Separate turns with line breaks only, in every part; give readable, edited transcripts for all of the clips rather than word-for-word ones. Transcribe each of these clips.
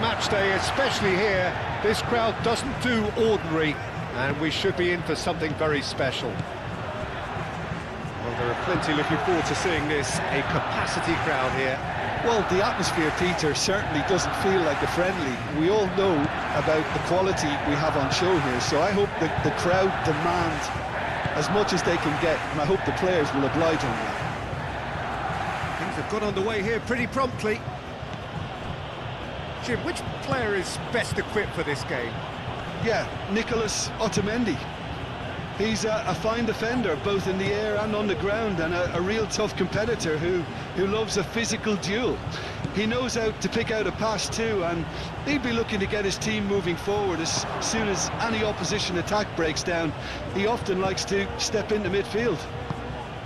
match day, especially here. This crowd doesn't do ordinary, and we should be in for something very special. Well, there are plenty looking forward to seeing this, a capacity crowd here.
Well, the atmosphere, Peter, certainly doesn't feel like a friendly. We all know about the quality we have on show here, so I hope that the crowd demand as much as they can get, and I hope the players will oblige on that.
Things have got underway here pretty promptly. Jim, which player is best equipped for this game?
Yeah, Nicolas Otamendi. He's a fine defender, both in the air and on the ground, and a real tough competitor who loves a physical duel. He knows how to pick out a pass too, and he'd be looking to get his team moving forward as soon as any opposition attack breaks down. He often likes to step into midfield.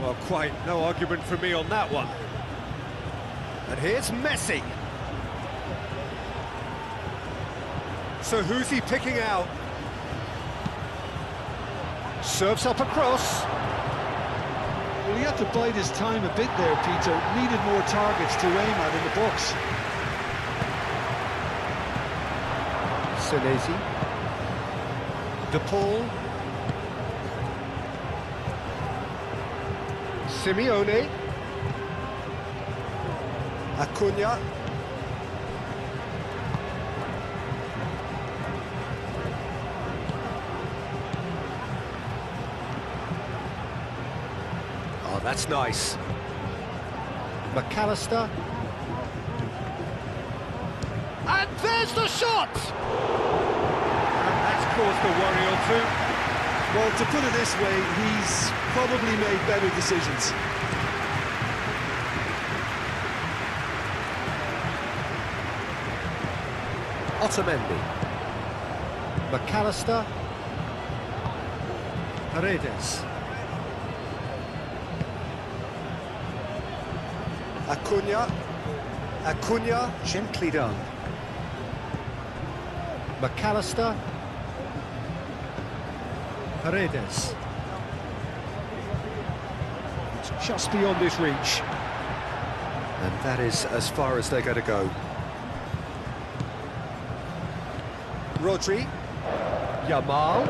Well, quite no argument from me on that one. And here's Messi. So who's he picking out? Serves up across.
Well, he had to bide his time a bit there, Peter. Needed more targets to aim at in the box.
Senesi. De Paul. Simeone. Acuna. Oh, that's nice. McAllister. And there's the shot! And that's caused a worry or two.
Well, to put it this way, he's probably made better decisions.
Otamendi. McAllister. Paredes. Acuna, gently done. McAllister. Paredes. It's just beyond his reach. And that is as far as they're going to go. Rodri. Yamal.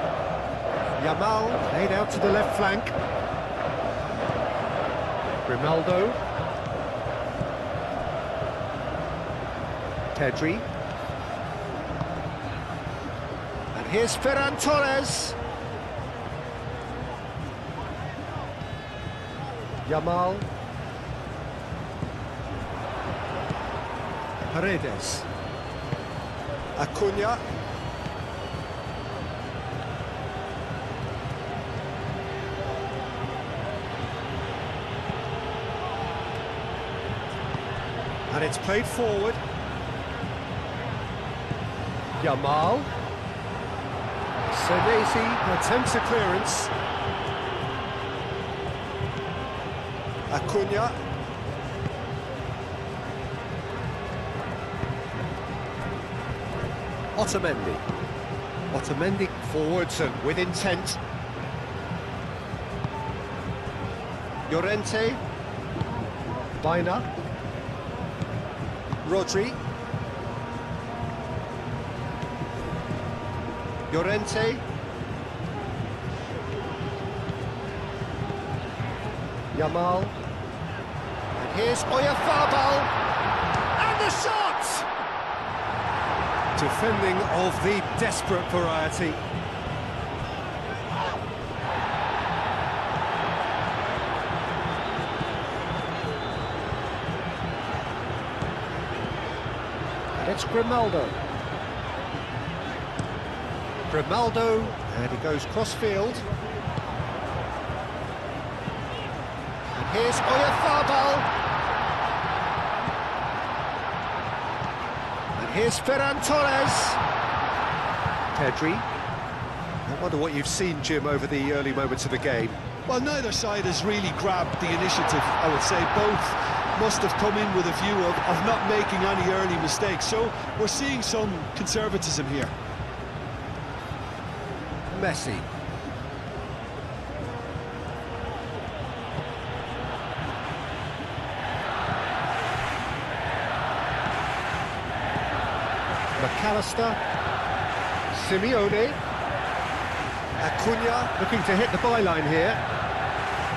Yamal laid out to the left flank. Grimaldo. Pedri. And here's Ferran Torres. Yamal. Paredes. Acuna. And it's played forward. Yamal. Senesi attempts a clearance. Acuna. Otamendi. Otamendi forwards and with intent. Llorente. Baina. Rodri. Llorente. Yamal. And here's Oyarzabal. And the shot! Defending of the desperate variety. And it's Grimaldo. Grimaldo, and he goes cross-field. And here's Oyarzabal. And here's Ferran Torres. Pedri. I wonder what you've seen, Jim, over the early moments of the game.
Well, neither side has really grabbed the initiative, I would say. Both must have come in with a view of not making any early mistakes. So we're seeing some conservatism here.
Messi. McAllister. Simeone. Acuna looking to hit the byline here.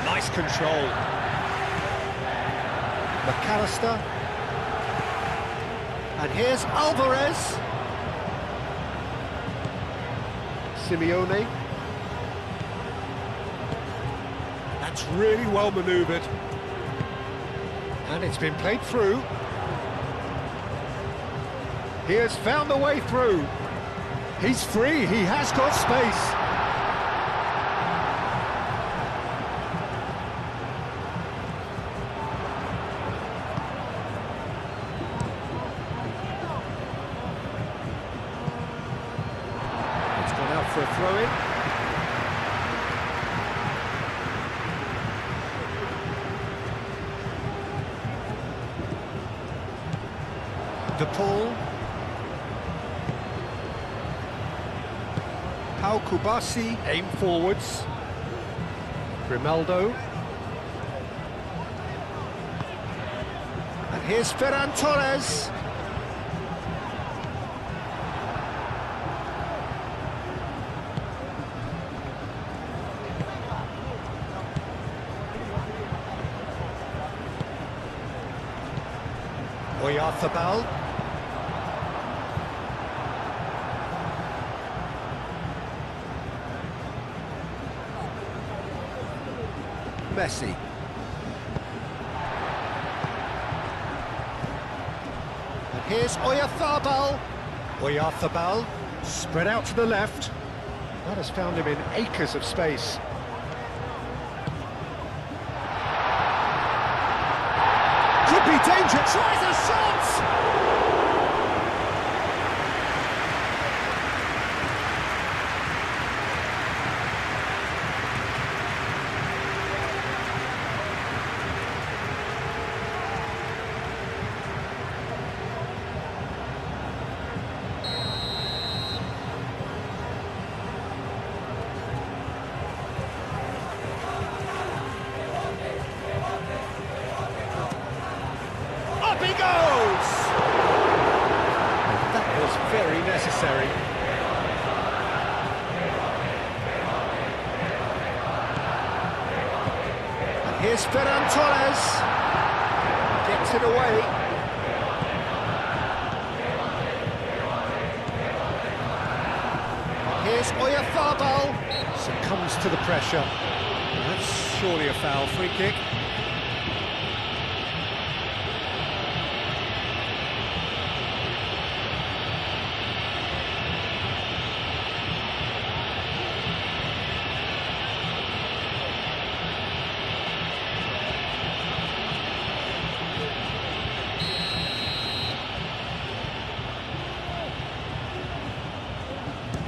Nice control. McAllister. And here's Alvarez. Simeone. That's really well manoeuvred. And it's been played through. He has found the way through. He's free, he has got space. It's gone out for a throw-in. De Paul. Pau Kubasi, aim forwards. Grimaldo. And here's Ferran Torres. Oyarzabal. Messi. And here's Oyarzabal. Oyarzabal, spread out to the left. That has found him in acres of space. Could be danger, tries a shot! Up he goes! That was very necessary. And here's Ferran Torres. Gets it away. Here's Oyarzabal. Succumbs to the pressure. That's surely a foul. Free kick.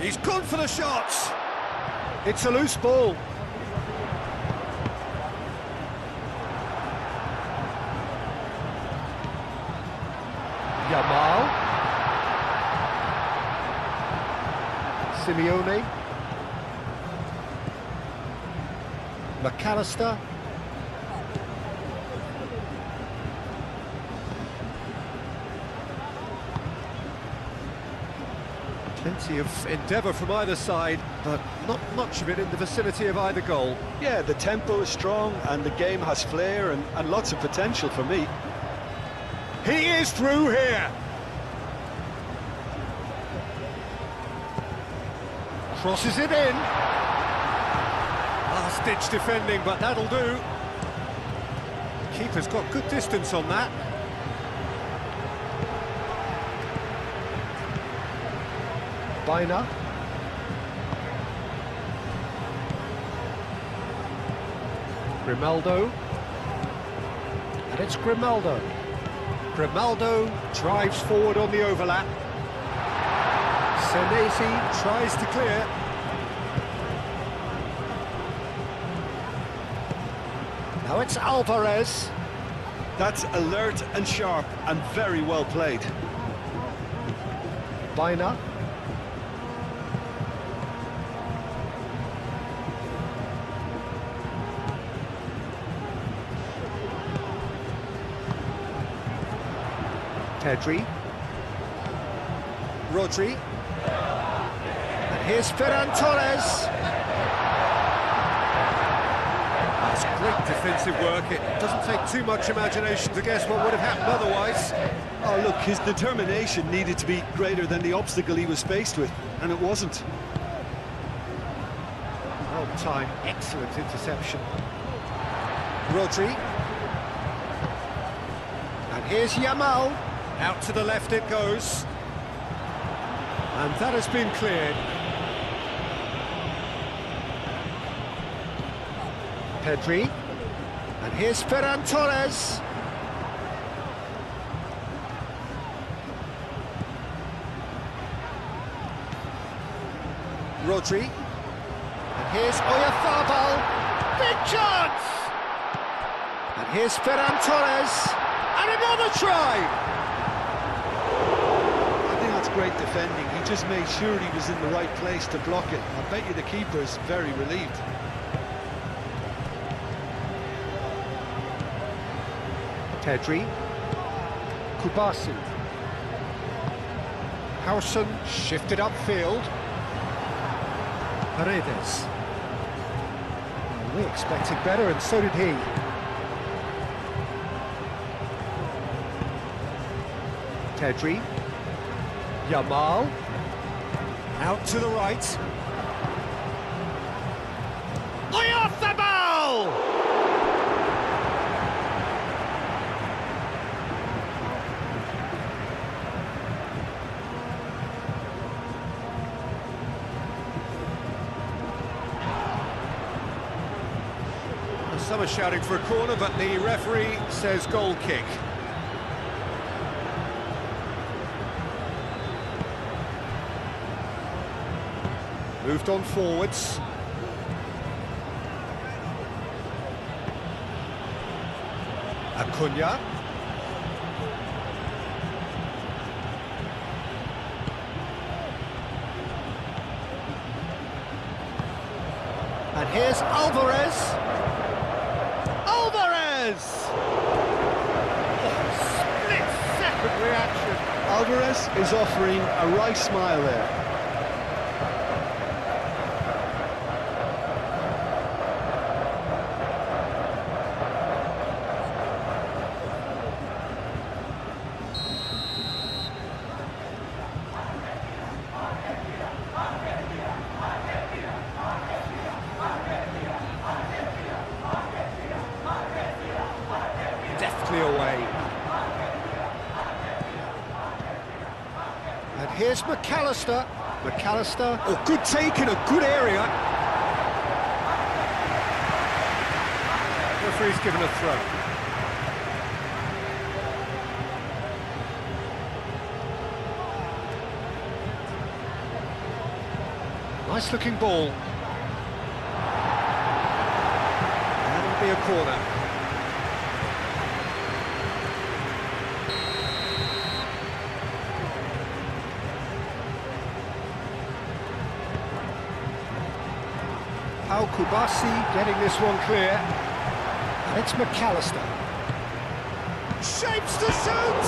He's gone for the shots. It's a loose ball. Yamal. Simeone. McAllister. Plenty of endeavour from either side, but not much of it in the vicinity of either goal.
Yeah, the tempo is strong and the game has flair and lots of potential for me.
He is through here. Crosses it in. Last-ditch defending, but that'll do. Keeper's got good distance on that. Bina. Grimaldo. And it's Grimaldo. Grimaldo drives forward on the overlap. Senesi tries to clear. Now it's Alvarez.
That's alert and sharp and very well played.
Bina. Pedri. Rodri. And here's Ferran Torres. That's great defensive work. It doesn't take too much imagination to guess what would have happened otherwise.
Oh, look, his determination needed to be greater than the obstacle he was faced with, and it wasn't.
Well timed, excellent interception. Rodri. And here's Yamal. Out to the left it goes. And that has been cleared. Pedri. And here's Ferran Torres. Rodri. And here's Oyarzabal. Big chance! And here's Ferran Torres. And another try!
I think that's great defending. He just made sure he was in the right place to block it. I bet you the keeper's very relieved.
Pedri. Kubasi. Howson shifted upfield. Paredes. Well, we expected better, and so did he. Pedri. Yamal. Out to the right. Oyarzabal! Some are shouting for a corner, but the referee says goal kick. Moved on forwards. Acuna. And here's Alvarez. Split-second reaction.
Alvarez is offering a right smile there.
Deftly away. And here's McAllister. McAllister. Oh, good take in a good area. Referee's given a throw. Nice looking ball. That'll be a corner. Kubasi getting this one clear. And it's McAllister. Shapes to shoot!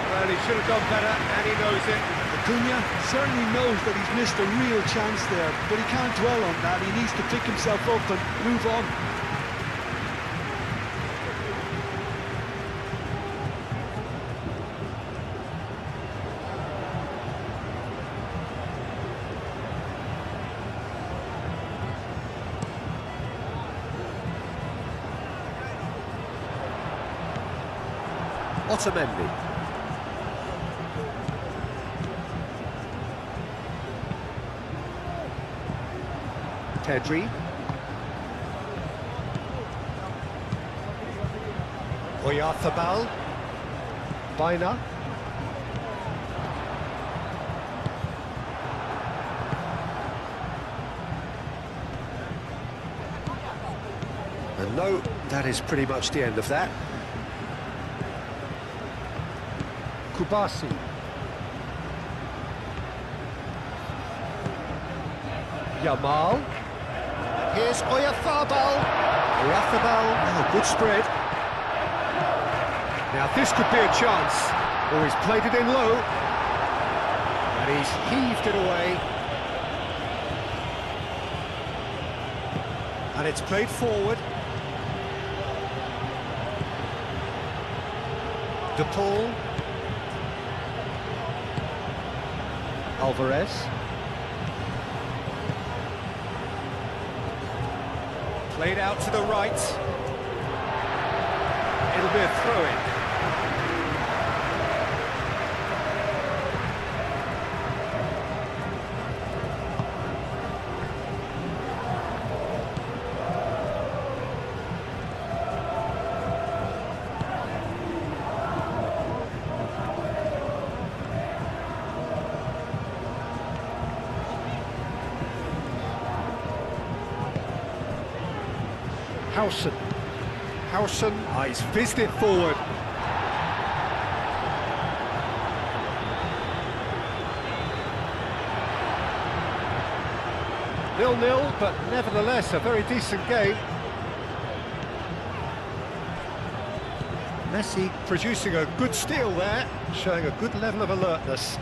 Well, he should have done better, and he knows it.
Acuna certainly knows that he's missed a real chance there, but he can't dwell on that. He needs to pick himself up and move on.
Otamendi. Pedri. Oyarzabal. Baina. And no, that is pretty much the end of that. Kubasi. Yamal. Here's Oyarzabal. Oyarzabal. Oh, good spread. Now this could be a chance. Oh, he's played it in low. He's heaved it away. And it's played forward. De Paul. Alvarez. Played out to the right. It'll be a throw-in. Howson, he's fizzed it forward. Nil-nil, but nevertheless a very decent game. Messi producing a good steal there, showing a good level of alertness.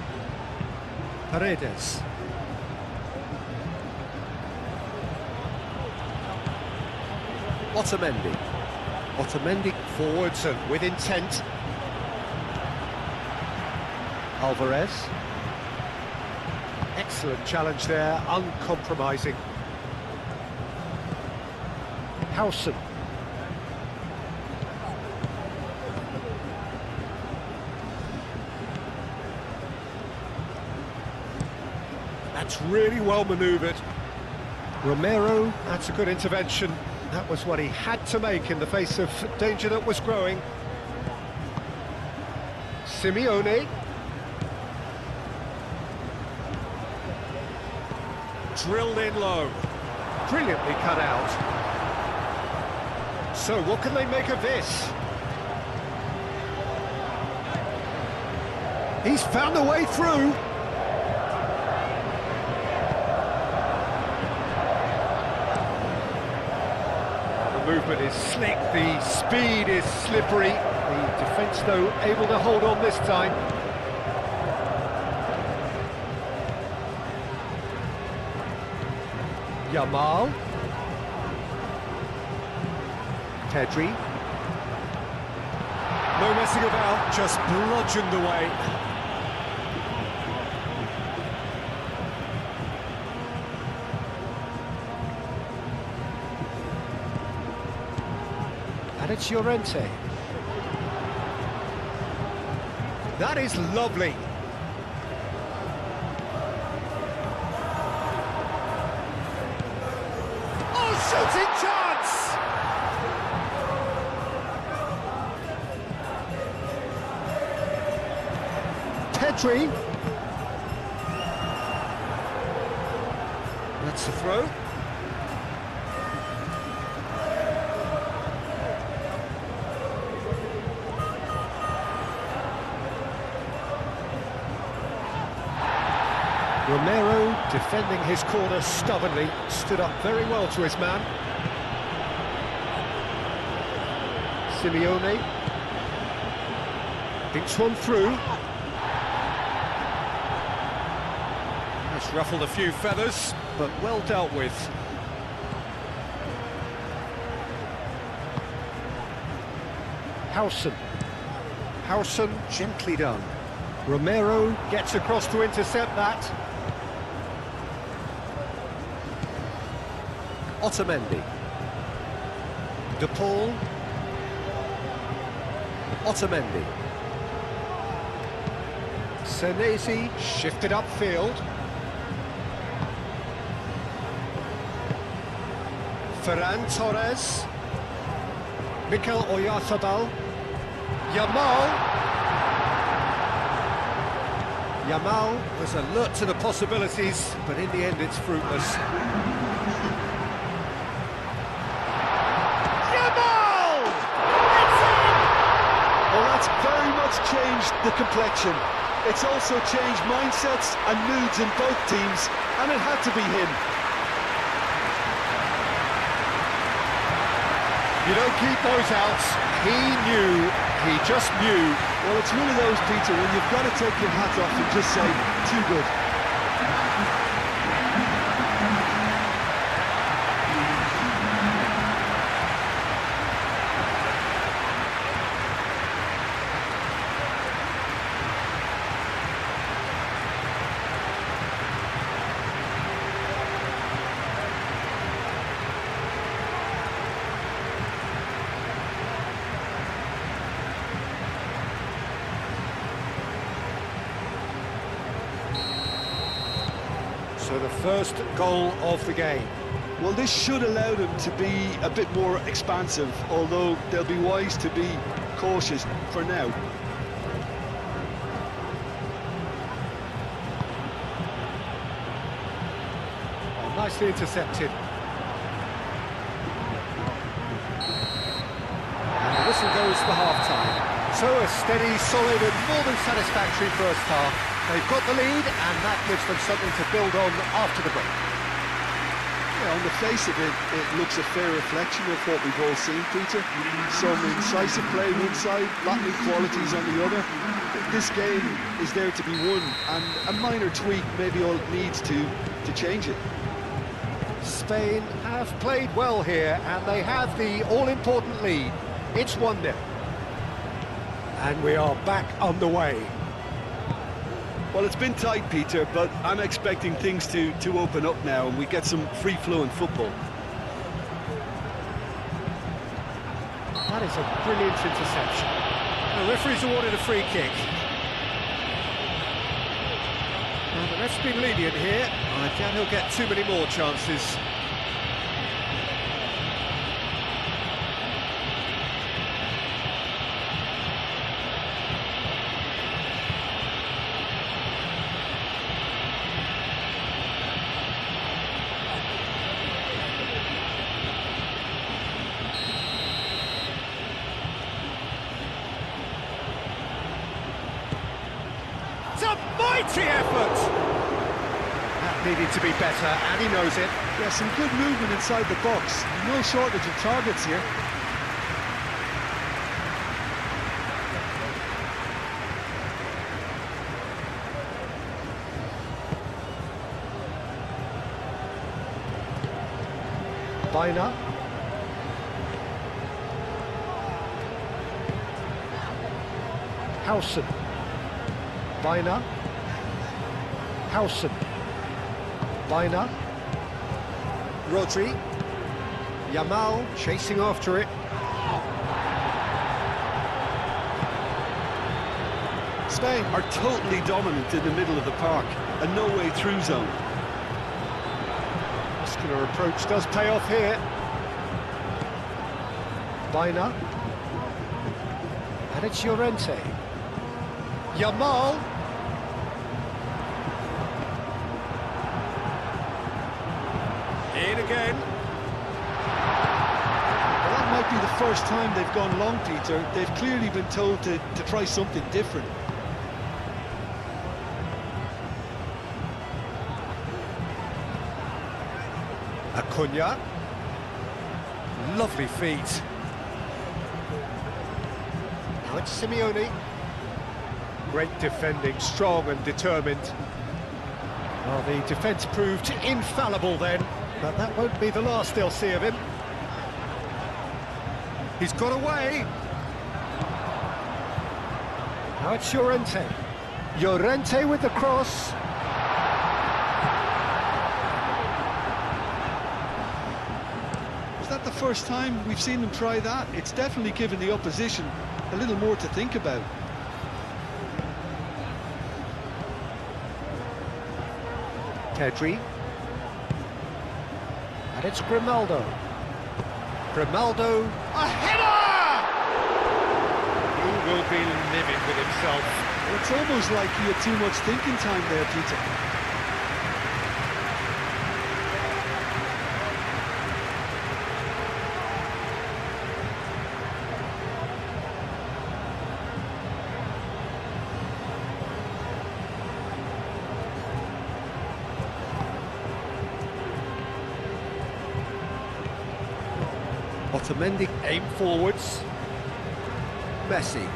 Paredes. Otamendi forwards and with intent. Alvarez. Excellent challenge there, uncompromising. Howson. That's really well manoeuvred. Romero, that's a good intervention. That was what he had to make in the face of danger that was growing. Simeone. Drilled in low. Brilliantly cut out. So what can they make of this? He's found a way through. Movement is slick, the speed is slippery, the defence though able to hold on this time. Yamal. Pedri. No messing about, just bludgeoned away. And it's Llorente. That is lovely. Oh, shooting chance! Pedri. That's the throw. Romero, defending his corner stubbornly, stood up very well to his man. Simeone. Thinks one through. That's ruffled a few feathers, but well dealt with. Howson, gently done. Romero gets across to intercept that. Otamendi. De Paul. Otamendi. Senesi shifted upfield. Ferran Torres. Mikel Oyarzabal. Yamal was alert to the possibilities, but in the end it's fruitless. Yamal! It's in!
Well, that's very much changed the complexion. It's also changed mindsets and moods in both teams, and it had to be him.
You don't keep those outs. He knew. He just knew.
Well, it's one of those, Peter, when you've got to take your hat off and just say, too good.
So the first goal of the game.
Well, this should allow them to be a bit more expansive, although they'll be wise to be cautious for now.
Oh, nicely intercepted. And the whistle goes for half-time. So a steady, solid and more than satisfactory first half. They've got the lead and that gives them something to build on after the break.
Yeah, on the face of it, it looks a fair reflection of what we've all seen, Peter. Some incisive play one side, battling qualities on the other. This game is there to be won, and a minor tweak maybe all it needs to change it.
Spain have played well here, and they have the all-important lead. It's 1-0. And we are back underway.
Well, it's been tight, Peter, but I'm expecting things to open up now and we get some free-flowing football.
That is a brilliant interception. The referee's awarded a free kick. Well, the ref's been lenient here. I doubt he'll get too many more chances. Mighty effort! That needed to be better, and he knows it.
Yeah, some good movement inside the box. No shortage of targets here.
Bina. Howson. Bina. Howson. Bina. Rodri. Yamal chasing after it.
Spain are totally dominant in the middle of the park, a no-way through zone.
Muscular approach does pay off here. Bina. And it's Llorente. Yamal. In again.
Well, that might be the first time they've gone long, Peter. They've clearly been told to try something different.
Acuna. Lovely feet. Now it's Simeone. Great defending, strong and determined. Well, the defence proved infallible then, but that won't be the last they'll see of him. He's got away. Now it's Llorente. Llorente with the cross.
Is that the first time we've seen them try that? It's definitely given the opposition a little more to think about.
Pedri. And it's Grimaldo. Grimaldo. A header! He will be livid with himself.
It's almost like he had too much thinking time there, Peter.
Otamendi aim forwards. Messi.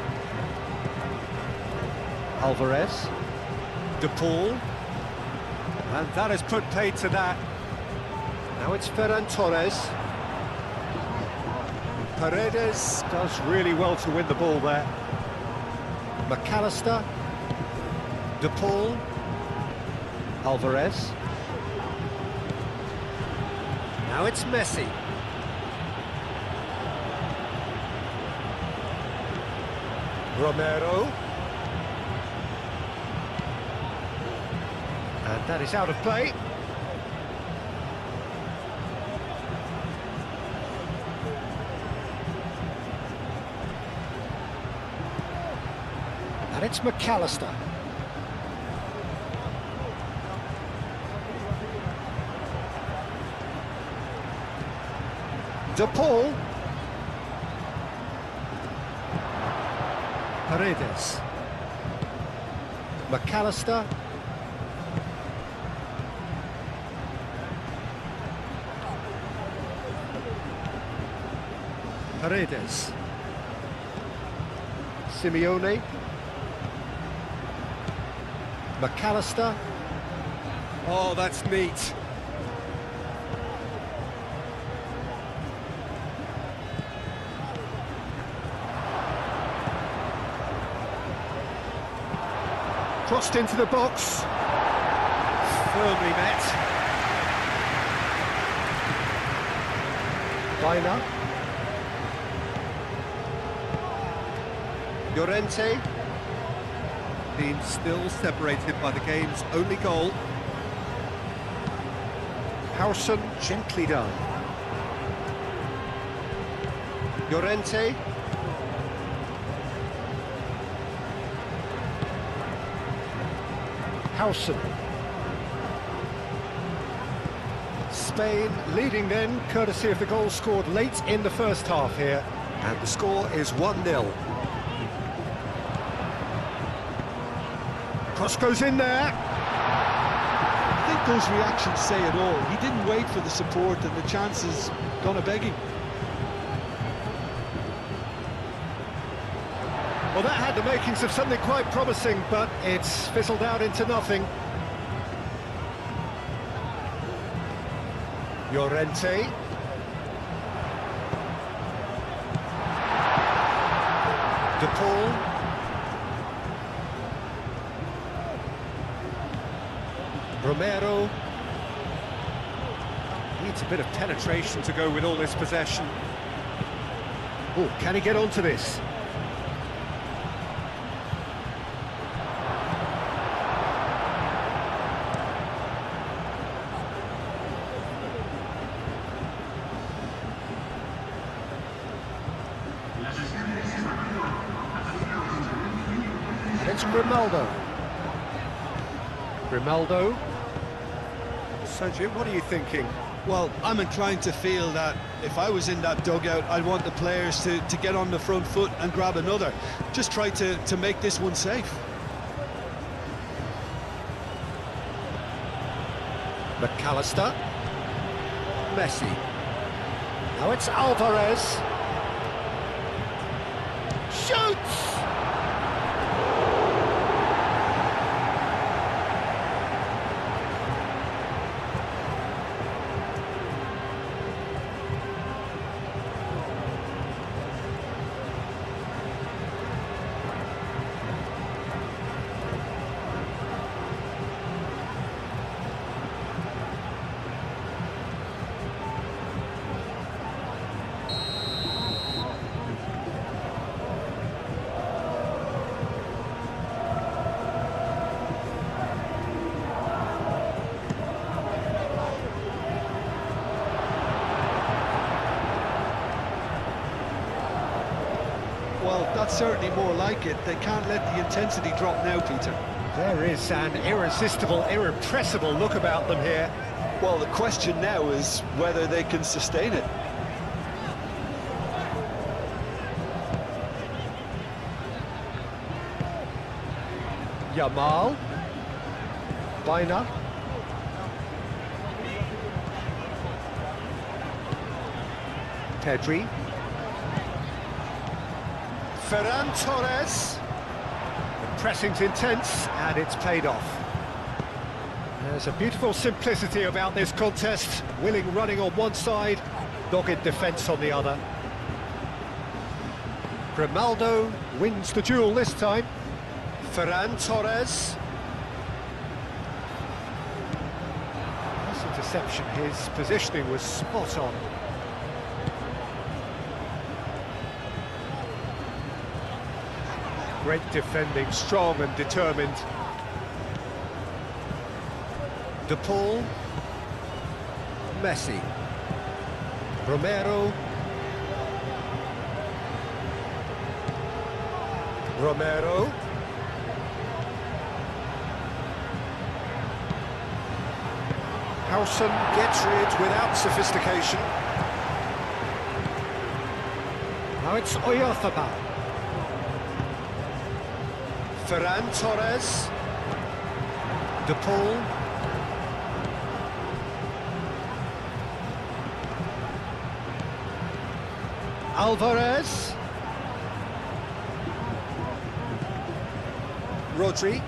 Alvarez. De Paul. And that has put paid to that. Now it's Ferran Torres. Paredes does really well to win the ball there. McAllister. De Paul. Alvarez. Now it's Messi. Romero. And that is out of play. It's McAllister. De Paul. Paredes. McAllister. Paredes. Simeone. McAllister. Oh, that's neat. Crossed into the box. Firmly met. Baina. Llorente.
Team still separated by the game's only goal.
Howson, gently done. Llorente. Howson. Spain leading then, courtesy of the goal scored late in the first half here. And the score is 1-0. Cross goes in there.
I think those reactions say it all. He didn't wait for the support and the chances gone a-begging.
Well, that had the makings of something quite promising, but it's fizzled out into nothing. Llorente. De Paul. Romero. Needs a bit of penetration to go with all this possession. Oh, can he get onto this? It's Grimaldo. Grimaldo. So, Jim, what are you thinking?
Well, I'm inclined to feel that if I was in that dugout, I'd want the players to get on the front foot and grab another. Just try to make this one safe.
McAllister. Messi. Now it's Alvarez. Shoots!
Well, that's certainly more like it. They can't let the intensity drop now, Peter.
There is an irresistible, irrepressible look about them here.
Well, the question now is whether they can sustain it.
Yamal. Baina. Pedri. Ferran Torres. The pressing's intense, and it's paid off. There's a beautiful simplicity about this contest. Willing running on one side, dogged defence on the other. Grimaldo wins the duel this time. Ferran Torres. This interception, his positioning was spot on. Great defending, strong and determined. De Paul. Messi. Romero. Romero. Howson gets rid without sophistication. Now it's Oyarzabal. Ferran Torres. De Paul. Alvarez. Rodri.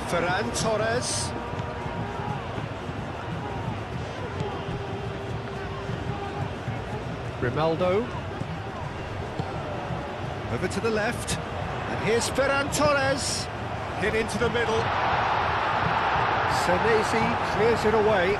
Ferran Torres. Grimaldo. Over to the left. And here's Ferran Torres. Hit into the middle. Senesi clears it away.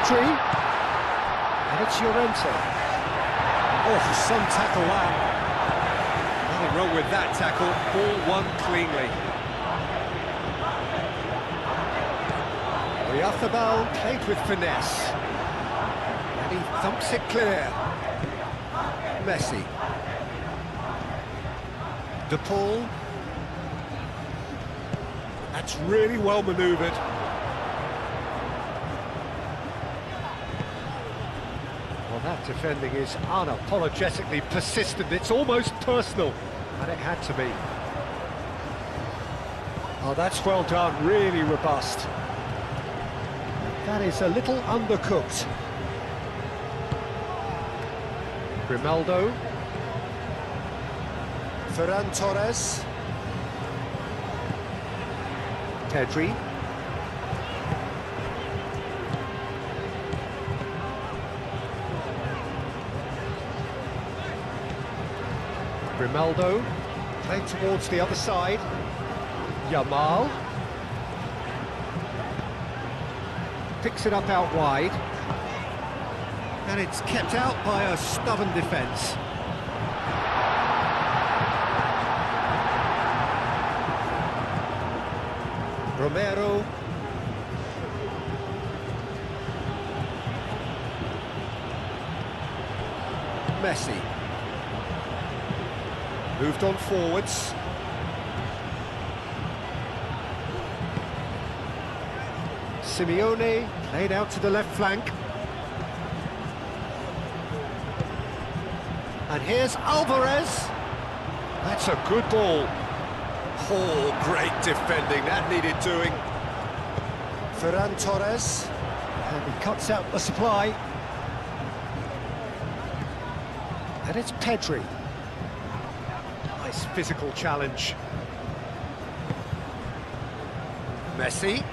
And it's Llorente. Oh, some tackle that. Nothing wrong with that tackle. Ball won cleanly. Oyarzabal played with finesse. And he thumps it clear. Messi. De Paul. That's really well manoeuvred. That defending is unapologetically persistent. It's almost personal, and it had to be. Oh, that's well done, really robust. That is a little undercooked. Grimaldo. Ferran Torres. Pedri. Grimaldo, played towards the other side. Yamal. Picks it up out wide. And it's kept out by a stubborn defence. Romero. Messi. Moved on forwards. Simeone played out to the left flank. And here's Alvarez. That's a good ball. Oh, great defending. That needed doing. Ferran Torres. And he cuts out the supply. And it's Pedri. Nice physical challenge. Messi.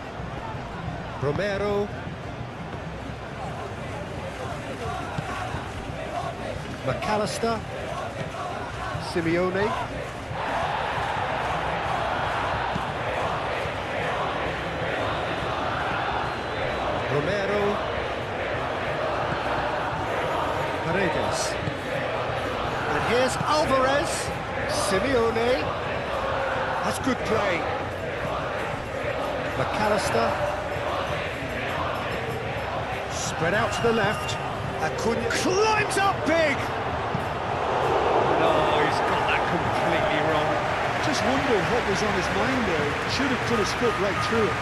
Romero. McAllister. Simeone. Romero. Paredes. And here's Alvarez. Simeone. That's good play. McAllister. Spread out to the left. Acuna climbs up big! No, he's got that completely wrong.
Just wondered what was on his mind there. Should have put his foot right through it.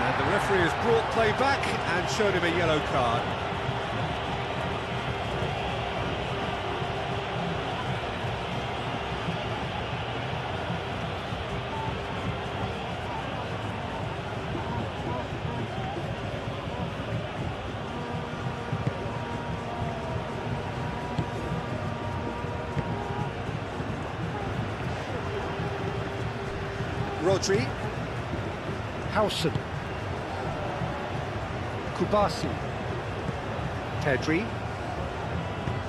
And the referee has brought play back and showed him a yellow card. Rodri. Howson. Kubasi. Pedri.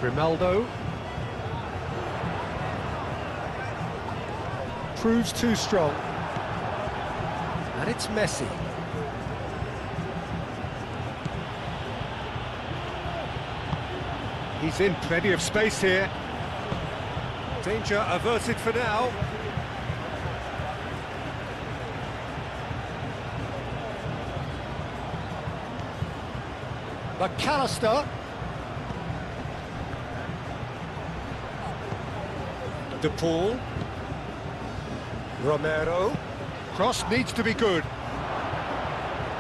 Grimaldo. Proves too strong. And it's Messi. He's in plenty of space here. Danger averted for now. McAllister. De Paul. Romero. Cross needs to be good.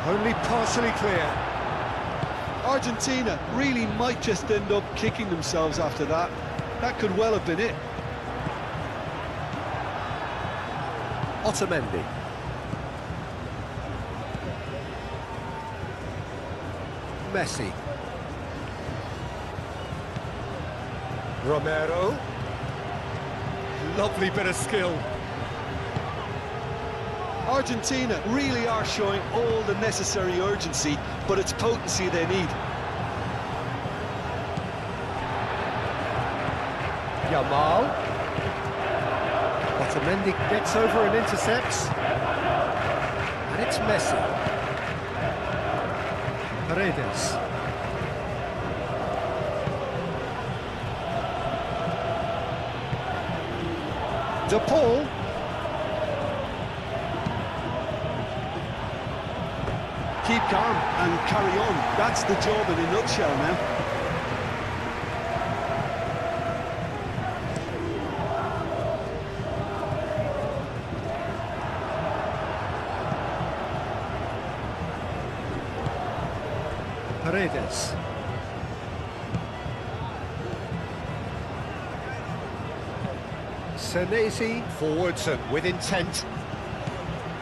Only partially clear.
Argentina really might just end up kicking themselves after that. That could well have been it.
Otamendi. Messi. Romero. Lovely bit of skill.
Argentina really are showing all the necessary urgency, but it's potency they need.
Yamal. Otamendi gets over and intercepts. And it's Messi. Paredes. De Paul.
Keep calm and carry on. That's the job in a nutshell now.
Paredes. Senesi forwards and with intent.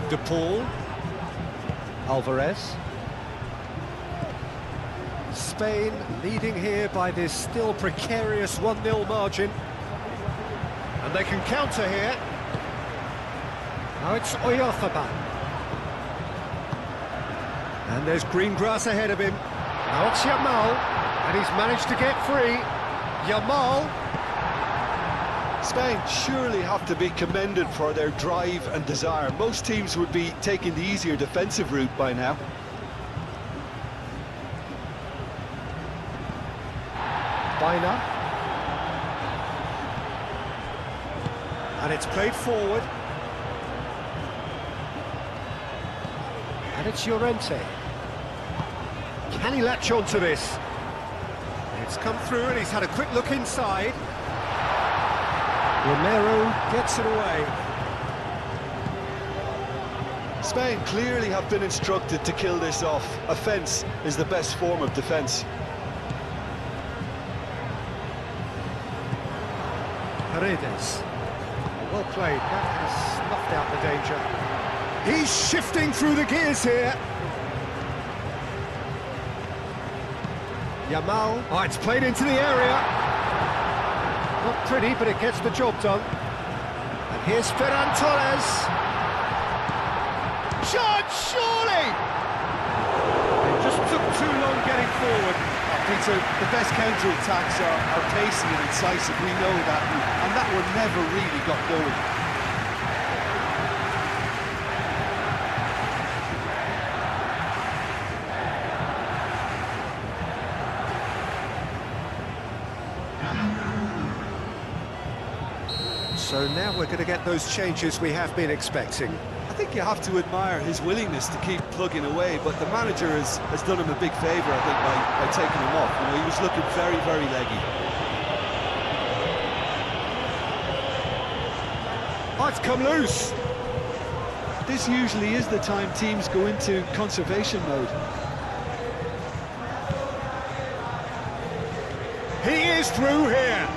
De Paul. Alvarez. Spain leading here by this still precarious 1-0 margin. And they can counter here. Now it's Oyarzabal. And there's green grass ahead of him. Now it's Yamal. And he's managed to get free. Yamal.
Spain surely have to be commended for their drive and desire. Most teams would be taking the easier defensive route by now.
Bina. And it's played forward. And it's Llorente. Can he latch on to this? It's come through and he's had a quick look inside. Romero gets it away.
Spain clearly have been instructed to kill this off. Offence is the best form of defence.
Paredes. Well played, that has snuffed out the danger. He's shifting through the gears here. Yamal. Oh, it's played into the area. Not pretty, but it gets the job done. And here's Ferran Torres. Shot, surely! It just took too long getting forward.
Peter, the best counter-attacks are pacey and incisive, we know that, and that one never really got going.
So now we're going to get those changes we have been expecting.
I think you have to admire his willingness to keep plugging away, but the manager has done him a big favour, I think, by taking him off. You know, he was looking very, very leggy.
Oh, it's come loose.
This usually is the time teams go into conservation mode.
He is through here.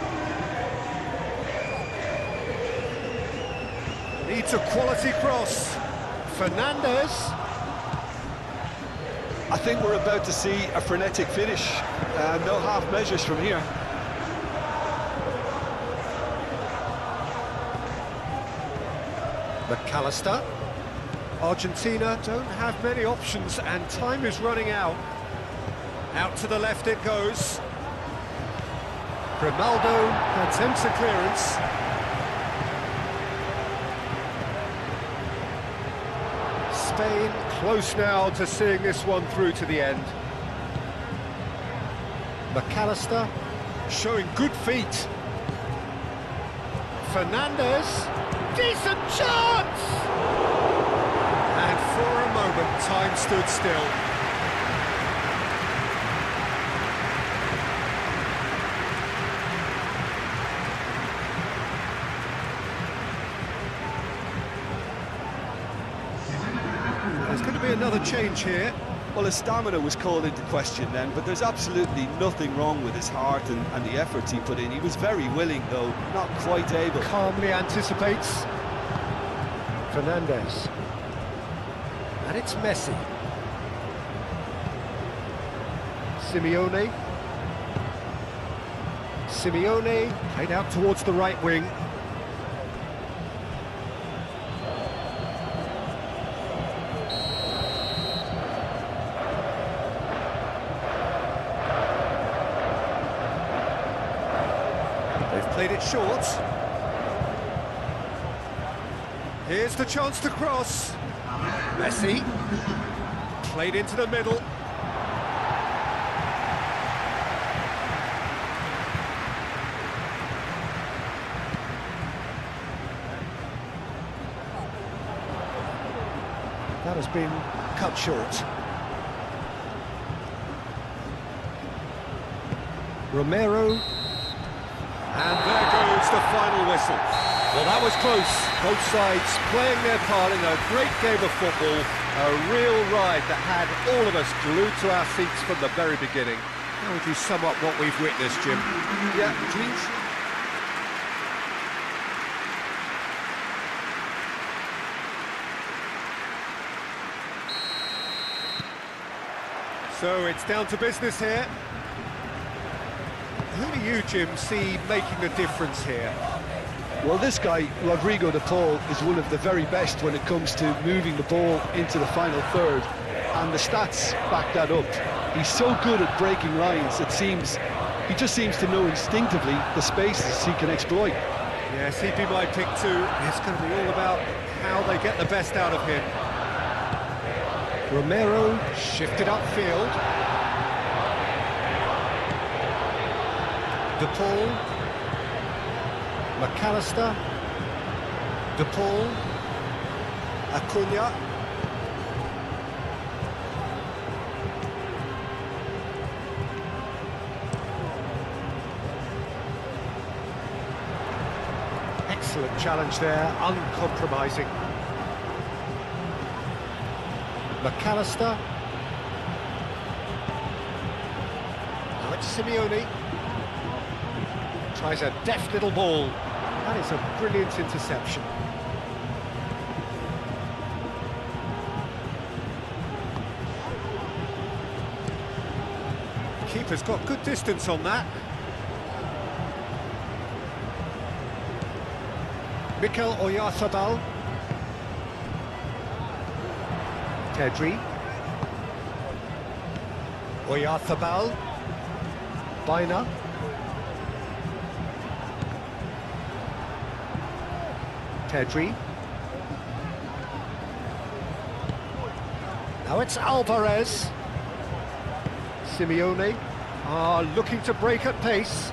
Needs a quality cross. Fernandez.
I think we're about to see a frenetic finish. No half measures from here.
McAllister. Argentina don't have many options and time is running out. Out to the left it goes. Grimaldo attempts a clearance. Spain close now to seeing this one through to the end. McAllister. showing good feet. Fernandez, decent chance! And for a moment, time stood still. There's going to be another change here.
Well, his stamina was called into question then, but there's absolutely nothing wrong with his heart and the efforts he put in. He was very willing, though, not quite able.
Calmly anticipates. Fernandez. And it's Messi. Simeone. Simeone played out towards the right wing. They've played it short. Here's the chance to cross. Messi. Played into the middle. That has been cut short. Romero. And there goes the final whistle. Well, that was close. Both sides playing their part in a great game of football. A real ride that had all of us glued to our seats from the very beginning. How would you sum up what we've witnessed, Jim?
Yeah, please.
So it's down to business here. Who do you, Jim, see making the difference here?
Well, this guy, Rodrigo de Paul, is one of the very best when it comes to moving the ball into the final third, and the stats back that up. He's so good at breaking lines, it seems. He just seems to know instinctively the spaces he can exploit.
Yes, he'd be my pick too. It's going to be all about how they get the best out of him. Romero shifted upfield. De Paul. McAllister. De Paul. Acuna. Excellent challenge there, uncompromising. McAllister. Now it's Simeone. Tries a deft little ball. That is a brilliant interception. Keeper's got good distance on that. Mikel Oyarzabal. Pedri. Oyarzabal. Baina. Pedri. Now it's Alvarez. Simeone are looking to break at pace.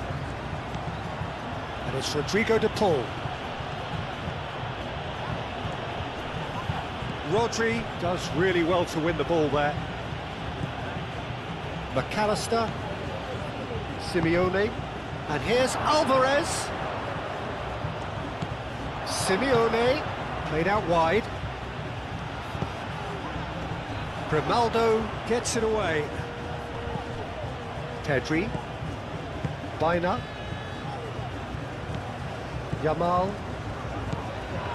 And it's Rodrigo de Paul. Rodri does really well to win the ball there. McAllister. Simeone. And here's Alvarez. Simeone, played out wide. Grimaldo gets it away. Pedri. Baina. Yamal.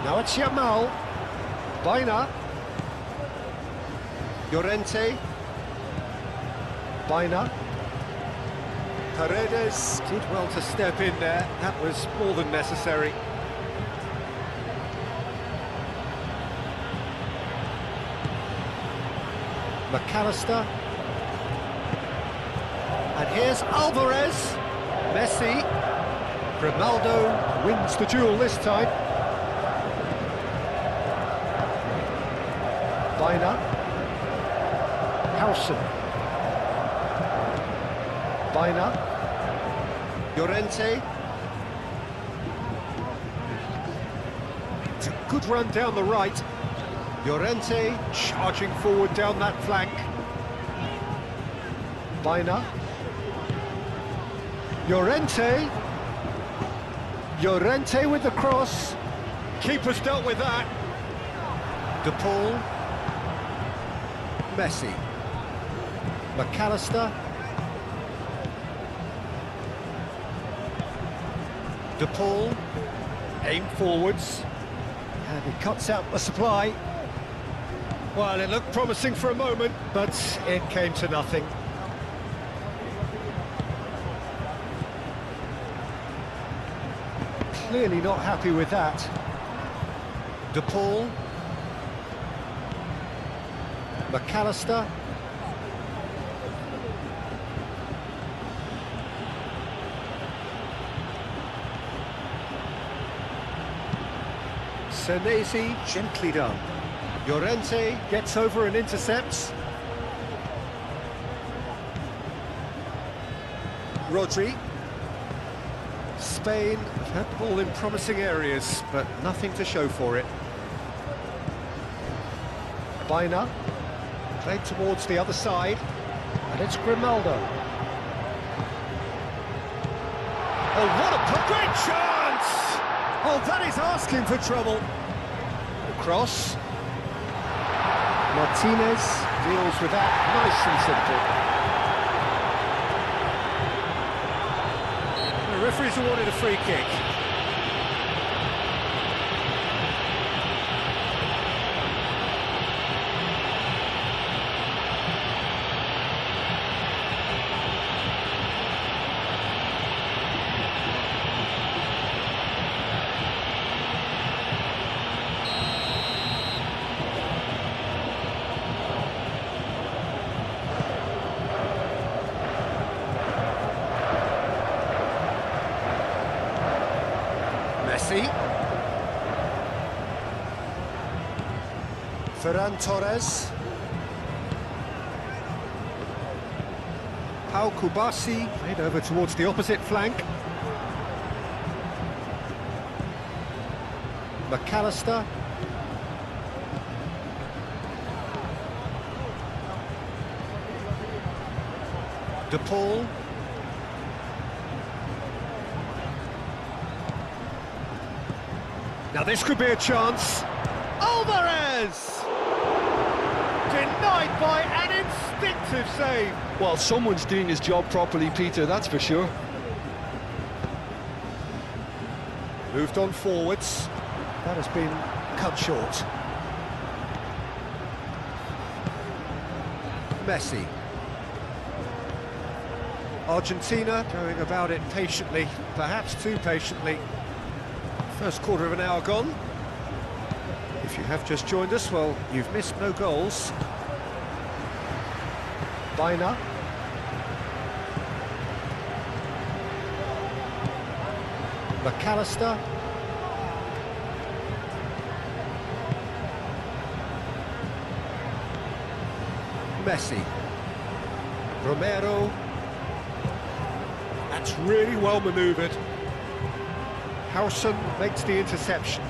Now it's Yamal. Baina. Llorente. Baina. Paredes did well to step in there. That was more than necessary. McAllister. And here's Alvarez. Messi. Grimaldo wins the duel this time. Baina. Howson. Baina. Llorente. It's a good run down the right. Llorente charging forward down that flank. Baina. Llorente. Llorente with the cross. Keeper's dealt with that. De Paul. Messi. McAllister. De Paul. Aim forwards. And he cuts out the supply. Well, it looked promising for a moment, but it came to nothing. Clearly not happy with that. De Paul. McAllister. Senesi, gently done. Llorente gets over and intercepts. Rodri. Spain have had the ball in promising areas, but nothing to show for it. Baina. Played towards the other side. And it's Grimaldo. Oh, what a great chance! Oh, that is asking for trouble. Cross. Martinez deals with that nice and simple. The referee's awarded a free kick. Messi. Ferran Torres. Pau Kubasi played over towards the opposite flank. McAllister. De Paul. Now this could be a chance. Alvarez! Denied by an instinctive save.
Well, someone's doing his job properly, Peter, that's for sure.
Moved on forwards. That has been cut short. Messi. Argentina going about it patiently, perhaps too patiently. First quarter of an hour gone. If you have just joined us, well, you've missed no goals. Baina. McAllister. Messi. Romero. That's really well manoeuvred. Howson makes the interception.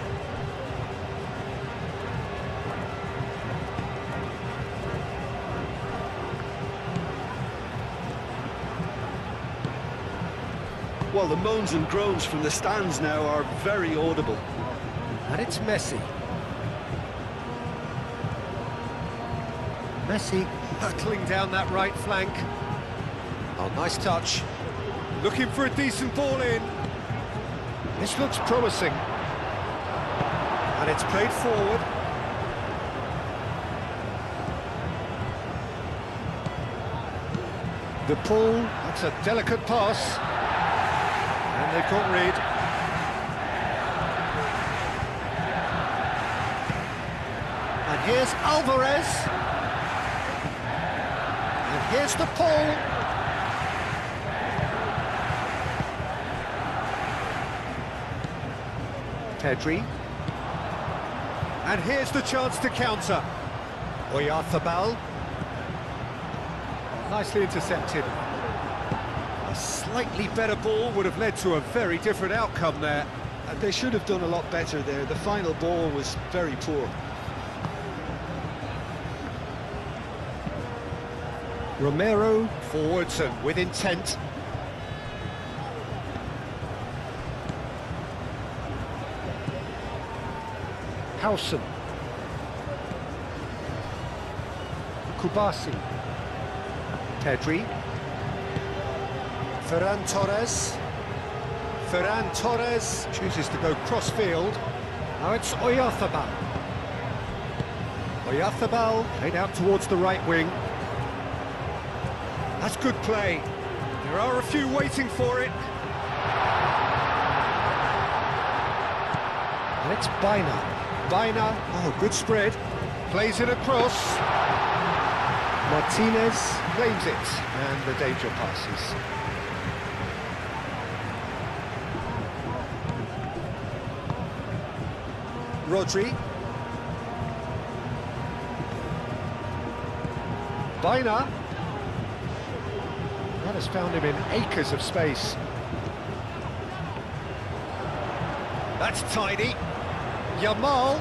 Well, the moans and groans from the stands now are very audible.
And it's Messi. Messi hurtling down that right flank. Oh, nice touch. Looking for a decent ball in. This looks promising. And it's played forward. De Paul, that's a delicate pass. And they've got rid. And here's Alvarez. And here's De Paul. Pedri. And here's the chance to counter. Oyarzabal. Nicely intercepted. A slightly better ball would have led to a very different outcome there.
They should have done a lot better there. The final ball was very poor.
Romero forwards and with intent. Howson. Kubasi. Pedri. Ferran Torres. Ferran Torres chooses to go cross-field. Now it's Oyarzabal. Oyarzabal played out towards the right wing. That's good play. There are a few waiting for it. And it's Baina. Baina, oh, good spread. Plays it across. Martinez claims it, and the danger passes. Rodri. Baina. That has found him in acres of space. That's tidy. Yamal.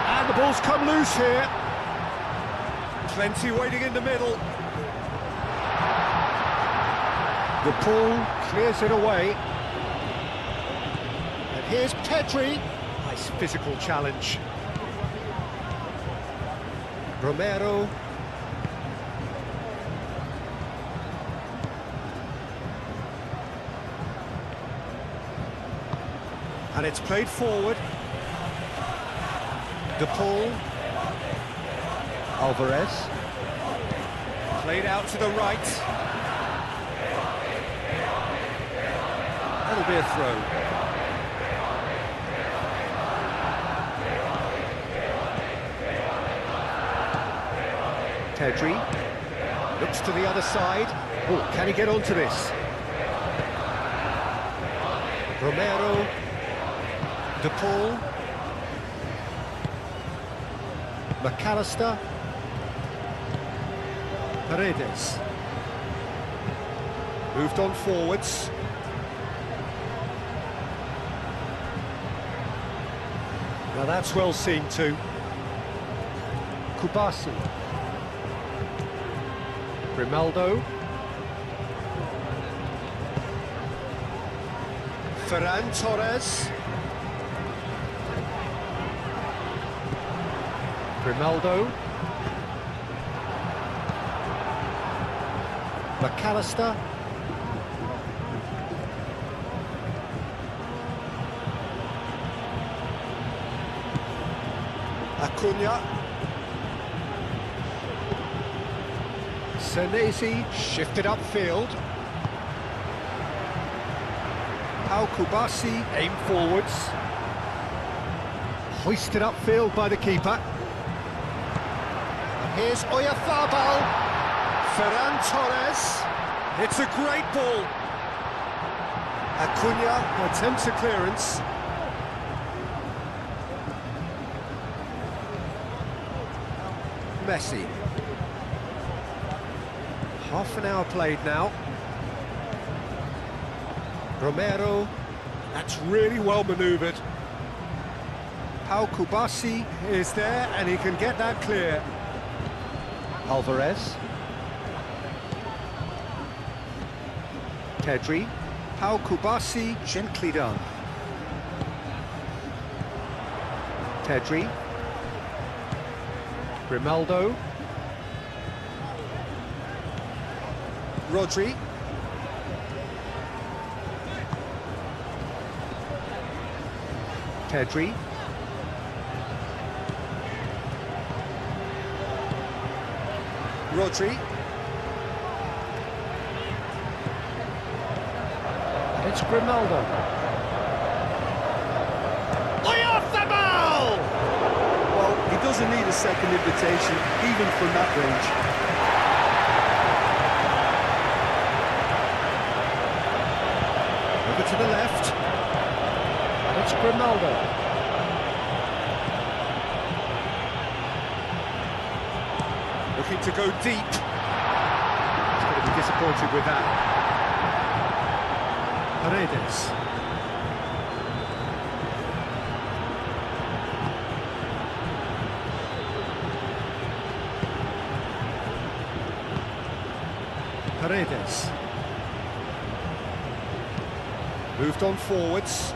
And the ball's come loose here. Plenty waiting in the middle. The ball clears it away. And here's Pedri. Nice physical challenge. Romero. And it's played forward. De Paul. Alvarez. Played out to the right. That'll be a throw. Pedri looks to the other side. Oh, can he get onto this? Romero. De Paul. McAllister. Paredes. Moved on forwards. Now that's well seen too. Kubasi. Grimaldo. Ferran Torres. Grimaldo. McAllister. Acuna. Senesi shifted upfield. Al Kubasi aimed forwards. Hoisted upfield by the keeper. And here's Oyarzabal. Ferran Torres. It's a great ball. Acuna attempts a clearance. Messi. Half an hour played now. Romero. That's really well manoeuvred. Al Kubasi is there and he can get that clear. Alvarez. Pedri. Al Kubasi, gently done. Pedri. Grimaldo. Rodri. Pedri. Rodri. And it's Grimaldo. Oyarzabal!
Well, he doesn't need a second invitation, even from that range.
Over to the left. And it's Grimaldo. looking to go deep. He's going to be disappointed with that. Paredes. Paredes. Moved on forwards.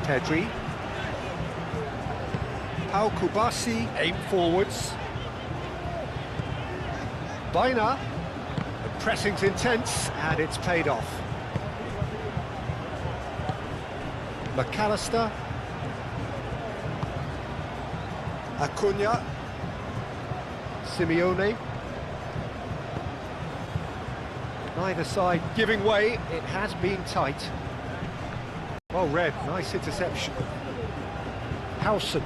Pedri. Pau Kubasi, aim forwards. Baina. The pressing's intense, and it's paid off. McAllister. Acuna. Simeone. Neither side giving way. It has been tight. Well read, nice interception. Howson.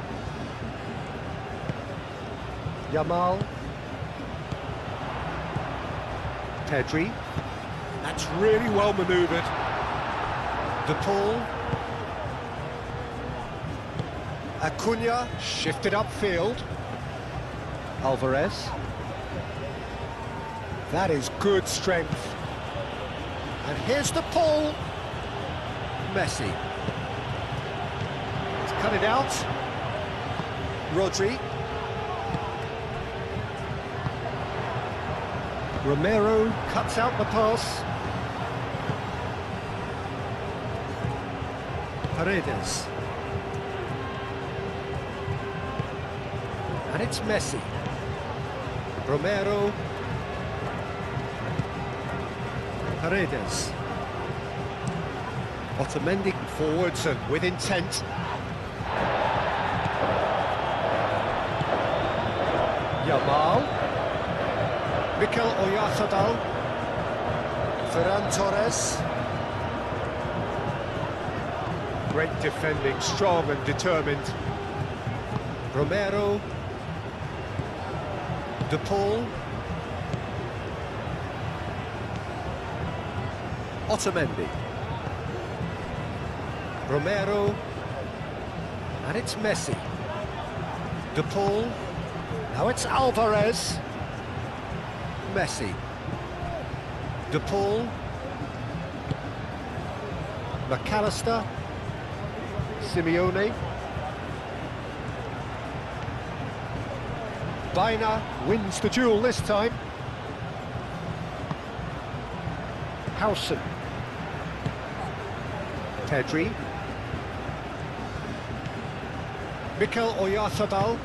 Yamal. Pedri. That's really well manoeuvred. De Paul. Acuna shifted upfield. Alvarez. That is good strength. And here's De Paul. Messi. He's cut it out. Rodri. Romero cuts out the pass. Paredes. And it's Messi. Romero. Paredes. Otamendi forwards and with intent. Yamal. Mikel Oyarzabal. Ferran Torres. Great defending, strong and determined. Romero. De Paul. Otamendi. Romero. And it's Messi. De Paul. Now it's Alvarez. Messi. De Paul. McAllister. Simeone. Baina wins the duel this time. Howson. Pedri. Mikel Oyarzabal.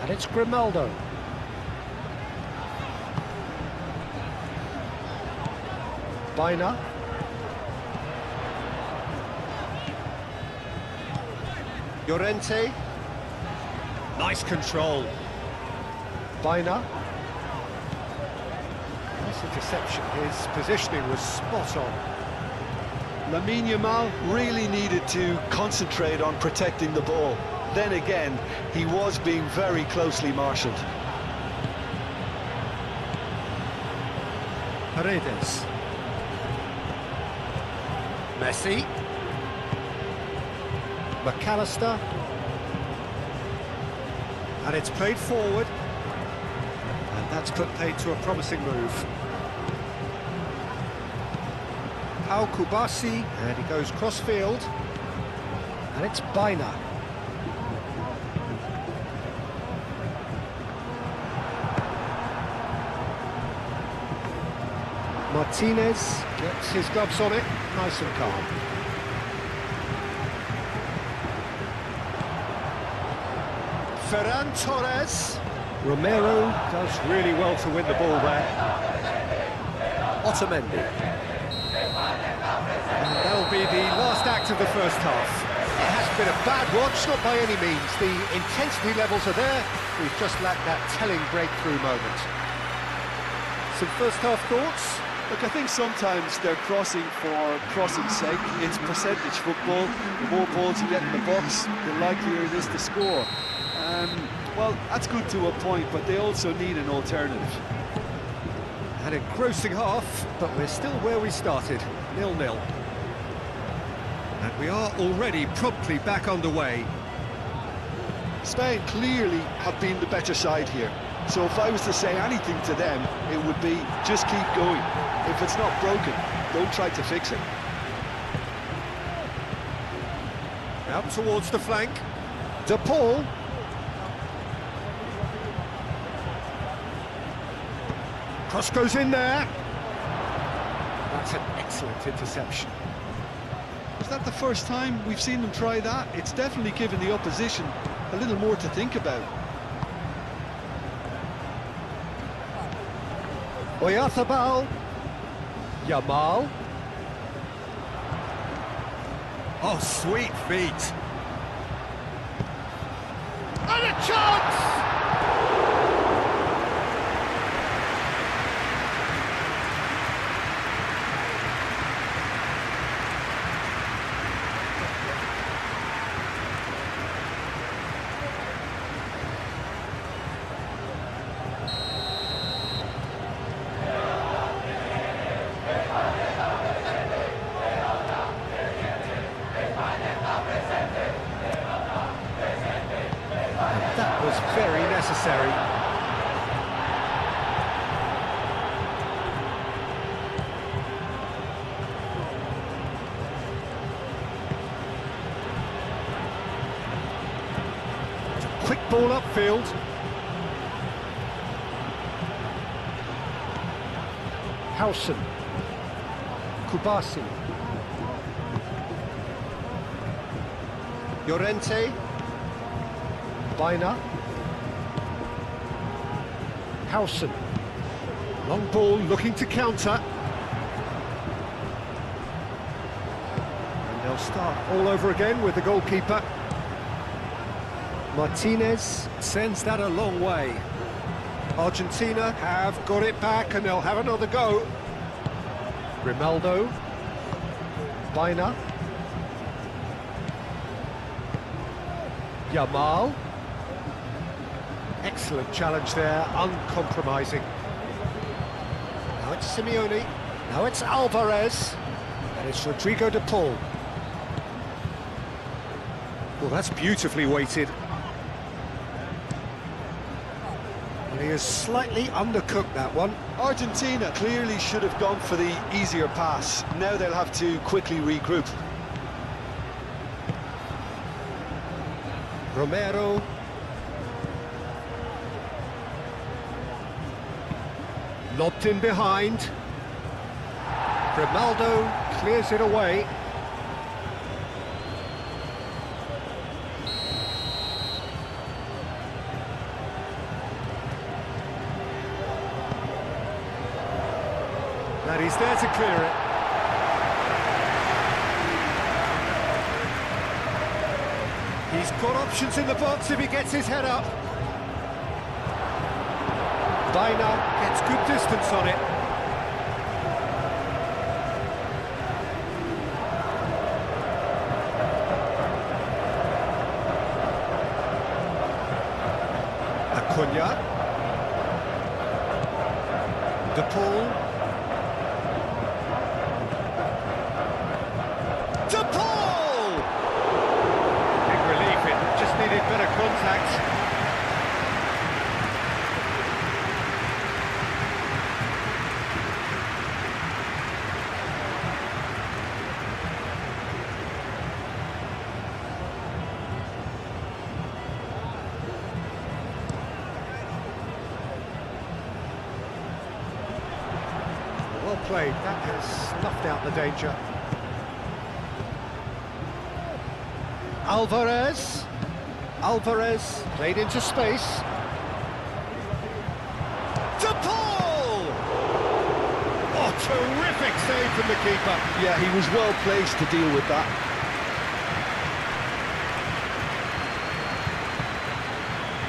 And it's Grimaldo. Baina. Llorente. Nice control. Baina. Nice interception. His positioning was spot on.
Lamine Yamal really needed to concentrate on protecting the ball. Then again, he was being very closely marshalled.
Paredes. Messi. McAllister. And it's played forward. And that's put paid to a promising move. Pau Kubasi, and he goes cross-field. And it's Baina. Martinez gets his gloves on it, nice and calm. Ferran Torres. Romero does really well to win the ball there. Otamendi. And that'll be the last act of the first half. It hasn't been a bad watch, not by any means. The intensity levels are there. We've just lacked that telling breakthrough moment. Some first half thoughts?
Look, I think sometimes they're crossing for crossing's sake. It's percentage football. The more balls you get in the box, the likelier it is to score. Well, that's good to a point, but they also need an alternative.
An engrossing half, but we're still where we started, 0-0.
And we are already promptly back underway.
Spain clearly have been the better side here. So if I was to say anything to them, it would be just keep going. If it's not broken, don't try to fix it.
Out towards the flank. De Paul. Cross goes in there. That's an excellent interception.
Is that the first time we've seen them try that? It's definitely given the opposition a little more to think about.
Oyarzabal. Yamal.
Oh, sweet feet.
And a chance! That was very necessary. Quick ball upfield. Howson. Kubasi. Llorente. Bina. Howson. Long ball looking to counter. And they'll start all over again with the goalkeeper. Martinez sends that a long way. Argentina have got it back and they'll have another go. Grimaldo. Bina. Yamal. Excellent challenge there, uncompromising. Now it's Simeone, now it's Alvarez, and it's Rodrigo de Paul. Well, that's beautifully weighted. And he has slightly undercooked that one.
Argentina clearly should have gone for the easier pass. Now they'll have to quickly regroup.
Romero. Lobbed in behind. Grimaldo clears it away. And he's there to clear it. He's got options in the box if he gets his head up. Bina gets good distance on it. Acuna. De Paul. De Paul! Big relief, it just needed better contact. Well played, that has snuffed out the danger. Alvarez played into space. De Paul! Oh, terrific save from the keeper.
Yeah, he was well placed to deal with that.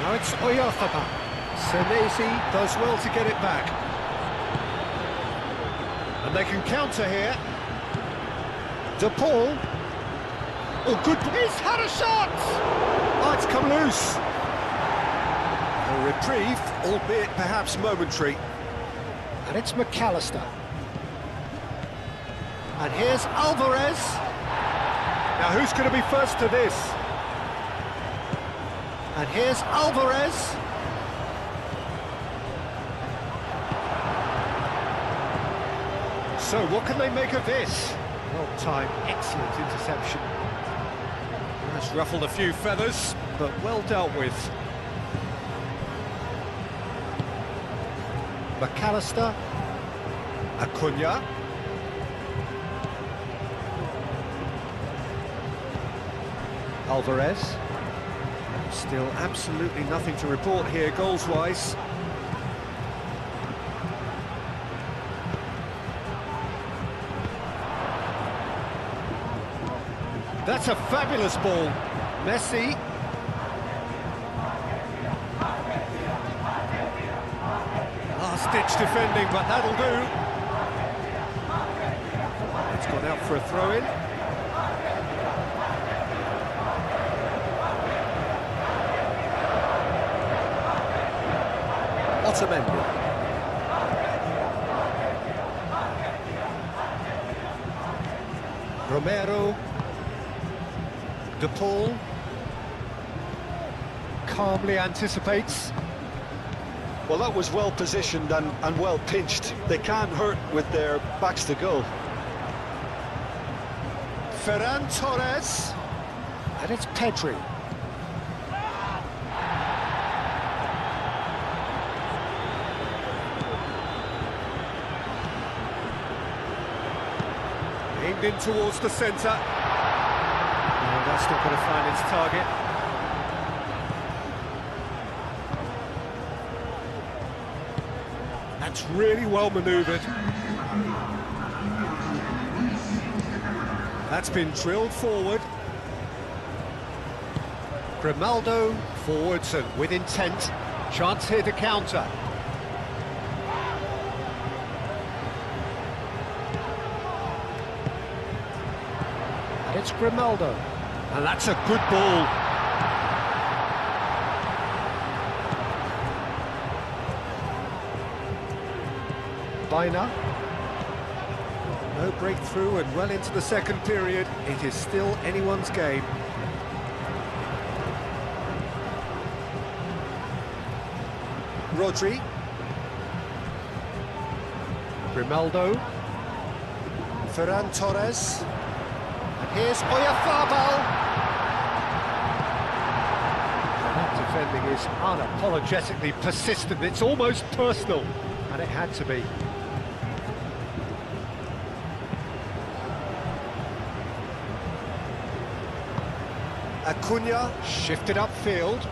Now it's Oyarzabal. Senesi does well to get it back. And they can counter here. De Paul. Oh, good. He's had a shot! Oh, it's come loose. A reprieve, albeit perhaps momentary. And it's McAllister. And here's Alvarez. who's going to be first to this? And here's Alvarez. So, what can they make of this? Well-timed, excellent interception. That's ruffled a few feathers, but well dealt with. McAllister. Acuna. Alvarez. Still absolutely nothing to report here, goals-wise. That's a fabulous ball. Messi. Last-ditch defending, but that'll do. It's gone out for a throw-in. Otamendi. Romero. De Paul calmly anticipates.
Well, that was well positioned and well pinched. They can't hurt with their backs to goal.
Ferran Torres. And it's Pedri. Aimed in towards the centre. No, that's not going to find its target. That's really well manoeuvred. That's been drilled forward. Grimaldo forwards and with intent. Chance here to counter. And it's Grimaldo. And that's a good ball. Bina. No breakthrough and well into the second period. It is still anyone's game. Rodri. Grimaldo. Ferran Torres. And here's Oyarzabal. That defending is unapologetically persistent. It's almost personal. And it had to be. Acuna shifted upfield.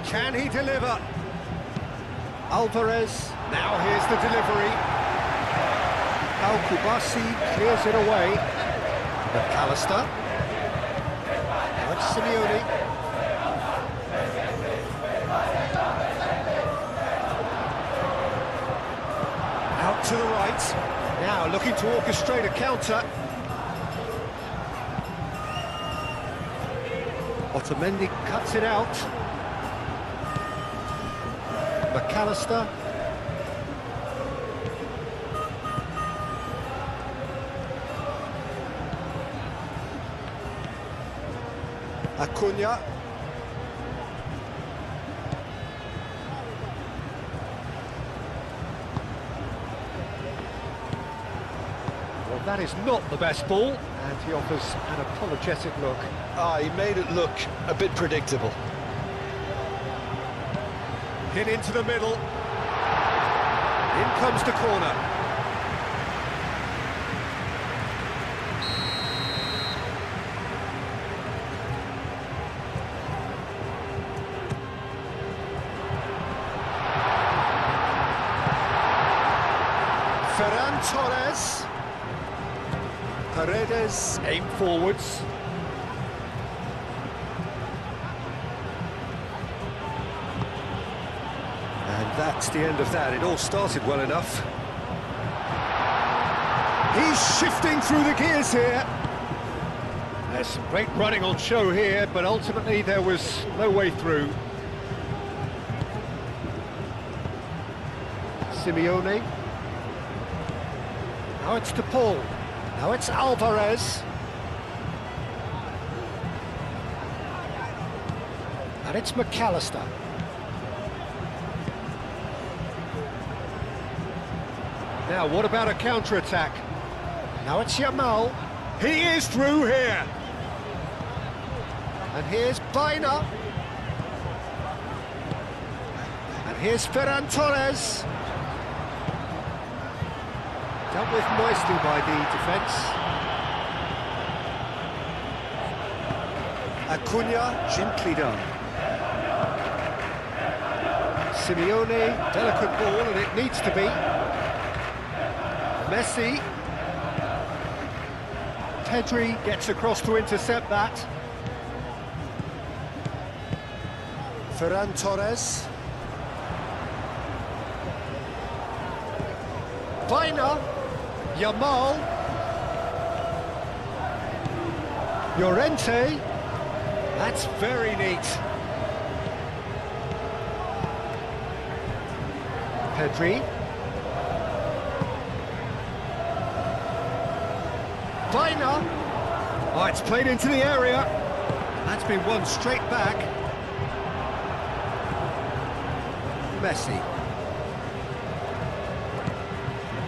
Can he deliver? Alvarez, now here's the delivery. Al-Kubasi clears it away. McAllister. That's Simeone. Out to the right. Now looking to orchestrate a counter. Otamendi cuts it out. McAllister. Acuna. Well, that is not the best ball, and he offers an apologetic look.
He made it look a bit predictable.
Hit into the middle. In comes the corner. Ferran Torres. Paredes aim forwards. And that's the end of that. It all started well enough. He's shifting through the gears here. There's some great running on show here, but ultimately there was no way through. Simeone. Now it's De Paul. Now it's Alvarez. And it's McAllister. Now, what about a counter-attack? Now it's Yamal. He is through here. And here's Baina. And here's Ferran Torres. Dealt with nicely by the defence. Acuna, gently done. Simeone, delicate ball, and it needs to be. Messi. Pedri gets across to intercept that. Ferran Torres. Baina. Yamal. Llorente. That's very neat. Pedri. Baina. Oh, it's played into the area. That's been won straight back. Messi.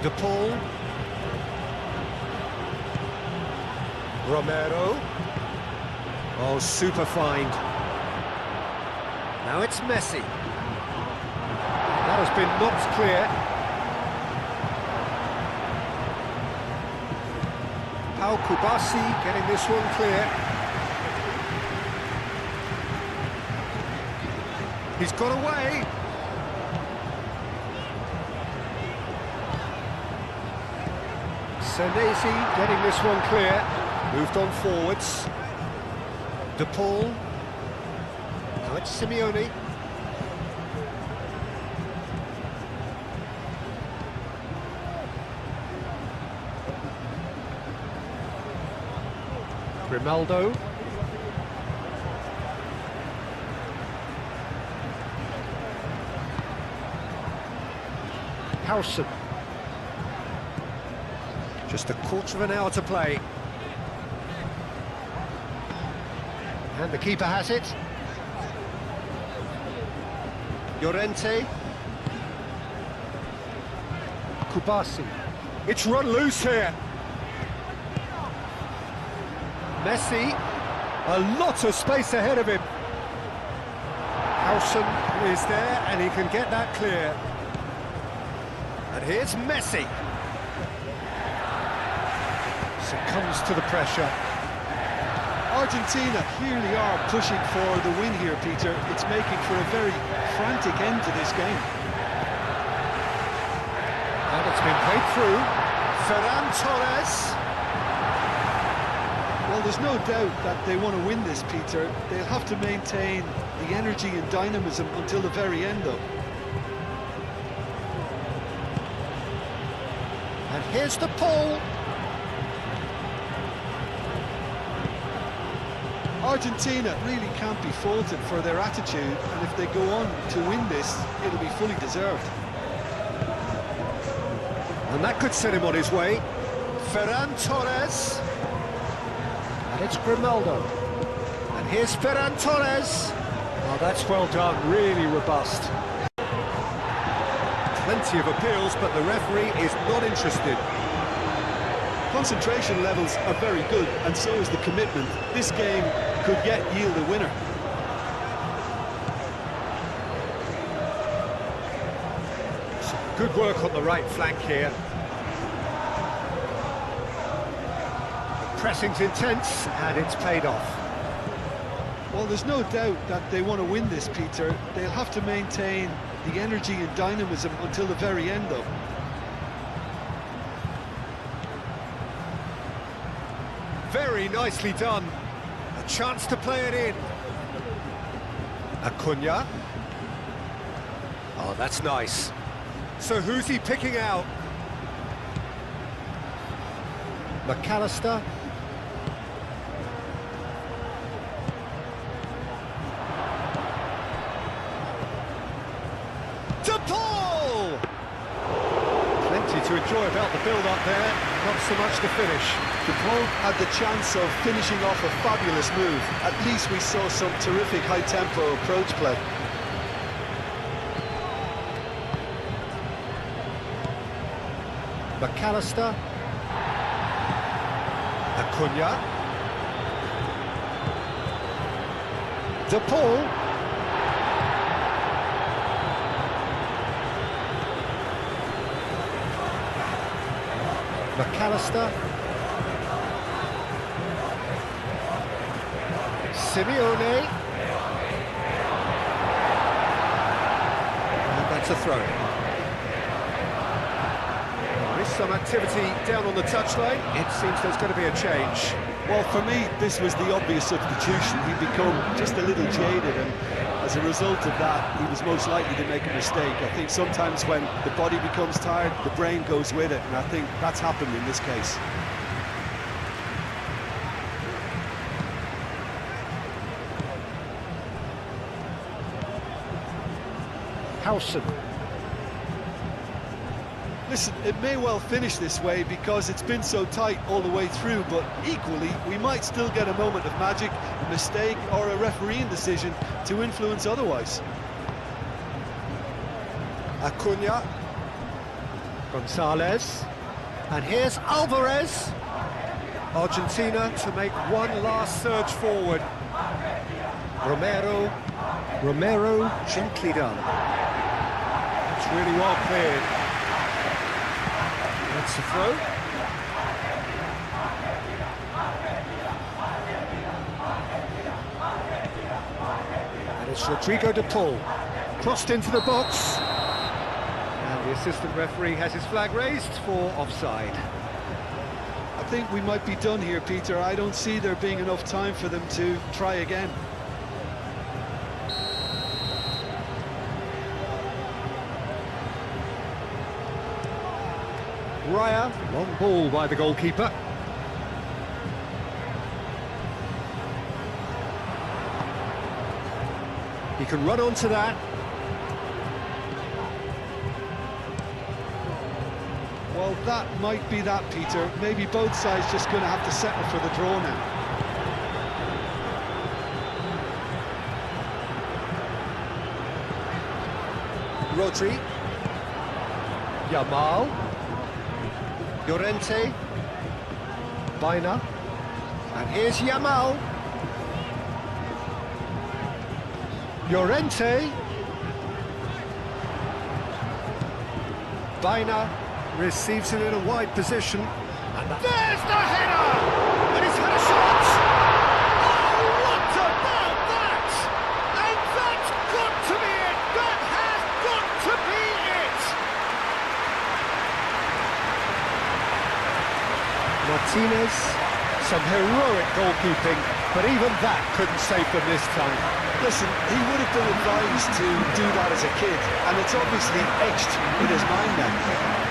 De Paul. Romero. Oh, super find. Now it's Messi. That has been knocked clear. Pau Kubasi getting this one clear. He's got away. Senesi getting this one clear. Moved on forwards. De Paul. Now it's Simeone. Grimaldo. Howson. Just a quarter of an hour to play. And the keeper has it. Llorente. Kubasi. It's run loose here. Messi. A lot of space ahead of him. Howson is there and he can get that clear. And here's Messi. Succumbs to the pressure.
Argentina clearly are pushing for the win here, Peter. It's making for a very frantic end to this game.
And it's been played through. Ferran Torres.
Well, there's no doubt that they want to win this, Peter. They'll have to maintain the energy and dynamism until the very end, though.
And here's the Paul.
Argentina really can't be faulted for their attitude, and if they go on to win this, it'll be fully deserved.
And that could set him on his way. Ferran Torres. And it's Grimaldo. And here's Ferran Torres. Oh, that's well done, really robust. Plenty of appeals, but the referee is not interested.
Concentration levels are very good, and so is the commitment. This game could yet yield a winner.
Good work on the right flank here. Pressing's intense, and it's paid off.
Well, there's no doubt that they want to win this, Peter. They'll have to maintain the energy and dynamism until the very end, though.
Very nicely done. A chance to play it in. Acuna. Oh, that's nice. So who's he picking out? McAllister. De Paul! to enjoy about the build-up there, not so much the finish.
DePaul had the chance of finishing off a fabulous move. At least we saw some terrific high-tempo approach play.
McAllister. Acuna. DePaul. McAllister. Simeone. And that's a throw. There is some activity down on the touchline. It seems there's going to be a change.
Well, for me, this was the obvious substitution. He'd become just a little jaded, and as a result of that, he was most likely to make a mistake. I think sometimes when the body becomes tired, the brain goes with it, and I think that's happened in this case.
Howson.
Listen, it may well finish this way because it's been so tight all the way through, but equally, we might still get a moment of magic, a mistake, or a refereeing decision to influence otherwise.
Acuna. Gonzalez. And here's Alvarez. Argentina to make one last surge forward. Romero gently done. It's really well cleared. That's the throw. And it's Rodrigo de Paul. Crossed into the box. And the assistant referee has his flag raised for offside.
I think we might be done here, Peter. I don't see there being enough time for them to try again.
Raya, long ball by the goalkeeper. He can run onto that.
Well, that might be that, Peter. Maybe both sides just going to have to settle for the draw now.
Rodri. Yamal. Llorente. Baina. And here's Yamal. Llorente. Baina receives it in a wide position. And there's the header! And he's had a shot! Oh, what about that? And that's got to be it! That has got to be it! Martinez, some heroic goalkeeping, but even that couldn't save them this time.
Listen, he would have been advised to do that as a kid, and it's obviously etched in his mind now.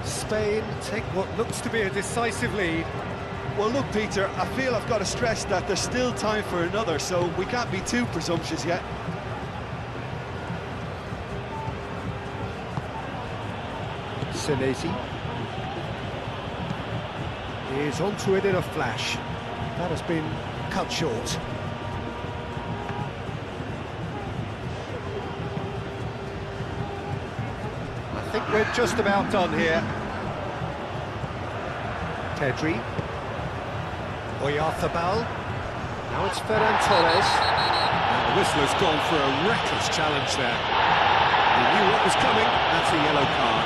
Spain take what looks to be a decisive lead.
Well, look, Peter, I feel I've got to stress that there's still time for another, so we can't be too presumptuous yet.
Senesi is onto it in a flash. That has been cut short. I think we're just about done here. Pedri. Oyarzabal. Now it's Ferran Torres. And the whistler's gone for a reckless challenge there. He knew what was coming. That's a yellow card.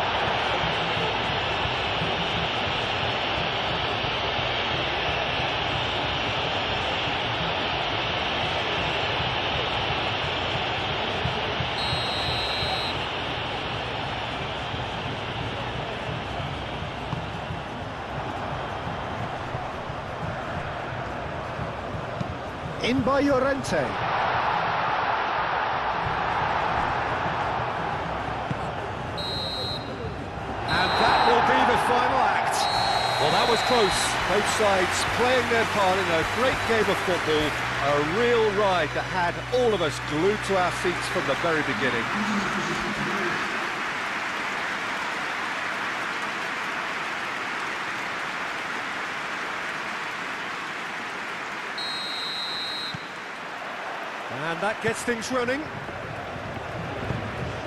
In by Llorente. And that will be the final act. Well, that was close. Both sides playing their part in a great game of football. A real ride that had all of us glued to our seats from the very beginning. And that gets things running.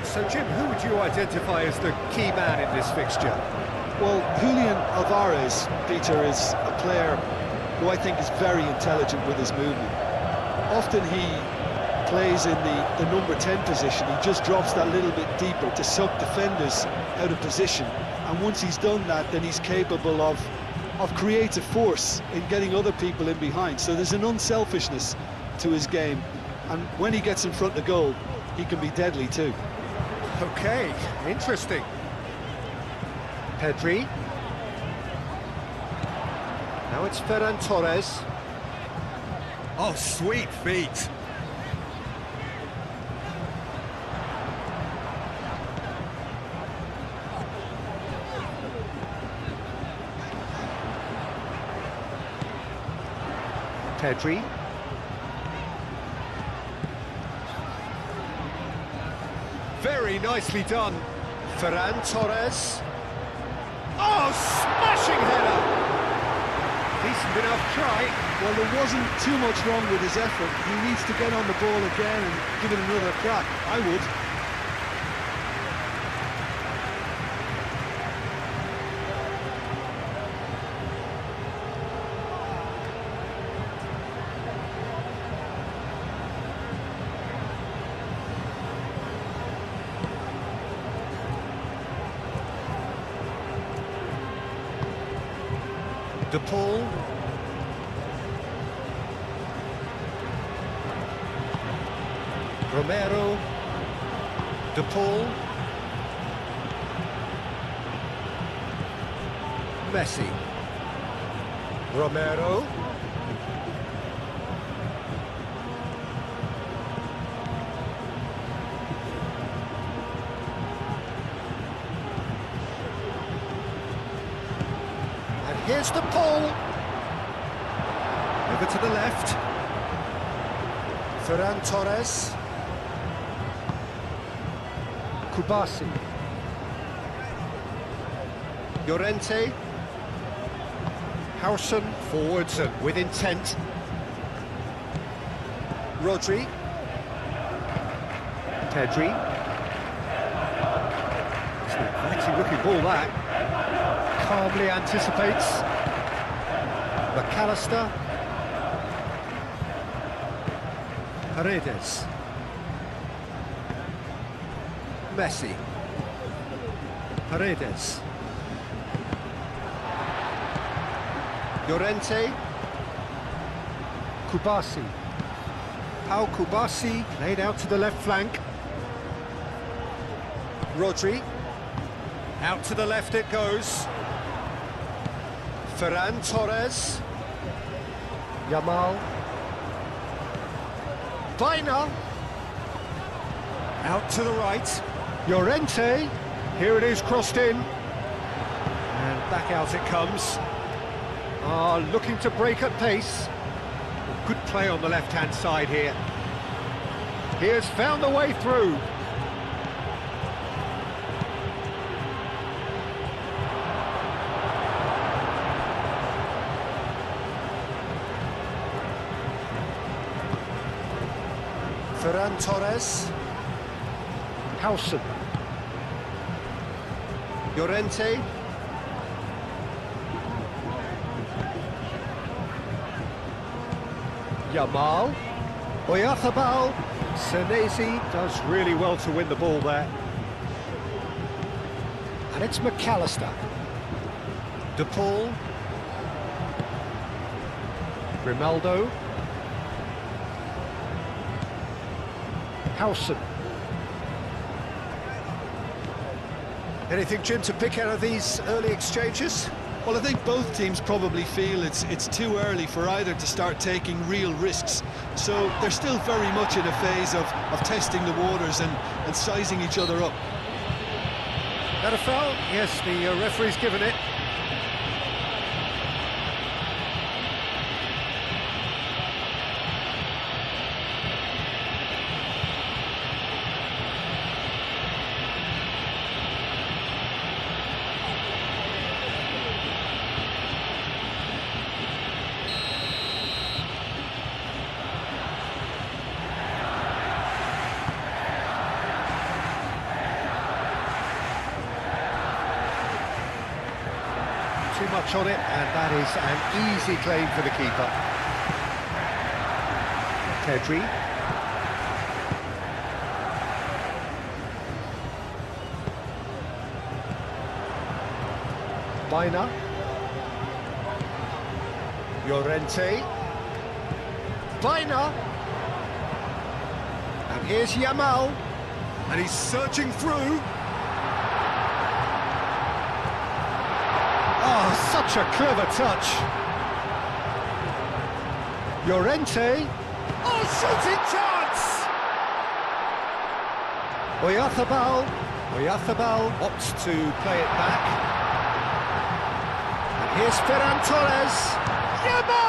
So, Jim, who would you identify as the key man in this fixture?
Well, Julian Alvarez, Peter, is a player who I think is very intelligent with his movement. Often he plays in the number 10 position. He just drops that little bit deeper to suck defenders out of position. And once he's done that, then he's capable of creative force in getting other people in behind. So there's an unselfishness to his game. And when he gets in front of goal, he can be deadly too.
Okay, interesting. Pedri. Now it's Ferran Torres.
Oh, sweet feet.
Pedri. Very nicely done. Ferran Torres. Oh, smashing header! Decent enough try.
Well, there wasn't too much wrong with his effort. He needs to get on the ball again and give it another crack. I would.
De Paul. Romero. De Paul. Messi. Romero. Here's the Paul. Over to the left. Ferran Torres. Kubasi. Llorente. Howson forwards and with intent. Rodri. Pedri. It's an inviting looking ball that. Calmly anticipates. McAllister. Paredes. Messi. Paredes. Llorente. Kubasi. Pau Kubasi played out to the left flank. Rodri. Out to the left it goes. Ferran Torres. Yamal. Baina. Out to the right. Llorente. Here it is, crossed in. And back out it comes. Looking to break at pace. Good play on the left-hand side here. He has found the way through. Ferran Torres. Howson. Llorente. Yamal. Oyarzabal. Senesi does really well to win the ball there. And it's McAllister. De Paul. Grimaldo. Howson. Anything, Jim, to pick out of these early exchanges?
Well, I think both teams probably feel it's too early for either to start taking real risks. So they're still very much in a phase of testing the waters and sizing each other up.
That a foul? Yes, the referee's given it. Too much on it, and that is an easy claim for the keeper. Pedri. Baina. Llorente. Baina. And here's Yamal.
And he's searching through.
Oh, such a clever touch. Llorente. Oh, shooting chance! Oyarzabal opts to play it back. And here's Ferran Torres. Yamal!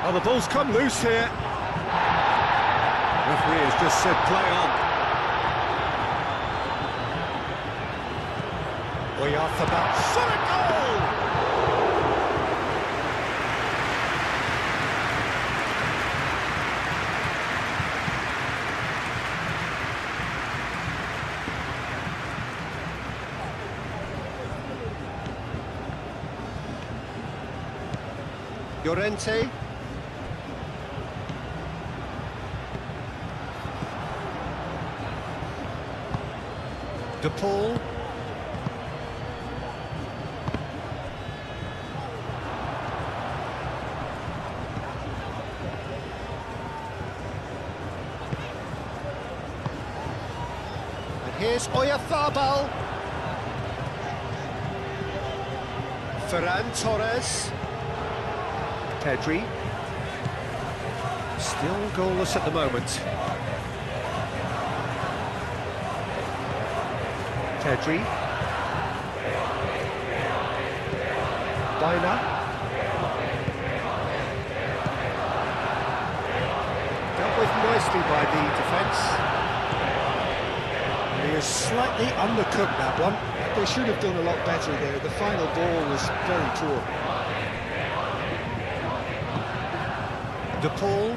Oh, the ball's come loose here. Referee has just said play on. Oyarzabal, shot a goal! Llorente. De Paul. And here's Oyarzabal. Ferran Torres. Pedri. Still goalless at the moment. Pedri. Baina. Dealt with nicely by the defence. He is slightly undercooked, that one.
They should have done a lot better there. The final ball was very poor.
De Paul.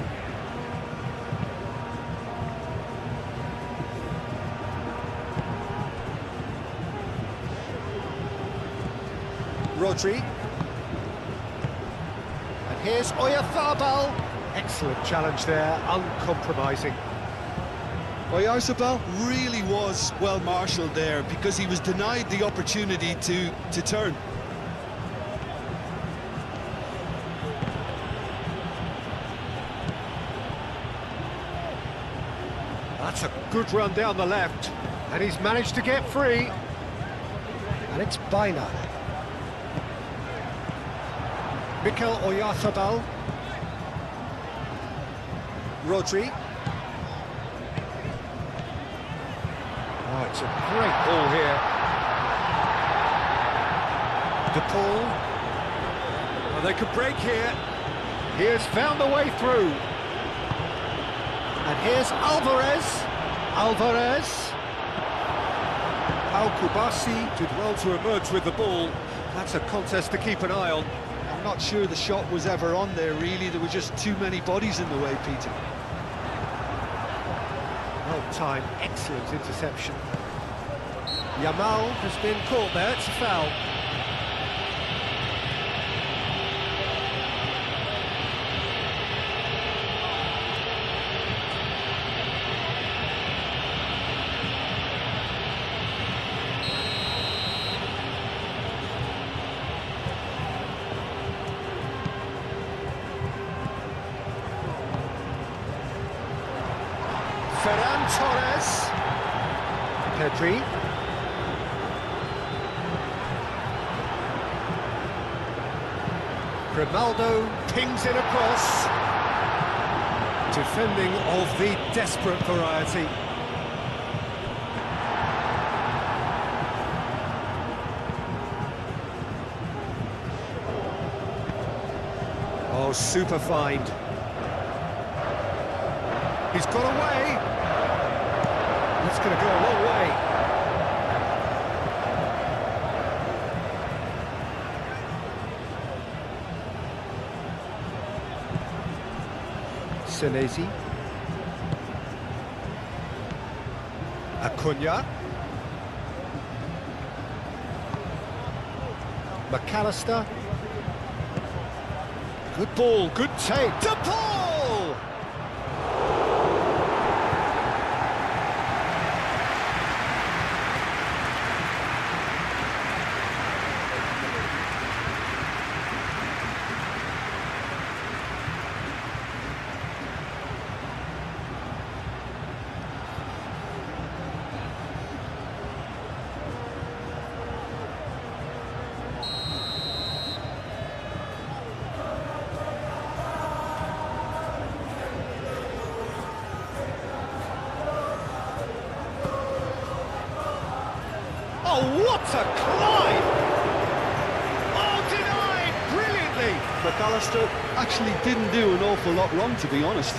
Rodri. And here's Oyarzabal. Excellent challenge there, uncompromising.
Oyarzabal really was well marshalled there because he was denied the opportunity to turn.
That's a good run down the left, and he's managed to get free. And it's Baina. Mikel Oyarzabal. Rodri. Oh, it's a great ball here. De Paul. Oh, they could break here. He has found the way through. And here's Alvarez. Alvarez. Al Kubasi did well to emerge with the ball. That's a contest to keep an eye on.
I'm not sure the shot was ever on there, really. There were just too many bodies in the way, Peter.
Well timed, excellent interception. Yamal has been caught there, it's a foul. Ferran Torres. Pedri. Grimaldo pings it across. Defending of the desperate variety. Oh, super find. He's got away. That's going to go a long way. Senesi. Acuna. McAllister. Good ball, good take. De Paul! Oh, what a climb! Oh, denied brilliantly!
McAllister actually didn't do an awful lot wrong, to be honest.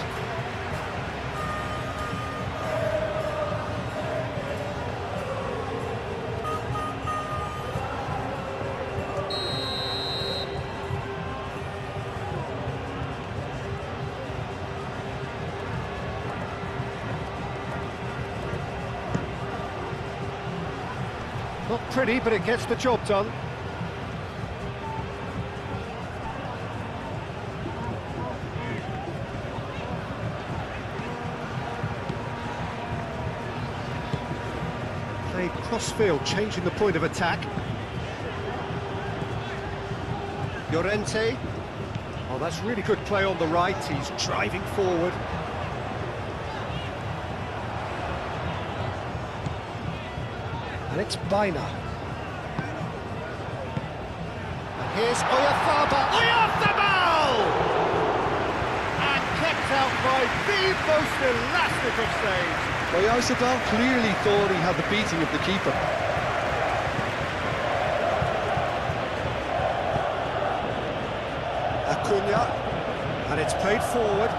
Not pretty, but it gets the job done. Played cross-field, changing the point of attack. Llorente. Oh, that's really good play on the right. He's driving forward. And it's Baina. And here's Oyarzabal. Oyarzabal! And kept out by the most elastic of saves.
Oyarzabal clearly thought he had the beating of the keeper.
Acuna. And it's played forward.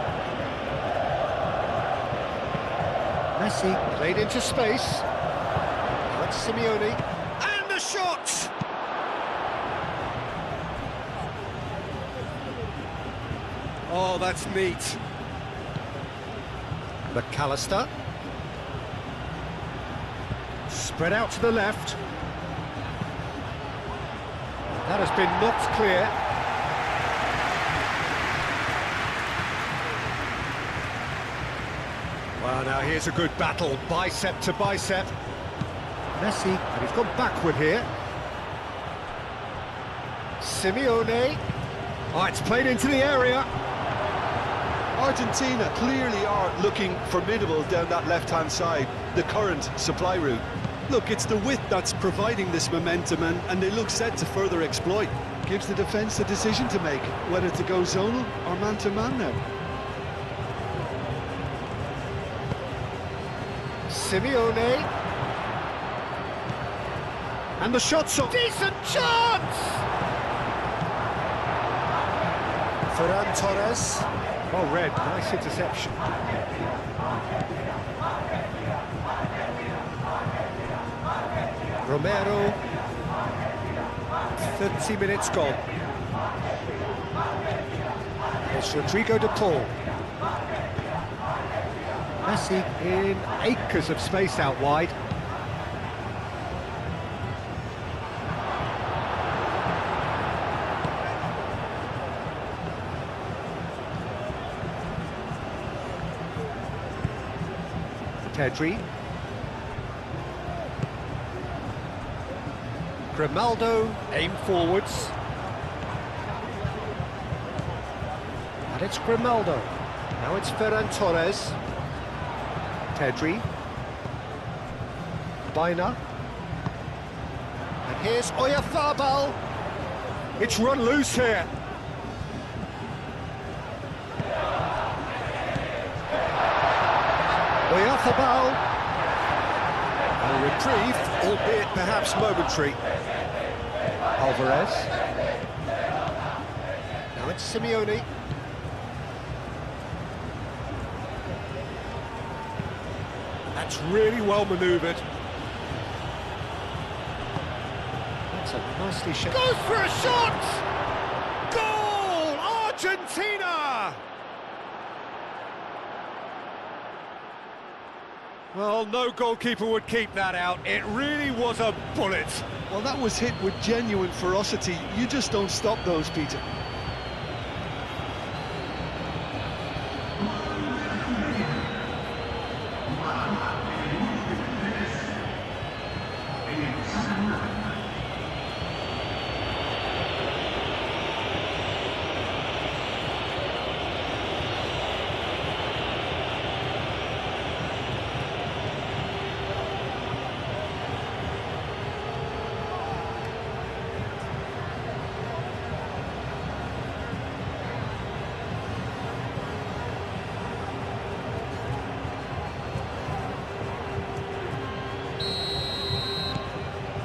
Messi played into space. Simeone, and the shot! Oh, that's neat. McAllister. Spread out to the left. That has been knocked clear. Well, now here's a good battle, bicep to bicep. Messi, and he's gone backward here. Simeone. Oh, it's played into the area.
Argentina clearly are looking formidable down that left-hand side, the current supply route. Look, it's the width that's providing this momentum, and they look set to further exploit. Gives the defence a decision to make, whether to go zonal or man-to-man now.
Simeone. And the shot's off. Decent chance! Ferran Torres. Oh, red. Nice interception. Romero. 30 minutes gone. It's Rodrigo de Paul. Messi in acres of space out wide. Pedri. Grimaldo, aim forwards. And it's Grimaldo. Now it's Ferran Torres. Pedri. Bina. And here's Oyarzabal. It's run loose here. Oyarzabal. A reprieve, albeit perhaps momentary. Alvarez. Now it's Simeone. That's really well manoeuvred. That's a nicely shot. Goes for a shot! Goal! Argentina! Well, no goalkeeper would keep that out. It really was a bullet.
Well, that was hit with genuine ferocity. You just don't stop those, Peter.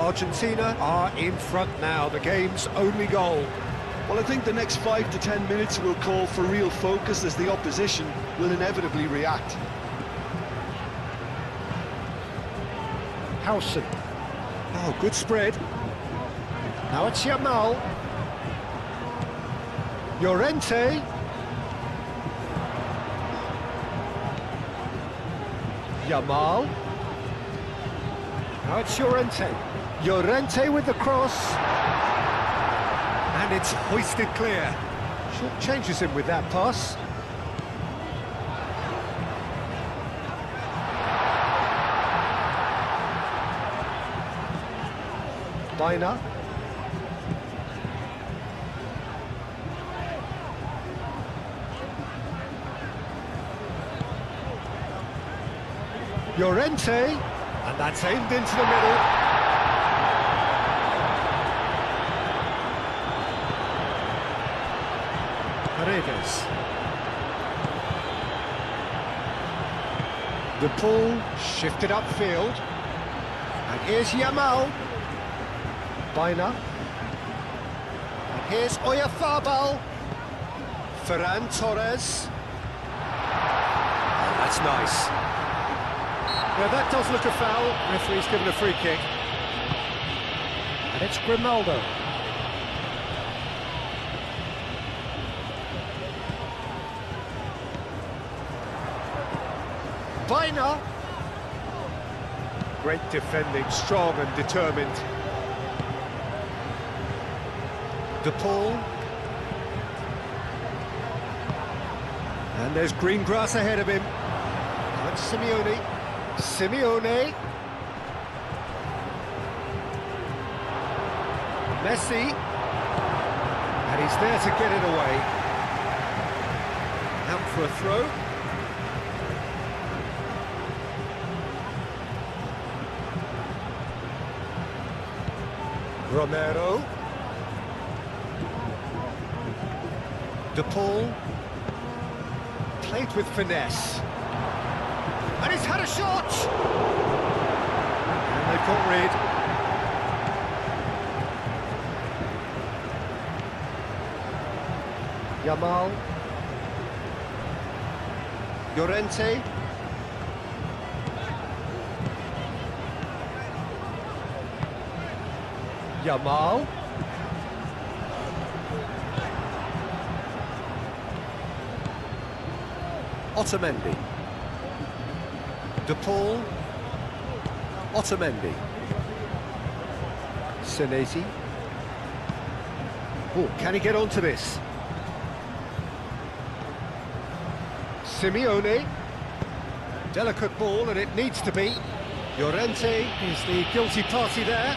Argentina are in front now, the game's only goal.
Well, I think the next 5 to 10 minutes will call for real focus as the opposition will inevitably react.
Howson. Oh, good spread. Now it's Yamal. Llorente. Yamal. Now it's Llorente. Llorente with the cross. And it's hoisted clear. Short changes him with that pass. Bina. Llorente, and that's aimed into the middle. Paredes. The ball shifted upfield. And here's Yamal. Bina. And here's Oyarzabal. Ferran Torres. Oh, that's nice. Yeah, that does look a foul. Referee's given a free kick. And it's Grimaldo. Bina. Great defending, strong and determined. De Paul. And there's green grass ahead of him. And Simeone. Simeone. Messi. And he's there to get it away. Out for a throw. Romero. De Paul. Played with finesse. And he's had a shot! And they've got rid. Yamal. Llorente. Yamal. Otamendi. De Paul. Otamendi. Senesi. Oh, can he get onto this? Simeone. Delicate ball, and it needs to be. Llorente is the guilty party there.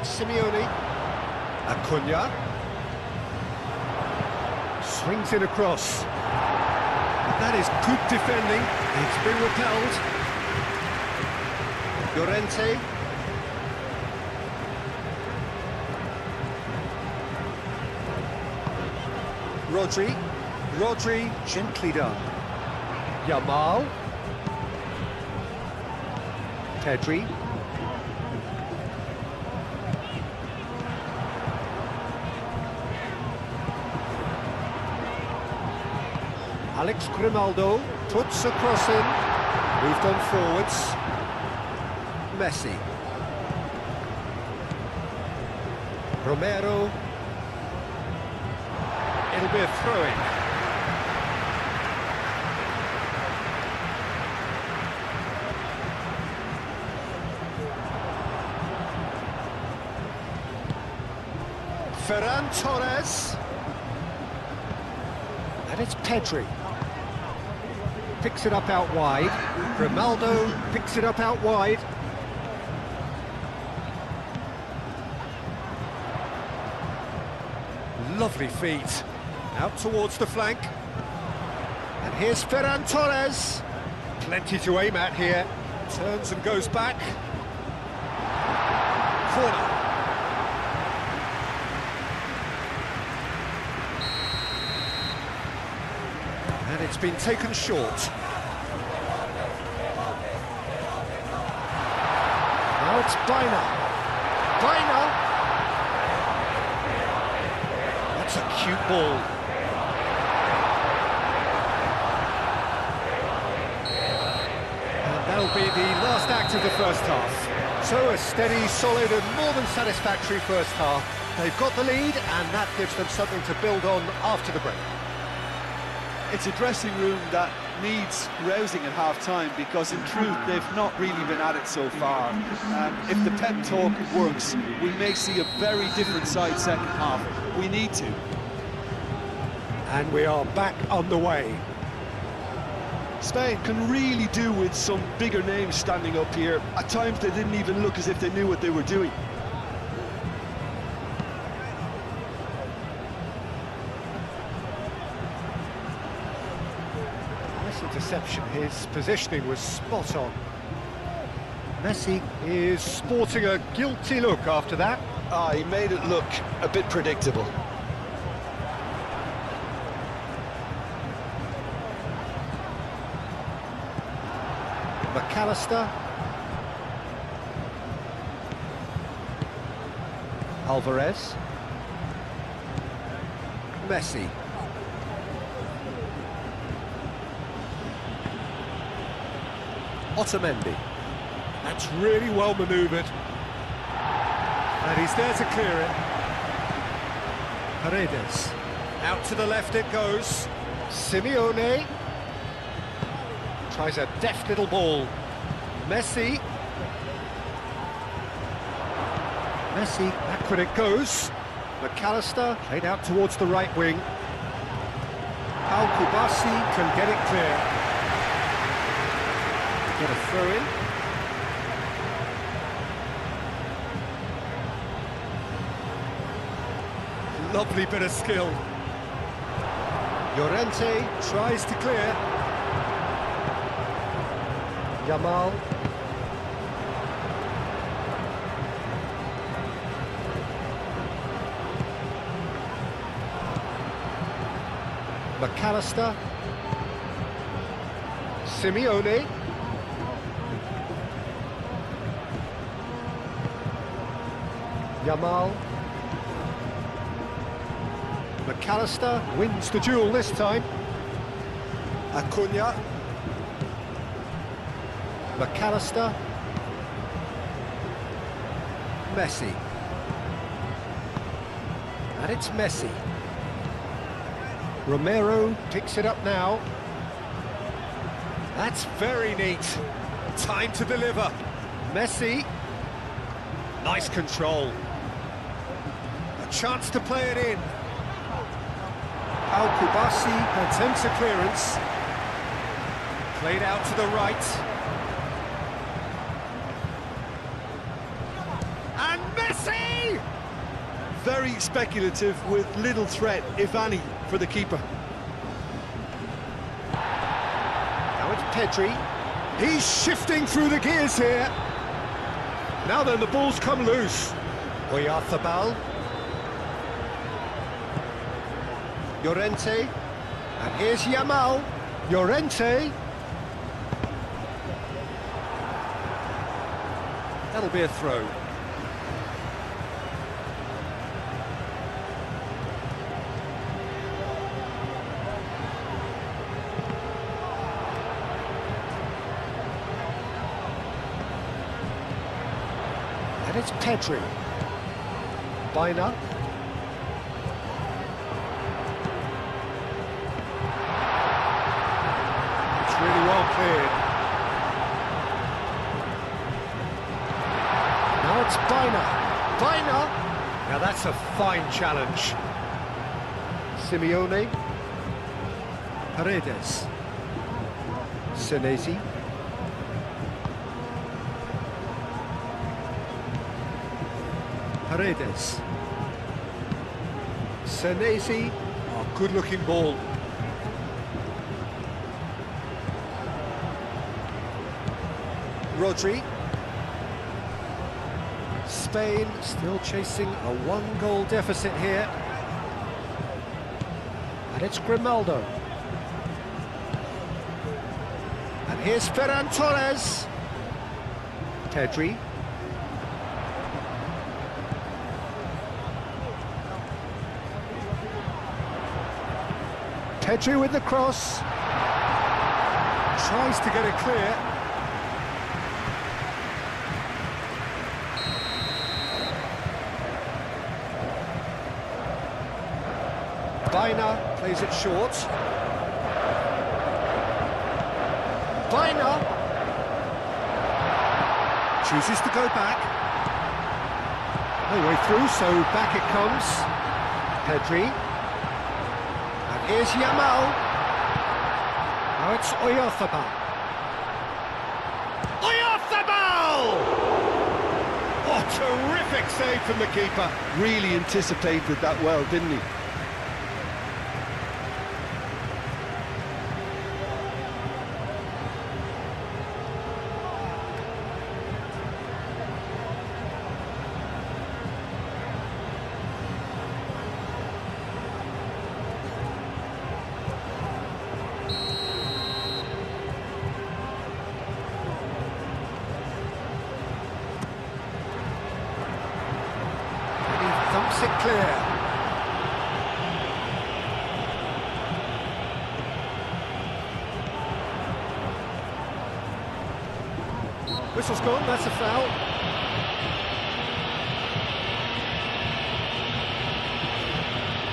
That's Simeone. Acuna. Swings in across. That is good defending. It's been repelled. Llorente. Rodri, gently done. Yamal. Pedri. Alex Grimaldo puts a cross in, moved on forwards. Messi. Romero. It'll be a throw-in. Ferran Torres. And it's Pedri. Picks it up out wide. Grimaldo picks it up out wide. Lovely feet. Out towards the flank. And here's Ferran Torres. Plenty to aim at here. Turns and goes back. Corner. And it's been taken short. Now it's Baina. That's a cute ball. And that'll be the last act of the first half. So a steady, solid and more than satisfactory first half. They've got the lead and that gives them something to build on after the break.
It's a dressing room that needs rousing at half-time because, in truth, they've not really been at it so far. If the pep talk works, we may see a very different side second half. We need to.
And we are back on the way.
Spain can really do with some bigger names standing up here. At times, they didn't even look as if they knew what they were doing.
Interception, his positioning was spot on. Messi is sporting a guilty look after that.
He made it look a bit predictable.
McAllister. Alvarez. Messi. Otamendi. That's really well manoeuvred. And he's there to clear it. Paredes. Out to the left it goes. Simeone. Tries a deft little ball. Messi. Back when it goes. McAllister. Played out towards the right wing. Pau Kubasi can get it clear. Get a throw in. Lovely bit of skill. Llorente tries to clear. Yamal. McAllister. Simeone. Yamal. McAllister wins the duel this time. Acuna. McAllister. Messi. And it's Messi. Romero picks it up now. That's very neat. Time to deliver. Messi. Nice control. A chance to play it in. Al-Kubasi attempts a clearance. Played out to the right. And Messi!
very speculative with little threat, if any, for the keeper.
Now it's Pedri. He's shifting through the gears here. Now then, the ball's come loose. Oyarzabal. Llorente. And here's Yamal. Llorente. That'll be a throw. And it's Pedri. Bina. It's really well cleared. Now it's Bina. Bina! Now that's a fine challenge. Simeone. Paredes. Senesi. Paredes. Senesi. Oh, good-looking ball. Rodri. Spain still chasing a one-goal deficit here. And it's Grimaldo. And here's Ferran Torres. Pedri. Pedri with the cross. Tries to get it clear. Bina plays it short. Bina chooses to go back. No way through, so back it comes. Pedri. And here's Yamal. Now it's Oyarzabal. Oyarzabal! Oh, terrific save from the keeper.
Really anticipated that well, didn't he?
Thumps it clear. Whistle's gone, that's a foul.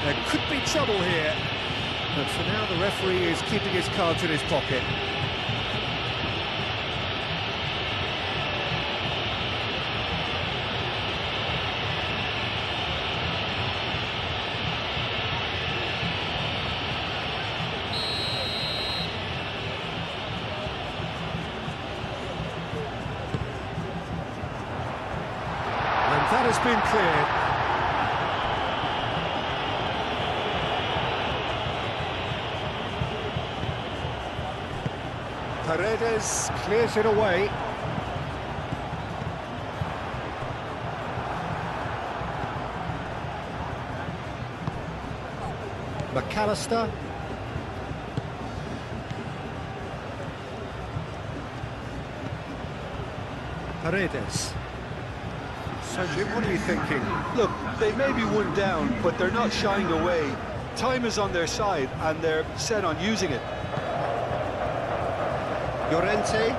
There could be trouble here, but for now the referee is keeping his cards in his pocket. That has been cleared. Paredes clears it away. McAllister. Paredes. So, Jim, what are you thinking?
Look, they may be one down, but they're not shying away. Time is on their side, and they're set on using it.
Llorente.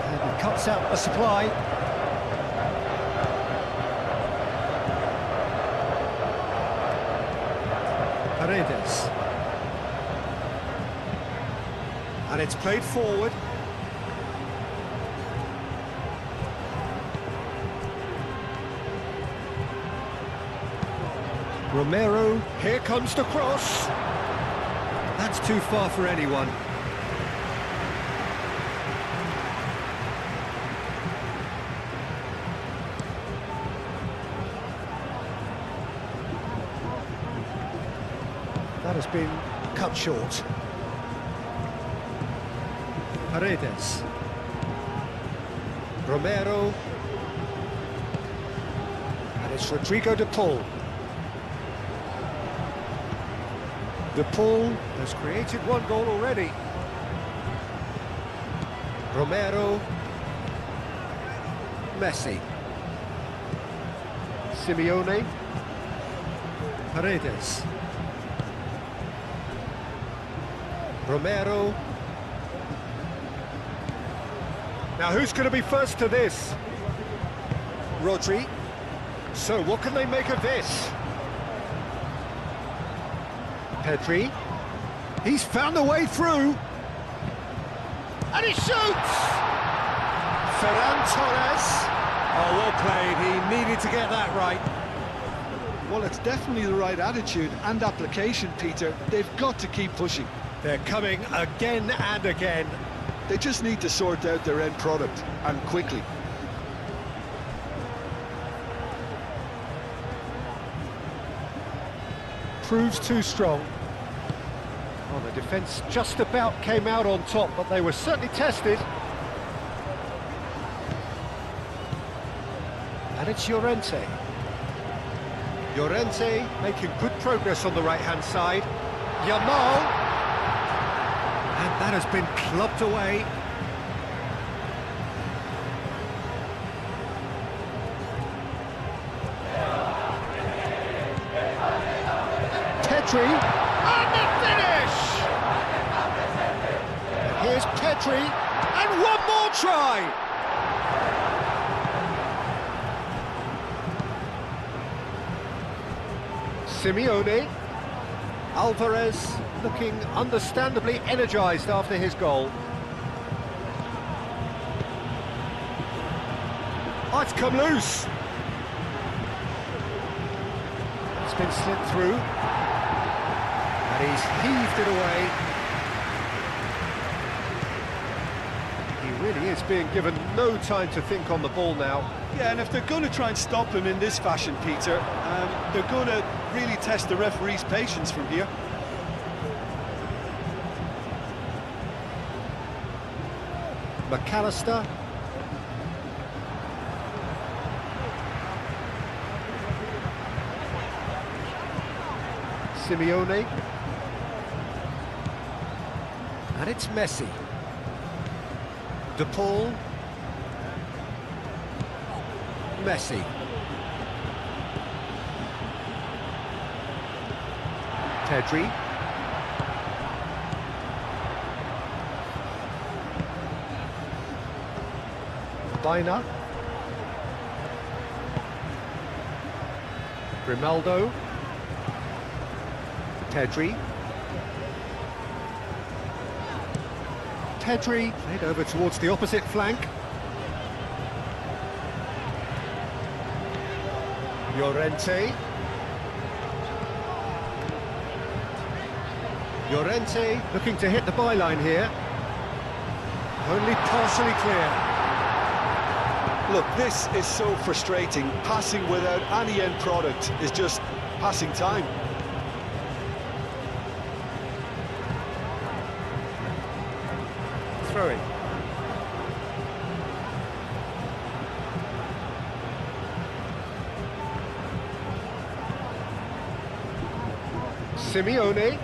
And he cuts out the supply. Paredes. And it's played forward. Romero, here comes the cross. That's too far for anyone. That has been cut short. Paredes. Romero. And it's Rodrigo de Paul. De Paul has created one goal already. Romero. Messi. Simeone. Paredes. Romero. Now who's going to be first to this? Rodri. So what can they make of this? Pedri. He's found a way through. And he shoots! Ferran Torres. Oh, well played. He needed to get that right.
Well, it's definitely the right attitude and application, Peter. They've got to keep pushing.
They're coming again and again.
They just need to sort out their end product, and quickly.
Proves too strong. Oh, the defence just about came out on top, but they were certainly tested. And it's Llorente. Llorente making good progress on the right-hand side. Yamal. And that has been clubbed away. Pedri. And the finish! And here's Pedri. And one more try! Simeone. Alvarez looking understandably energised after his goal. Oh, it's come loose. It's been slipped through. And he's heaved it away. He really is being given no time to think on the ball now.
Yeah, and if they're going to try and stop him in this fashion, Peter, they're going to really test the referee's patience from here.
McAllister. Simeone. And it's Messi. De Paul. Messi. Pedri. Bina. Grimaldo. Pedri. Pedri played over towards the opposite flank. Llorente. Llorente looking to hit the byline here. Only partially clear.
Look, this is so frustrating. Passing without any end product is just passing time.
Throwing. Simeone.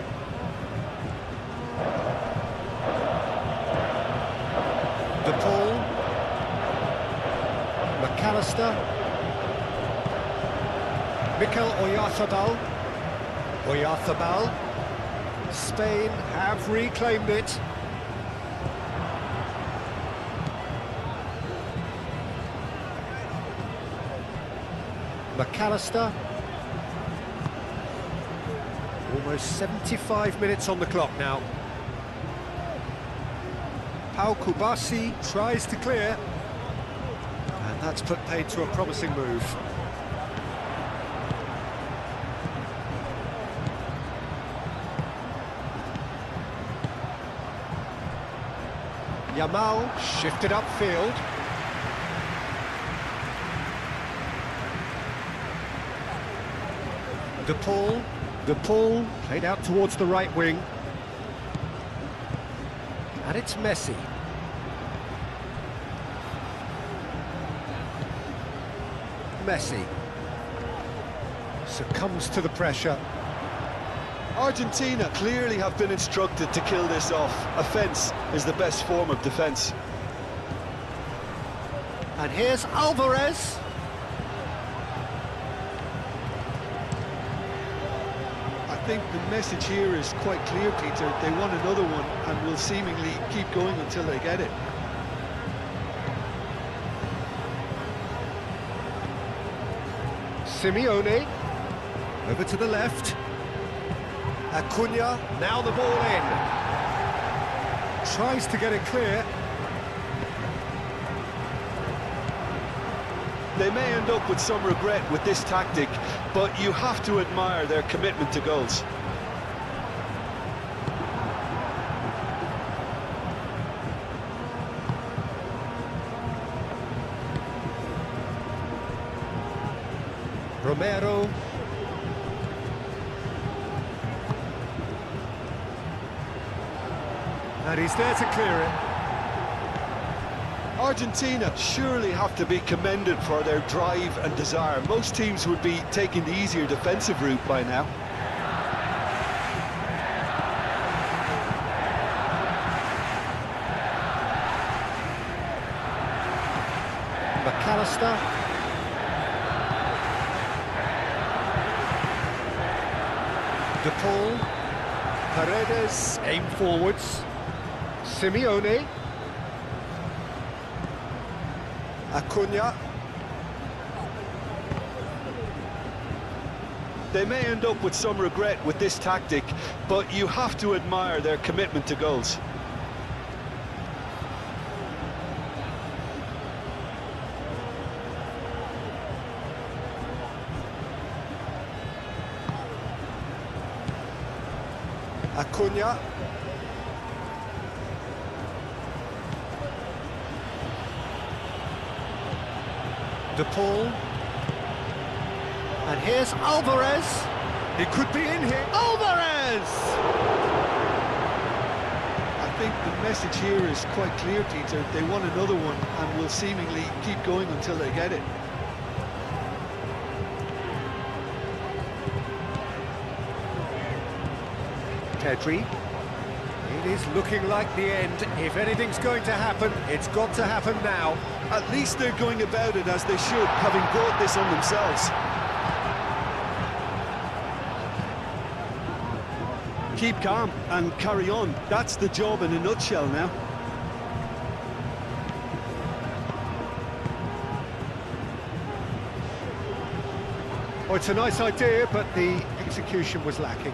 De Paul. McAllister. Mikel Oyarzabal. Oyarzabal. Spain have reclaimed it. McAllister. Almost 75 minutes on the clock now. Pau Kubasi tries to clear. And that's put paid to a promising move. Yamal shifted upfield. De Paul. De Paul played out towards the right wing. And it's Messi. Messi succumbs to the pressure.
Argentina clearly have been instructed to kill this off. Offence is the best form of defence.
And here's Alvarez.
I think the message here is quite clear, Peter. They want another one and will seemingly keep going until they get it.
Simeone, over to the left. Acuna, now the ball in. Tries to get it clear.
They may end up with some regret with this tactic, but you have to admire their commitment to goals.
Romero. And he's there to clear it.
Argentina surely have to be commended for their drive and desire. Most teams would be taking the easier defensive route by now.
McAllister. De Paul. Paredes, aim forwards. Simeone. Acuna.
They may end up with some regret with this tactic, but you have to admire their commitment to goals.
Acuna. De Paul. And here's Alvarez. He could be in here. Alvarez!
I think the message here is quite clear, Peter. They want another one and will seemingly keep going until they get it.
Pedri. It is looking like the end. If anything's going to happen, it's got to happen now.
At least they're going about it as they should, having brought this on themselves. Keep calm and carry on. That's the job in a nutshell now.
Well, it's a nice idea, but the execution was lacking.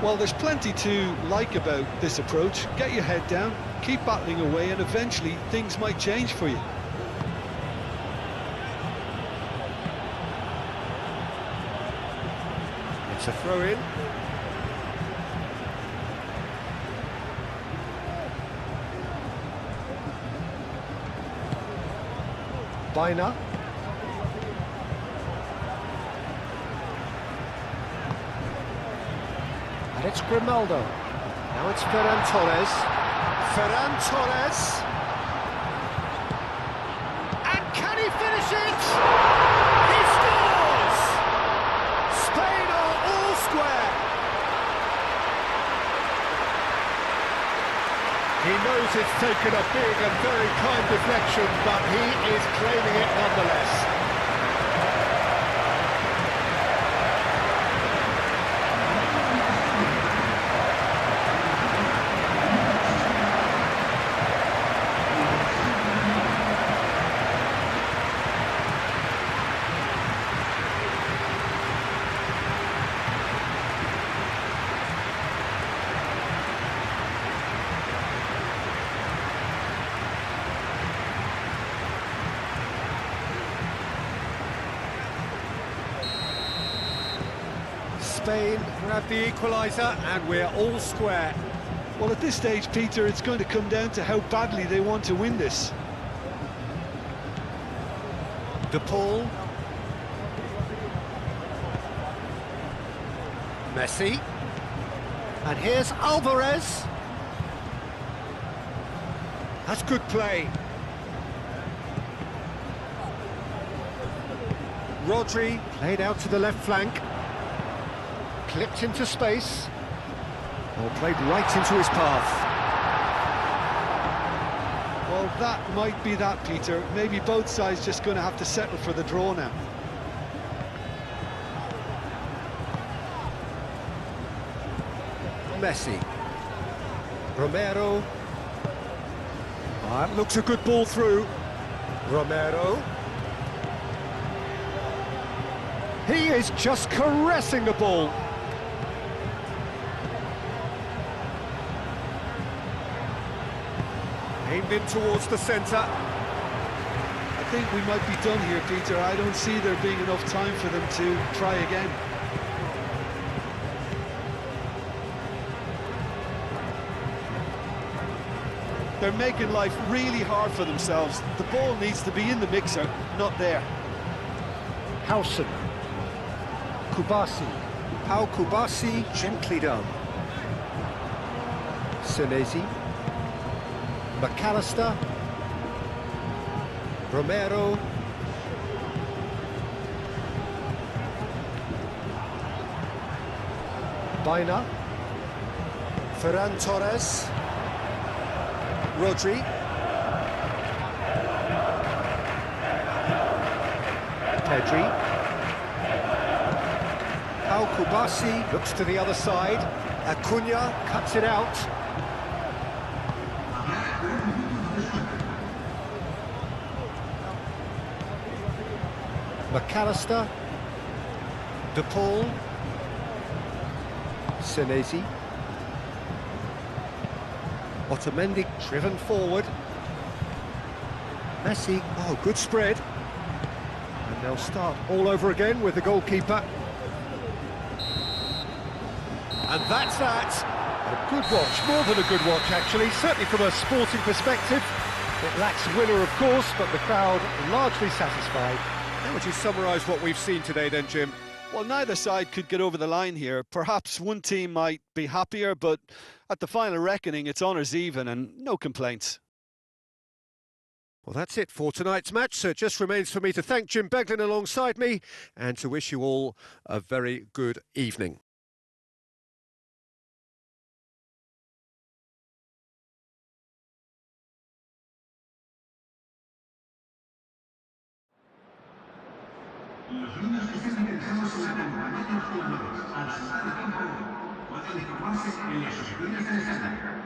Well, there's plenty to like about this approach. Get your head down, keep battling away, and eventually things might change for you.
It's a throw-in. Bina. And it's Grimaldo. Now it's Ferran Torres. Ferran Torres. And can he finish it? He scores! Spain are all square. He knows it's taken a big and very kind deflection, but he is claiming it nonetheless. Spain grab the equaliser and we're all square.
Well, at this stage, Peter, it's going to come down to how badly they want to win this.
De Paul. Messi. And here's Alvarez. That's good play. Rodri played out to the left flank. Clipped into space. Or played right into his path.
Well, that might be that, Peter. Maybe both sides just going to have to settle for the draw now.
Messi. Romero. That looks a good ball through. Romero. He is just caressing the ball. Aimed in towards the centre.
I think we might be done here, Peter. I don't see there being enough time for them to try again. They're making life really hard for themselves. The ball needs to be in the mixer, not there.
Howson. Kubasi. Pau Kubasi, gently done. Senesi. McAllister. Romero. Baina. Ferran Torres. Rodri. Pedri. Al Kubasi looks to the other side. Acuna cuts it out. McAllister. De Paul. Senesi. Otamendi driven forward. Messi, oh, good spread. And they'll start all over again with the goalkeeper. And that's that. A good watch, more than a good watch actually, certainly from a sporting perspective. It lacks winner, of course, but the crowd largely satisfied. How would you summarise what we've seen today then, Jim?
Well, neither side could get over the line here. Perhaps one team might be happier, but at the final reckoning, it's honours even and no complaints.
Well, that's it for tonight's match, so it just remains for me to thank Jim Beglin alongside me and to wish you all a very good evening.
Los niños que estén interesados en acompañar a los jugadores al saltar al campo pueden informarse en las oficinas del escenario.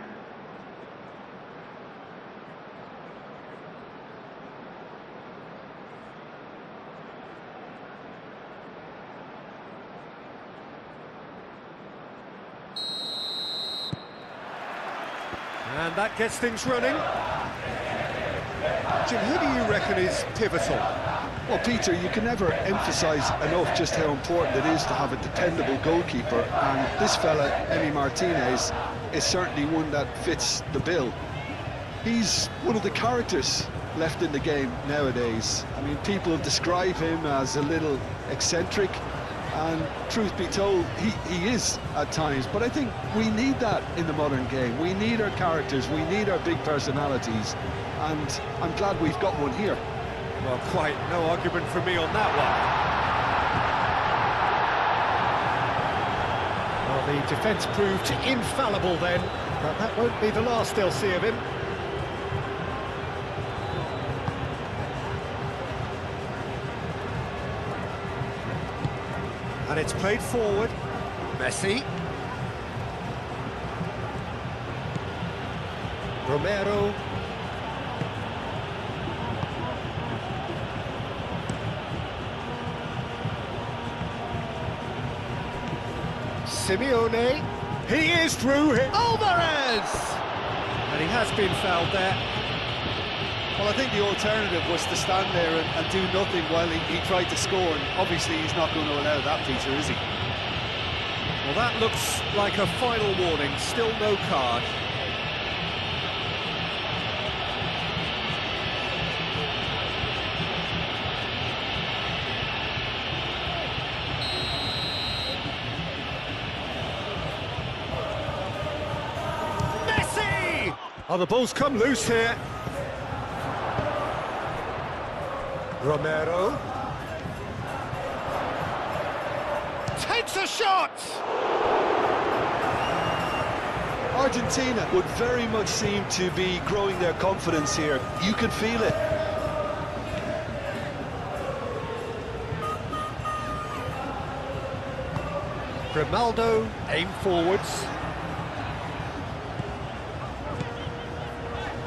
And that gets things running. Jim, who do you reckon is pivotal?
Well, Peter, you can never emphasise enough just how important it is to have a dependable goalkeeper, and this fella, Emi Martinez, is certainly one that fits the bill. He's one of the characters left in the game nowadays. I mean, people describe him as a little eccentric, and truth be told, he is at times, but I think we need that in the modern game. We need our characters, we need our big personalities, and I'm glad we've got one here.
Well, quite no argument from me on that one. Well, the defence proved infallible then, but that won't be the last they'll see of him. And it's played forward. Messi. Romero. Simeone, he is through here. Alvarez! And he has been fouled there.
Well, I think the alternative was to stand there and do nothing while he tried to score, and obviously he's not going to allow that, Peter, is he?
Well, that looks like a final warning, still no card. Oh, the ball's come loose here. Romero. Takes a shot!
Argentina would very much seem to be growing their confidence here. You can feel it.
Grimaldo, aim forwards.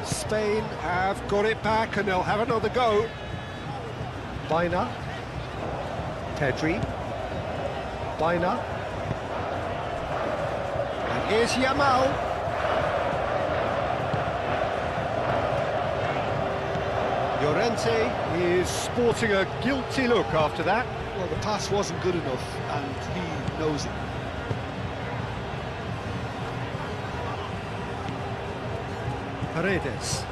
Spain have got it back and they'll have another go. Baina. Pedri. Baina. And here's Yamal. Llorente is sporting a guilty look after that.
Well, the pass wasn't good enough, and he knows it.
Paredes.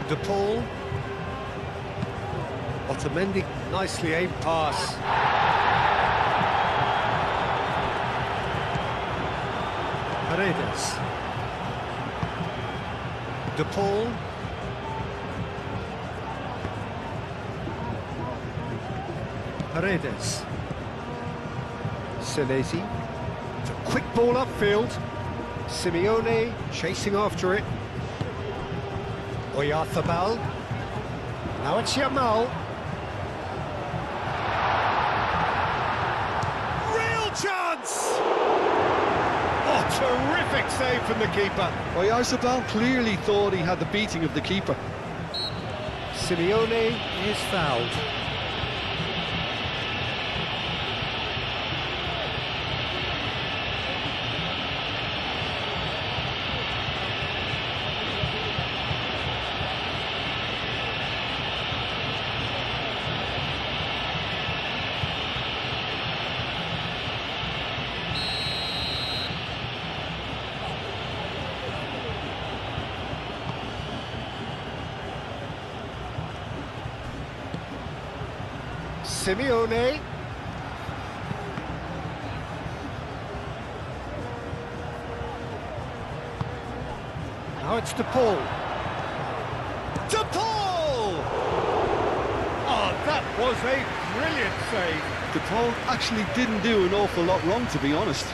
De Paul. Otamendi, nicely aimed pass. Paredes. De Paul. Paredes. Senesi. It's a quick ball upfield. Simeone chasing after it. Oyarzabal. Now it's Yamal. Real chance! Oh, terrific save from the keeper.
Oyarzabal clearly thought he had the beating of the keeper.
Simeone is fouled. Simeone. Now it's De Paul. De Paul! Oh, that was a brilliant save.
De Paul actually didn't do an awful lot wrong, to be honest.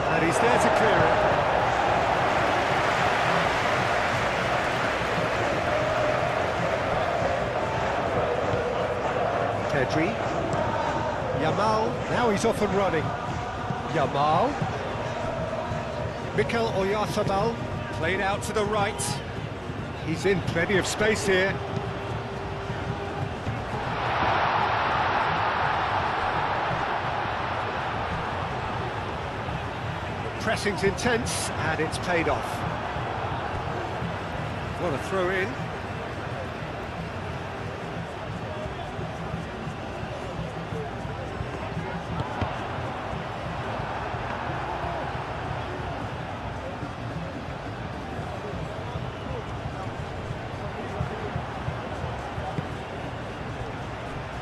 And he's there to clear it. Pedri. Yamal, now he's off and running. Yamal. Mikel Oyarzabal, played out to the right. He's in plenty of space here. Pressing's intense, and it's paid off. What a throw in.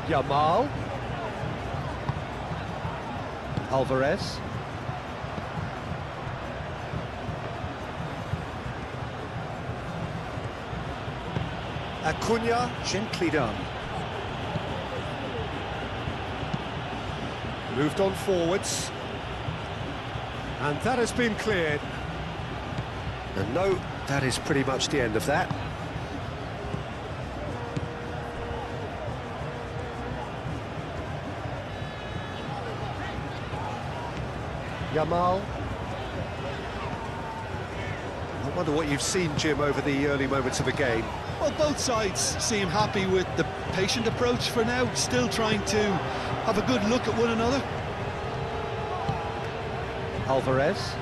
Yamal. Alvarez. Acuna, gently done. Moved on forwards. And that has been cleared. And no, that is pretty much the end of that. Yamal. I wonder what you've seen, Jim, over the early moments of the game.
Well, both sides seem happy with the patient approach for now, still trying to have a good look at one another.
Alvarez.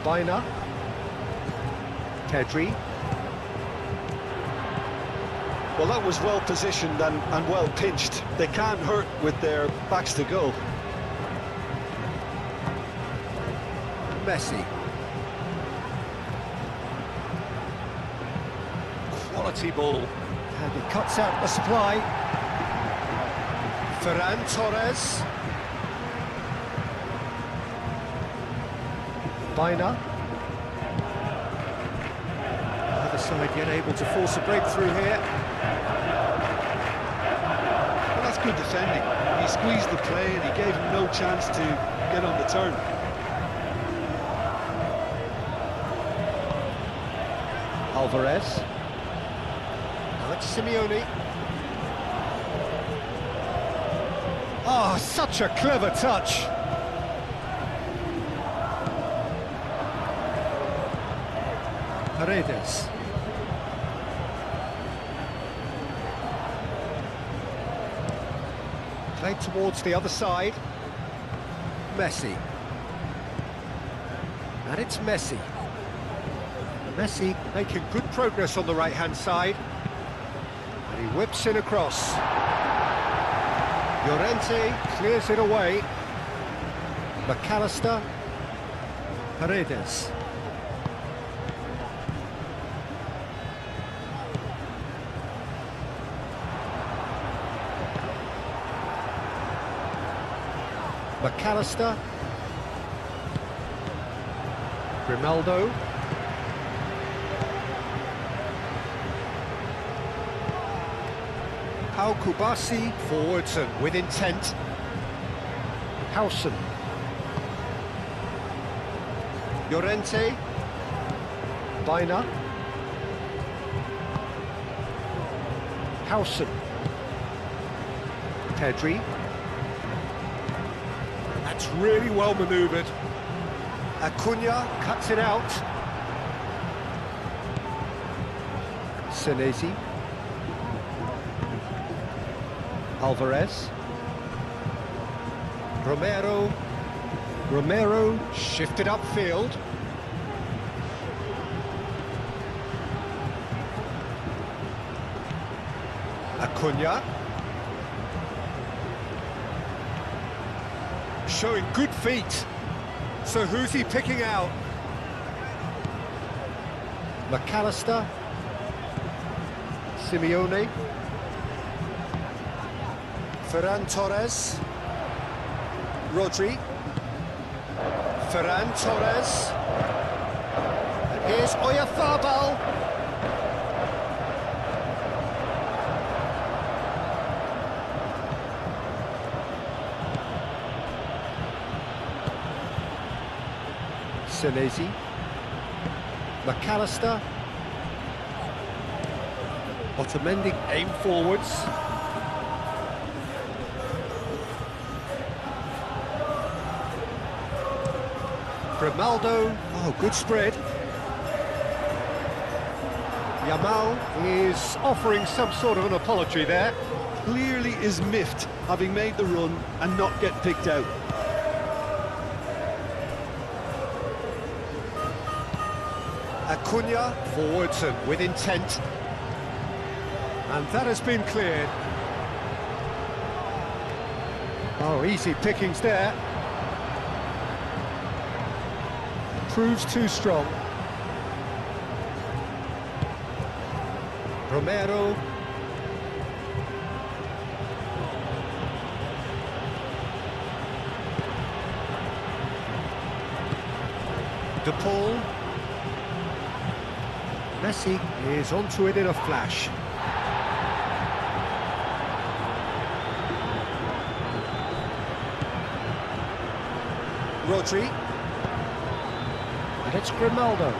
Baina. Pedri.
Well, that was well positioned and well pinched. They can't hurt with their backs to goal.
Messi.
Quality ball. And he cuts out the supply. Ferran Torres. Bina. Other side yet able to force a breakthrough here.
Well, that's good defending. He squeezed the play and he gave him no chance to get on the turn.
Alvarez. Alex Simeone. Oh, such a clever touch. Paredes. Played towards the other side.
Messi.
And it's Messi. Messi making good progress on the right-hand side. And he whips in across. Llorente clears it away. McAllister. Paredes. McAllister. Grimaldo. Pau Kubasi forwards and with intent. Howson. Llorente. Bina. Howson. Pedri. That's really well manoeuvred. Acuna cuts it out. Senesi. Alvarez. Romero shifted upfield. Acuna. Showing good feet. So who's he picking out? McAllister. Simeone. Ferran Torres. Rodri. Ferran Torres. And here's Oyarzabal. Senesi. McAllister. Otamendi aim forwards. Grimaldo, oh, good spread. Yamal is offering some sort of an apology there.
Clearly is miffed, having made the run and not get picked out.
Acuna forwards and with intent. And that has been cleared. Oh, easy pickings there. Proves too strong. Romero. De Paul. Messi is onto it in a flash. Rodri. And it's Grimaldo.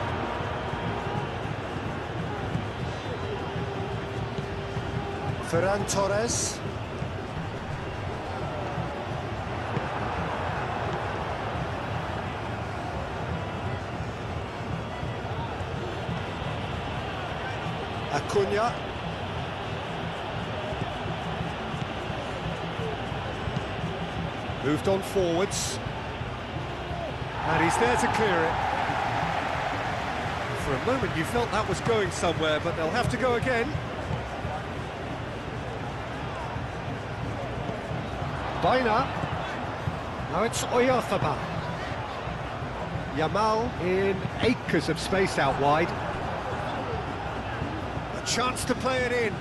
Ferran Torres. Acuna. Moved on forwards. And he's there to clear it. For a moment you felt that was going somewhere, but they'll have to go again. Baina. Now it's Oyarzabal. Yamal in acres of space out wide. A chance to play it in.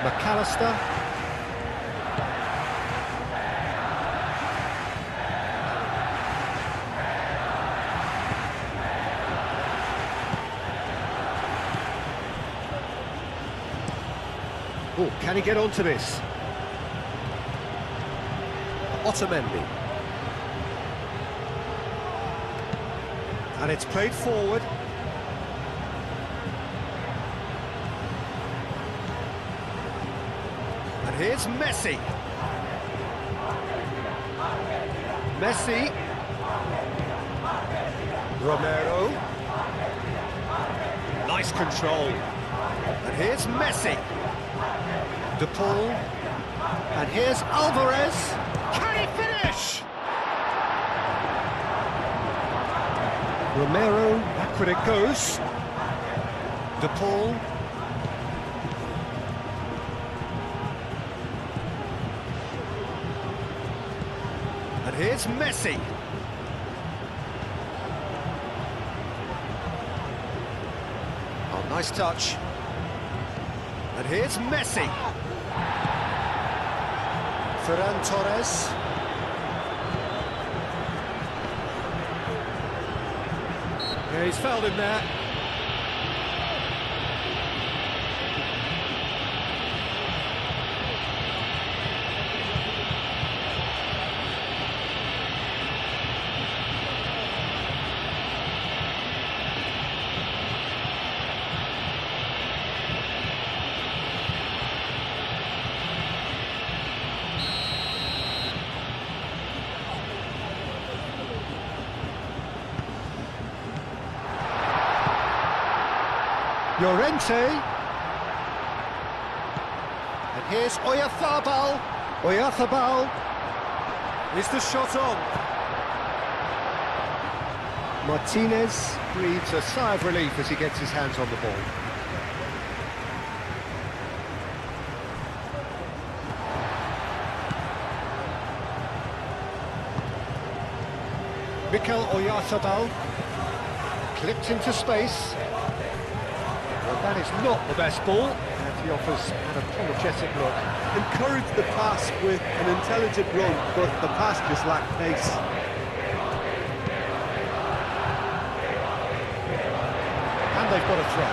McAllister. Oh, can he get onto this? Otamendi. And it's played forward. And here's Messi. Messi. Romero. Nice control. And here's Messi. De Paul, and here's Alvarez. Can he finish? Romero, backward it goes. De Paul. And here's Messi. Oh, nice touch. And here's Messi. Ferran Torres. Yeah, he's fouled him there. Llorente. And here's Oyarzabal. Oyarzabal. Is the shot on? Martinez breathes a sigh of relief as he gets his hands on the ball. Mikel Oyarzabal. Clipped into space. That is not the best ball, and he offers an apologetic look.
Encouraged the pass with an intelligent run, but the pass just lacked pace.
And they've got a throw.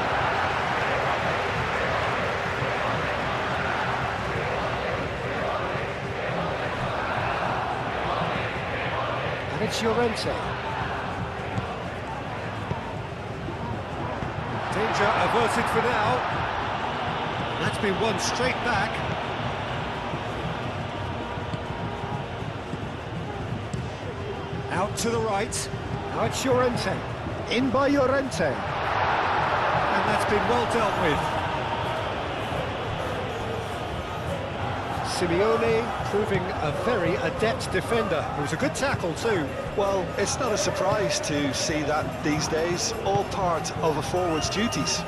And it's Llorente. Danger averted for now. That's been won straight back. Out to the right. Now it's Llorente. In by Llorente. And that's been well dealt with. Simeone proving a very adept defender. It was a good tackle too.
Well, it's not a surprise to see that these days, all part of a forward's duties.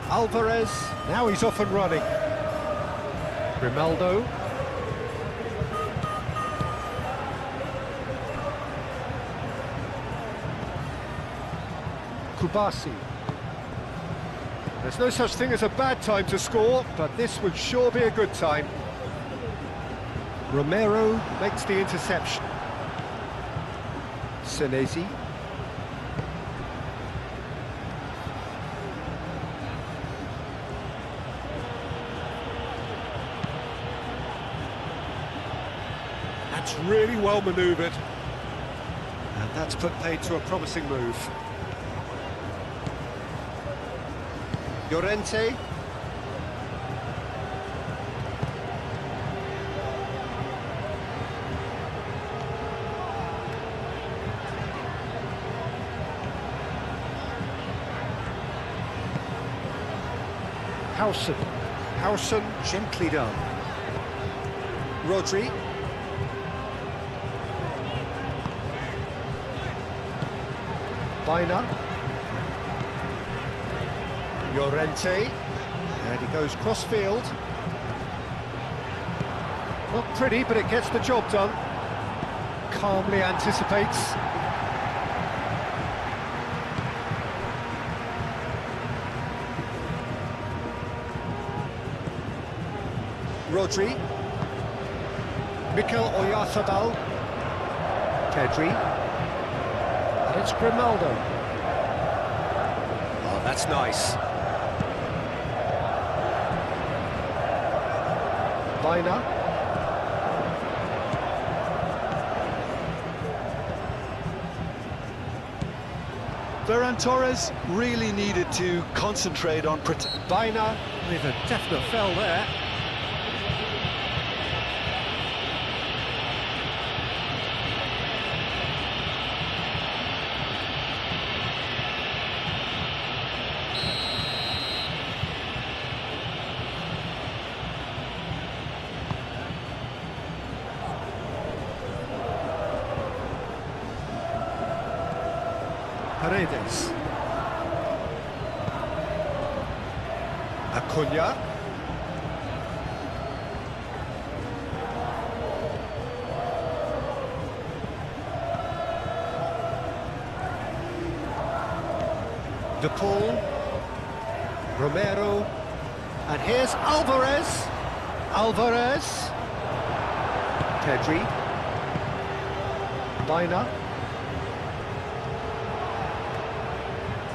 Alvarez, now he's off and running. Grimaldo. Kubasi. There's no such thing as a bad time to score, but this would sure be a good time. Romero makes the interception. Senesi. That's really well manoeuvred. And that's put paid to a promising move. Llorente. Howson. Hausen, gently done. Rodri. Bina. Llorente. And he goes cross-field. Not pretty, but it gets the job done. Calmly anticipates. Rodri. Mikel Oyarzabal. Pedri. And it's Grimaldo. Oh, that's nice. Bina.
Ferran Torres really needed to concentrate on
Bina with a definite foul there. Paredes. Acuna. De Paul. Romero. And here's Alvarez. Alvarez. Pedri. Bina.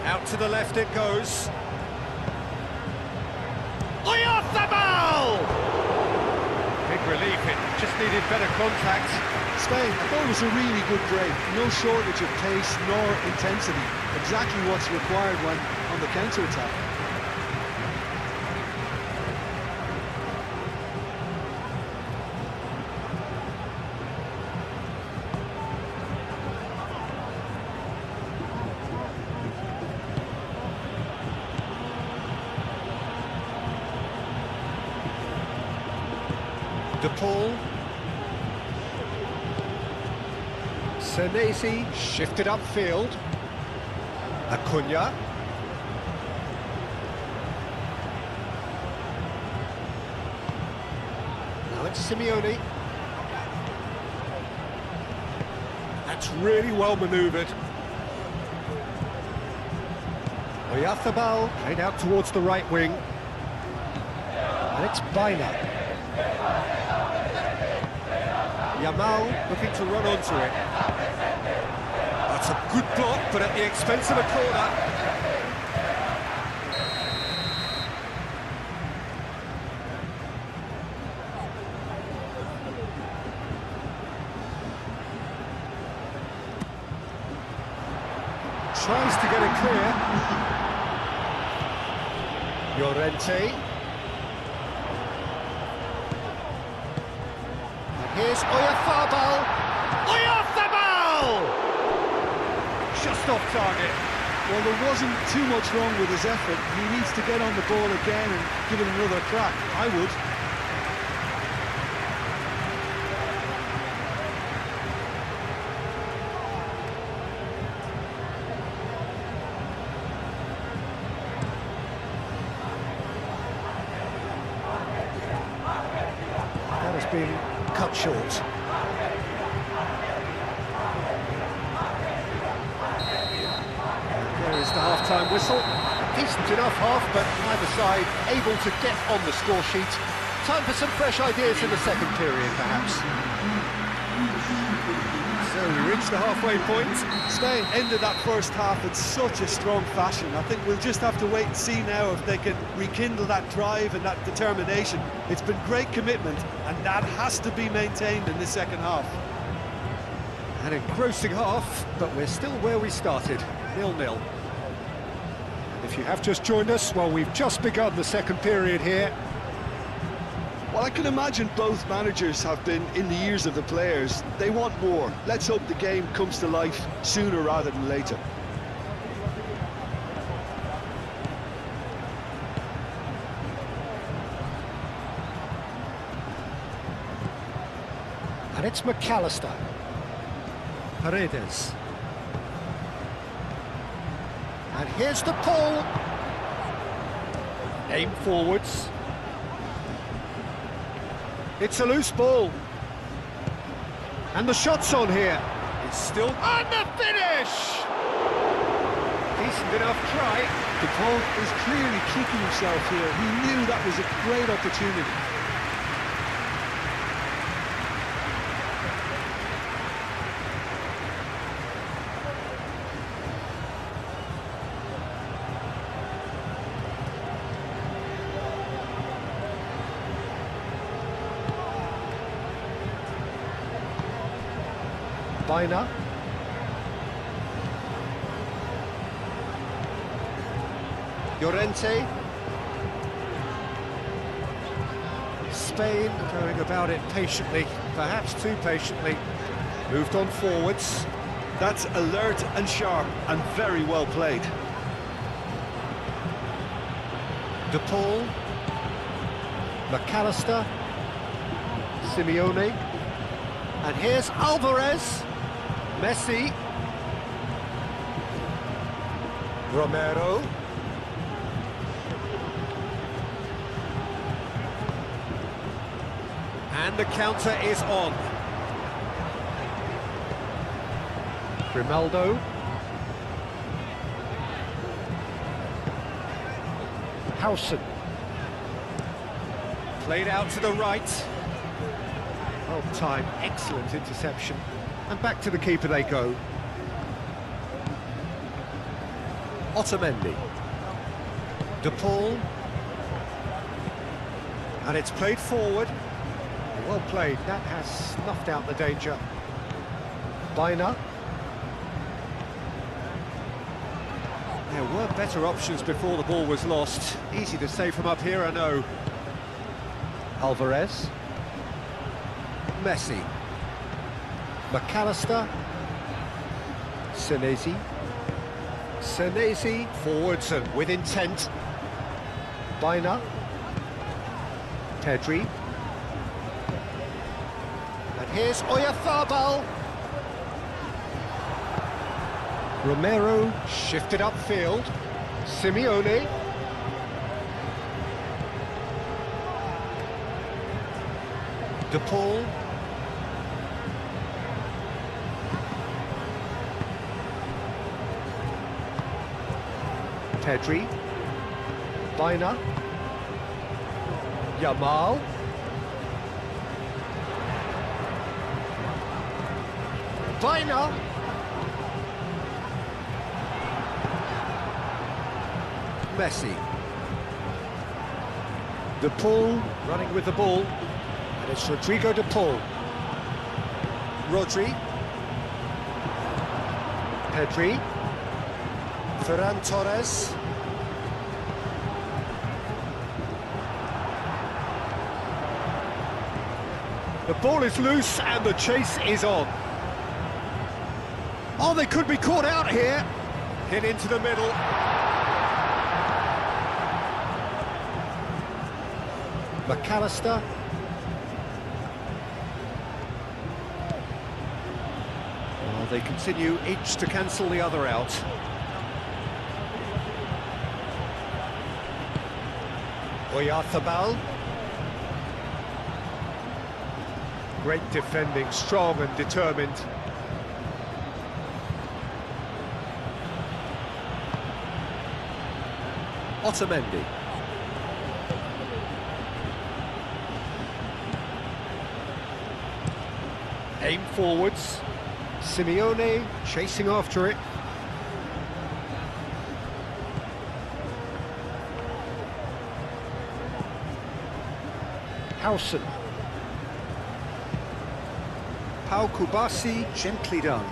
Out to the left it goes. Oyarzabal! Big relief, it just needed better contact.
Spain, I thought it was a really good break. No shortage of pace nor intensity. Exactly what's required when on the counter-attack.
De Paul. Senesi shifted upfield. Acuna. Now it's Simeone. That's really well manoeuvred. Oyarzabal played out towards the right wing. And it's Bina. Yamal looking to run onto it. That's a good block, but at the expense of a corner. Tries to get it clear. Llorente. Here's Oyarzabal. Oyarzabal! Just off target.
Well, there wasn't too much wrong with his effort. He needs to get on the ball again and give it another crack. I would.
That has been cut short. There is the half-time whistle. Decent enough half, but neither side able to get on the score sheet. Time for some fresh ideas in the second period, perhaps. So we reach the halfway point.
Spain ended that first half in such a strong fashion. I think we'll just have to wait and see now if they can rekindle that drive and that determination. It's been great commitment, and that has to be maintained in the second half.
An engrossing half, but we're still where we started, 0-0. And if you have just joined us, well, we've just begun the second period here.
Well, I can imagine both managers have been in the ears of the players. They want more. Let's hope the game comes to life sooner rather than later.
And it's McAllister. Paredes. And here's the pull. Aim forwards. It's a loose ball. And the shot's on here. It's still... And the finish! Decent enough try.
Depaul is clearly kicking himself here. He knew that was a great opportunity.
Biner. Llorente. Spain going about it patiently, perhaps too patiently. Moved on forwards.
That's alert and sharp and very well played.
DePaul. McAllister. Simeone. And here's Alvarez. Messi. Romero. And the counter is on. Grimaldo. Howson. Played out to the right. Well timed, excellent interception. And back to the keeper they go. Otamendi. DePaul. And it's played forward. Well played, that has snuffed out the danger. Biner. There were better options before the ball was lost. Easy to say from up here, I know. Alvarez. Messi. McAllister. Senesi. Senesi forwards and with intent. Biner. Pedri. And here's Oyarzabal. Romero shifted upfield. Simeone. DePaul. Pedri. Biner. Yamal. Biner. Messi. DePaul running with the ball. And it's Rodrigo DePaul. Rodri. Pedri. Ferran Torres. The ball is loose and the chase is on. Oh, they could be caught out here. Hit into the middle. McAllister. Oh, they continue each to cancel the other out. Oyarzabal. Great defending, strong and determined. Otamendi. Aim forwards. Simeone chasing after it. Howson. Pau Kubasi, gently done.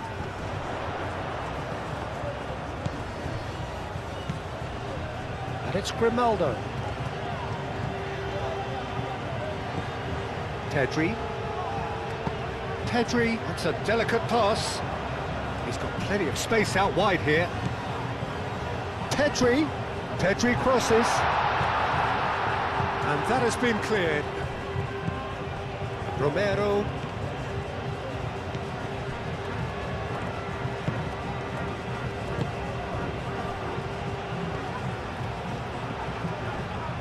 And it's Grimaldo. Pedri. Pedri, that's a delicate pass. He's got plenty of space out wide here. Pedri. Pedri crosses. And that has been cleared. Romero.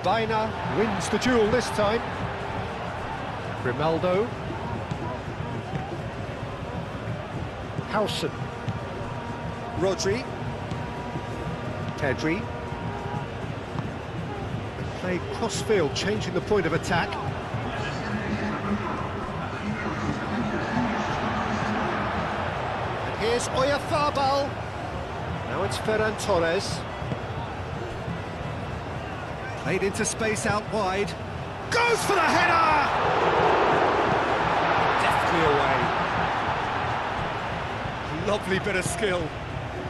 Baina wins the duel this time. Grimaldo. Howson. Rodri. Pedri. Played cross-field, changing the point of attack. And here's Oyarzabal. Now it's Ferran Torres. Played into space out wide. Goes for the header! Deftly away. Lovely bit of skill.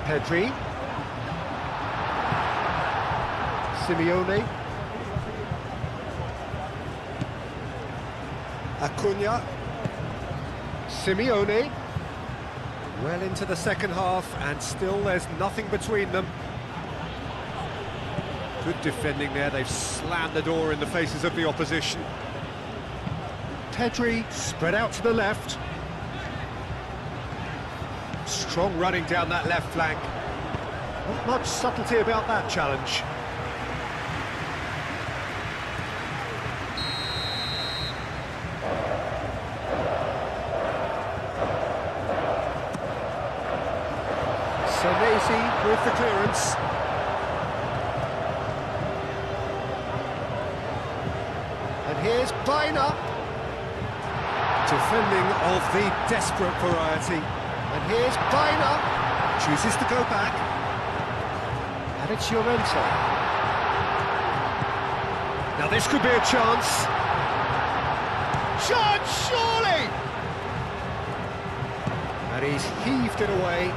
Pedri. Simeone. Acuna. Simeone. Well into the second half, and still there's nothing between them. Good defending there, they've slammed the door in the faces of the opposition. Pedri spread out to the left. Strong running down that left flank. Not much subtlety about that challenge. Senesi with the clearance. And here's Baina. Defending of the desperate variety. And here's Baina. Chooses to go back. And it's Llorente. Now this could be a chance. Chance, surely! And he's heaved it away.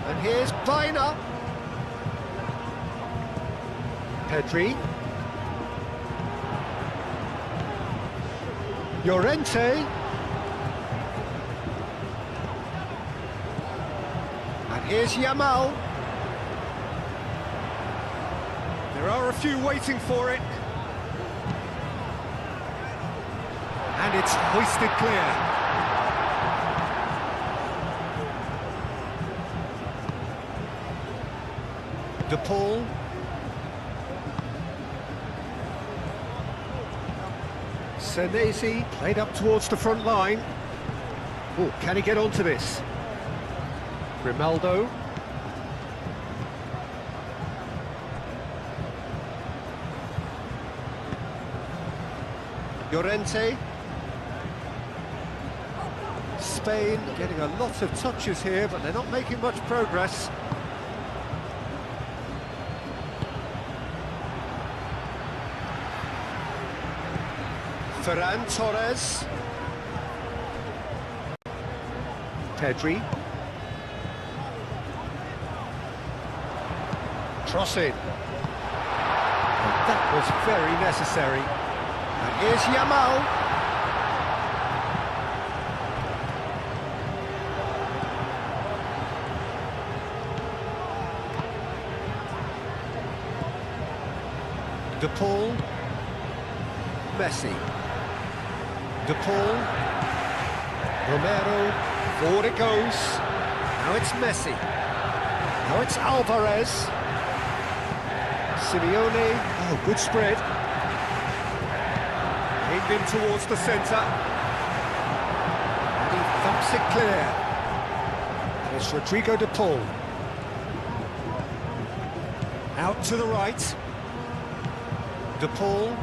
And here's Baina. Pedri. Llorente. And here's Yamal. There are a few waiting for it. And it's hoisted clear. De Paul. Senesi played up towards the front line. Oh, can he get onto this? Grimaldo. Llorente. Spain getting a lot of touches here, but they're not making much progress. Ferran Torres. Pedri. Crossing. That was very necessary. And here's Yamal. De Paul. Messi. De Paul. Romero. Forward it goes. Now it's Messi. Now it's Alvarez. Simeone. Oh, good spread. Aimed in towards the centre. And he thumps it clear. And it's Rodrigo De Paul. Out to the right. De Paul.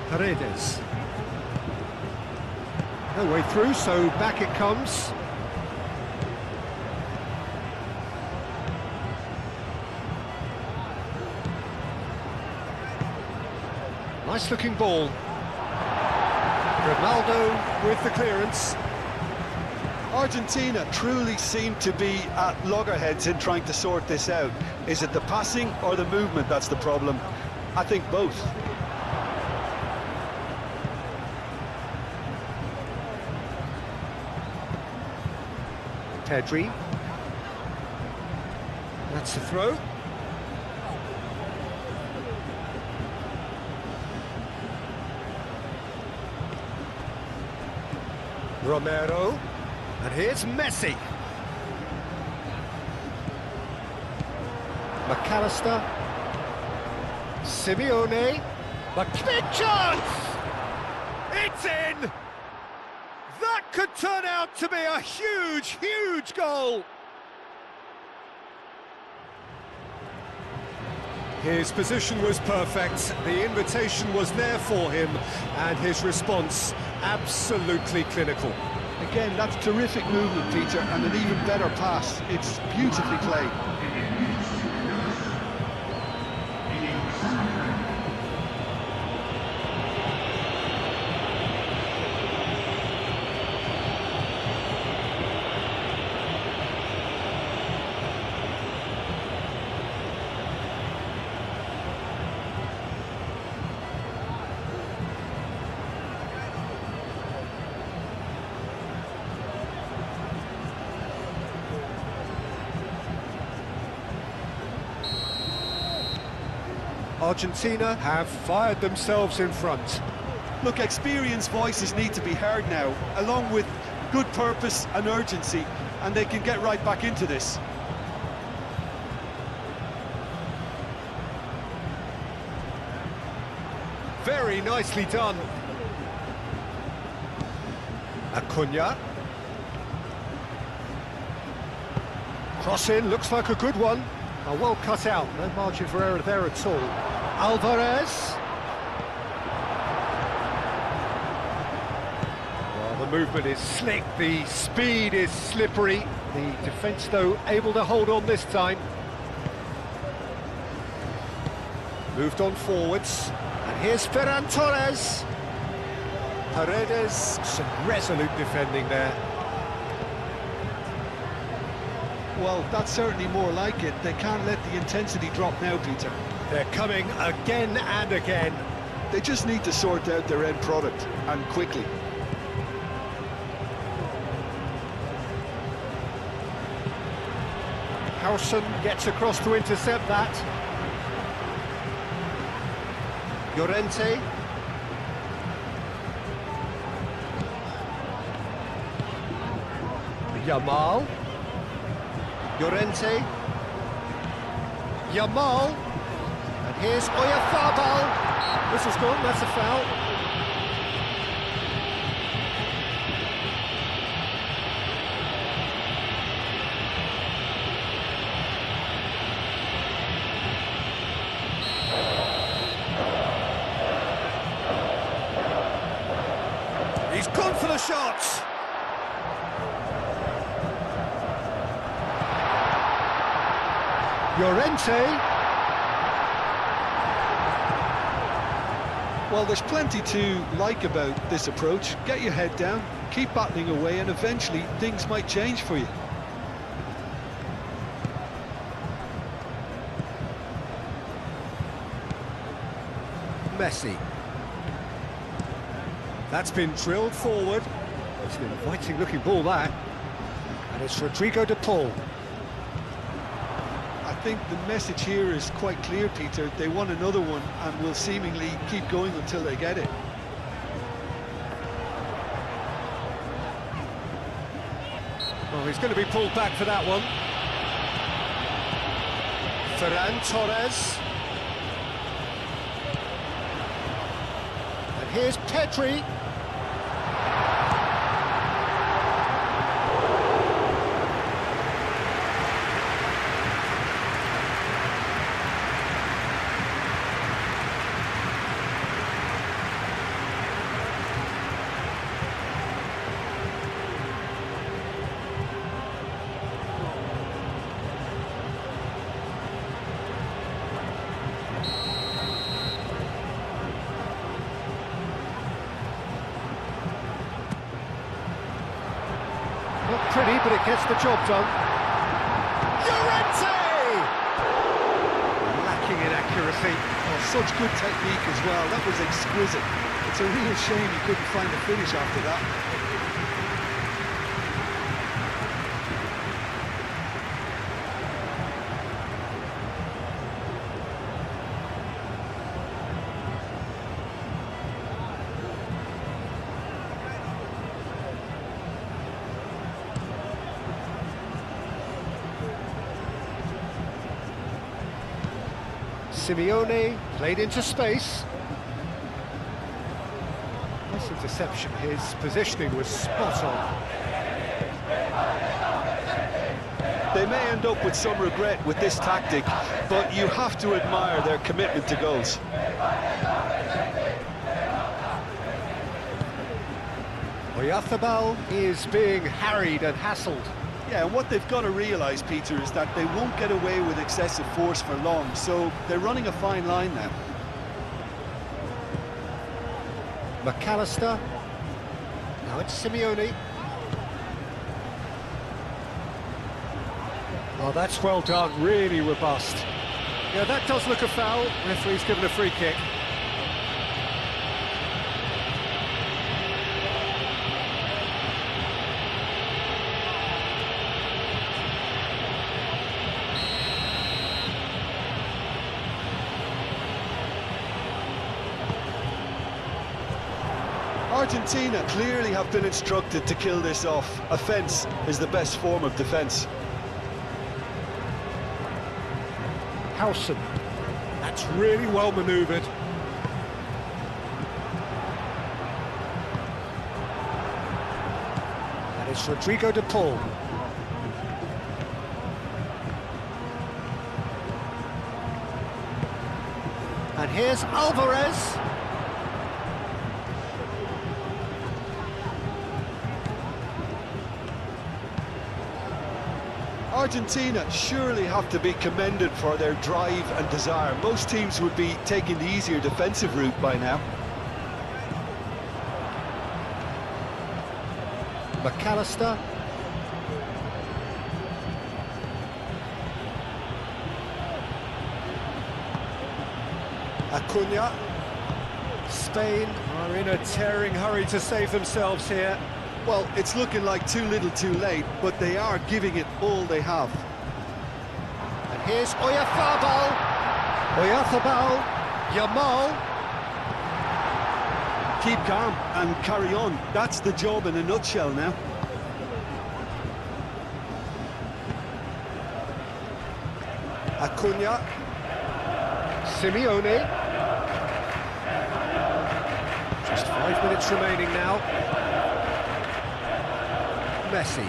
Paredes. No way through, so back it comes. Nice looking ball. Grimaldo with the clearance.
Argentina truly seem to be at loggerheads in trying to sort this out. Is it the passing or the movement that's the problem? I think both.
Pedri. That's the throw. Romero. And here's Messi. McAllister. Simeone. The big chance! It's in! That could turn out to be a huge, huge goal! His position was perfect, the invitation was there for him, and his response absolutely clinical.
Again, that's terrific movement, Peter, and an even better pass. It's beautifully played.
Argentina have fired themselves in front.
Look, experienced voices need to be heard now, along with good purpose and urgency, and they can get right back into this.
Very nicely done. Acuna. Cross in, looks like a good one. Oh, well cut out, no margin for error there at all. Alvarez. Well, the movement is slick, the speed is slippery. The defence, though, able to hold on this time. Moved on forwards. And here's Ferran Torres. Paredes, some resolute defending there.
Well, that's certainly more like it. They can't let the intensity drop now, Peter.
They're coming again and again.
They just need to sort out their end product, and quickly.
Howson gets across to intercept that. Llorente. Yamal. Llorente. Yamal. And here's Oyarzabal. This is good, that's a foul. He's gone for the shots. Llorente.
Well, there's plenty to like about this approach. Get your head down, keep battling away, and eventually things might change for you.
Messi. That's been drilled forward. It's an inviting looking ball, that. And it's Rodrigo de Paul.
I think the message here is quite clear, Peter. They want another one and will seemingly keep going until they get it.
Well, he's going to be pulled back for that one. Ferran Torres. And here's Pedri. Not pretty, but it gets the job done. Llorente! Lacking in accuracy.
Oh, such good technique as well. That was exquisite. It's a real shame he couldn't find a finish after that.
Simeone played into space. Nice interception, his positioning was spot on.
They may end up with some regret with this tactic, but you have to admire their commitment to goals.
Oyarzabal is being harried and hassled.
Yeah, and what they've got to realise, Peter, is that they won't get away with excessive force for long, so they're running a fine line now.
McAllister. Now it's Simeone. Oh, that's well done, really robust. Yeah, that does look a foul. Referee's given a free kick.
Argentina clearly have been instructed to kill this off. Offence is the best form of defence.
Howson. That's really well manoeuvred. And it's Rodrigo de Paul. And here's Alvarez.
Argentina surely have to be commended for their drive and desire. Most teams would be taking the easier defensive route by now.
McAllister. Acuna. Spain are in a tearing hurry to save themselves here.
Well, it's looking like too little too late, but they are giving it all they have.
And here's Oyarzabal. Oyarzabal. Yamal.
Keep calm and carry on. That's the job in a nutshell now.
Acuna. Simeone. Just 5 minutes remaining now. Messi.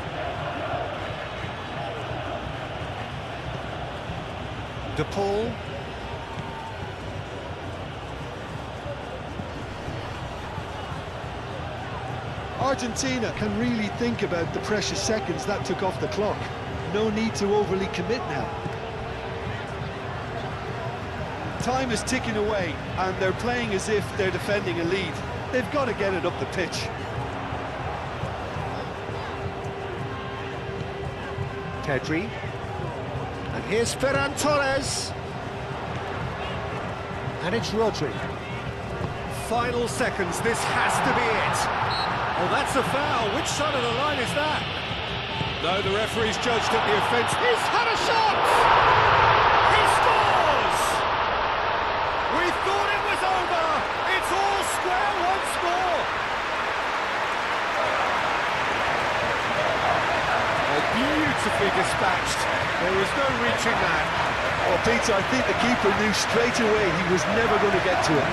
De Paul.
Argentina can really think about the precious seconds that took off the clock. No need to overly commit now. Time is ticking away, and they're playing as if they're defending a lead. They've got to get it up the pitch.
Pedri. And here's Ferran Torres. And it's Rodri. Final seconds, this has to be it. Oh, that's a foul. Which side of the line is that? No, the referee's judged at the offence. He's had a shot! He scores! We thought it was over. It's all square once more. Beautifully dispatched. There was no reaching that.
Oh, Peter, I think the keeper knew straight away he was never going to get to it.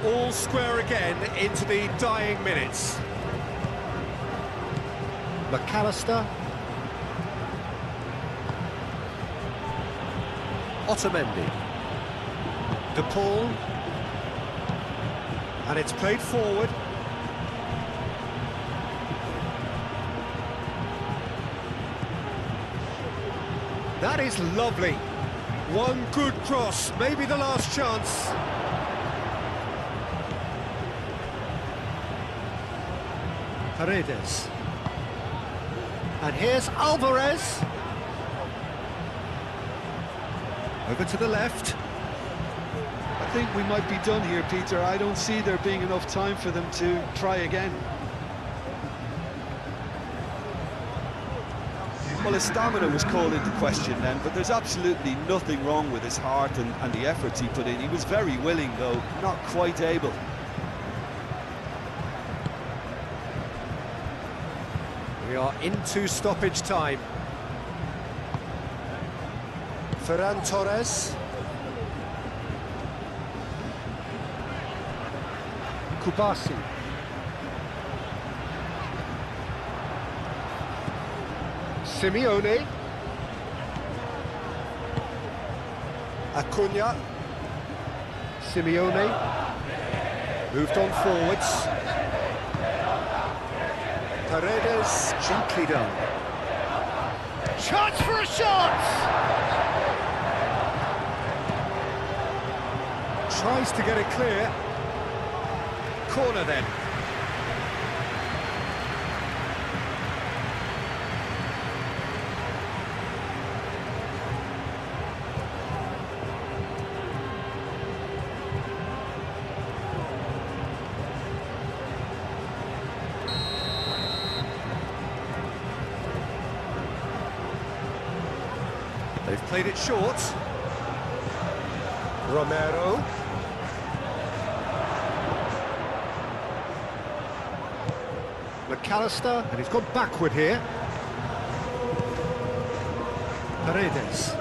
All square again into the dying minutes. McAllister. Otamendi. De Paul. And it's played forward. That is lovely. One good cross, maybe the last chance. Paredes. And here's Alvarez. Over to the left.
I think we might be done here, Peter. I don't see there being enough time for them to try again. Well, his stamina was called into question then, but there's absolutely nothing wrong with his heart and the efforts he put in. He was very willing, though, not quite able.
We are into stoppage time. Ferran Torres. Kubasi. Simeone. Acuna. Simeone. Moved on forwards. Paredes, gently done. Chance for a shot! Tries to get it clear. Corner then. They've played it short. Romero. McAllister, and he's gone backward here. Paredes.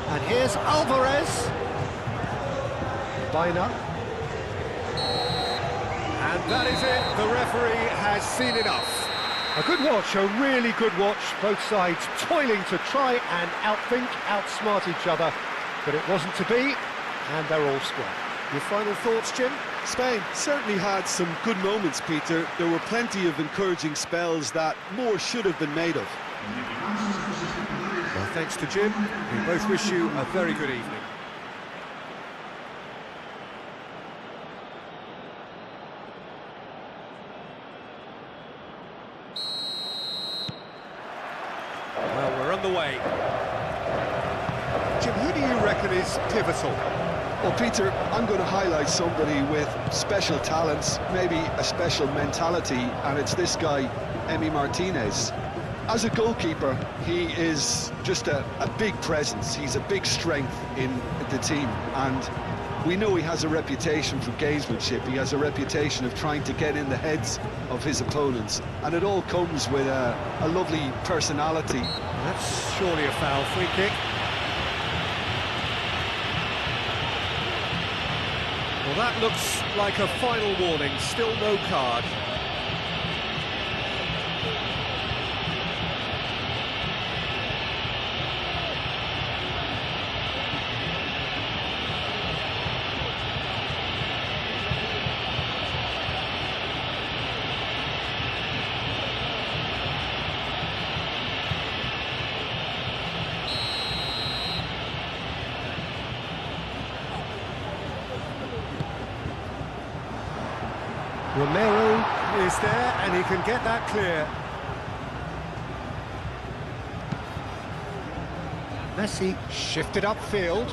And here's Alvarez. Baina. And that is it. The referee has seen enough. A good watch, a really good watch. Both sides toiling to try and outthink, outsmart each other. But it wasn't to be, and they're all square. Your final thoughts, Jim?
Spain certainly had some good moments, Peter. There were plenty of encouraging spells that more should have been made of.
Well, thanks to Jim. We both wish you a very good evening. Well, we're on the way. Jim, who do you reckon is pivotal?
Well, Peter, I'm going to highlight somebody with special talents, maybe a special mentality, and it's this guy, Emi Martinez. As a goalkeeper, he is just a big presence. He's a big strength in the team, and we know he has a reputation for gamesmanship. He has a reputation of trying to get in the heads of his opponents, and it all comes with a lovely personality.
That's surely a foul. Free kick. Well, that looks like a final warning. Still no card. Romero is there, and he can get that clear. Messi shifted upfield.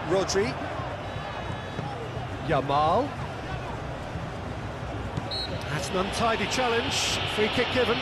Rodri. Yamal. That's an untidy challenge. Free kick given.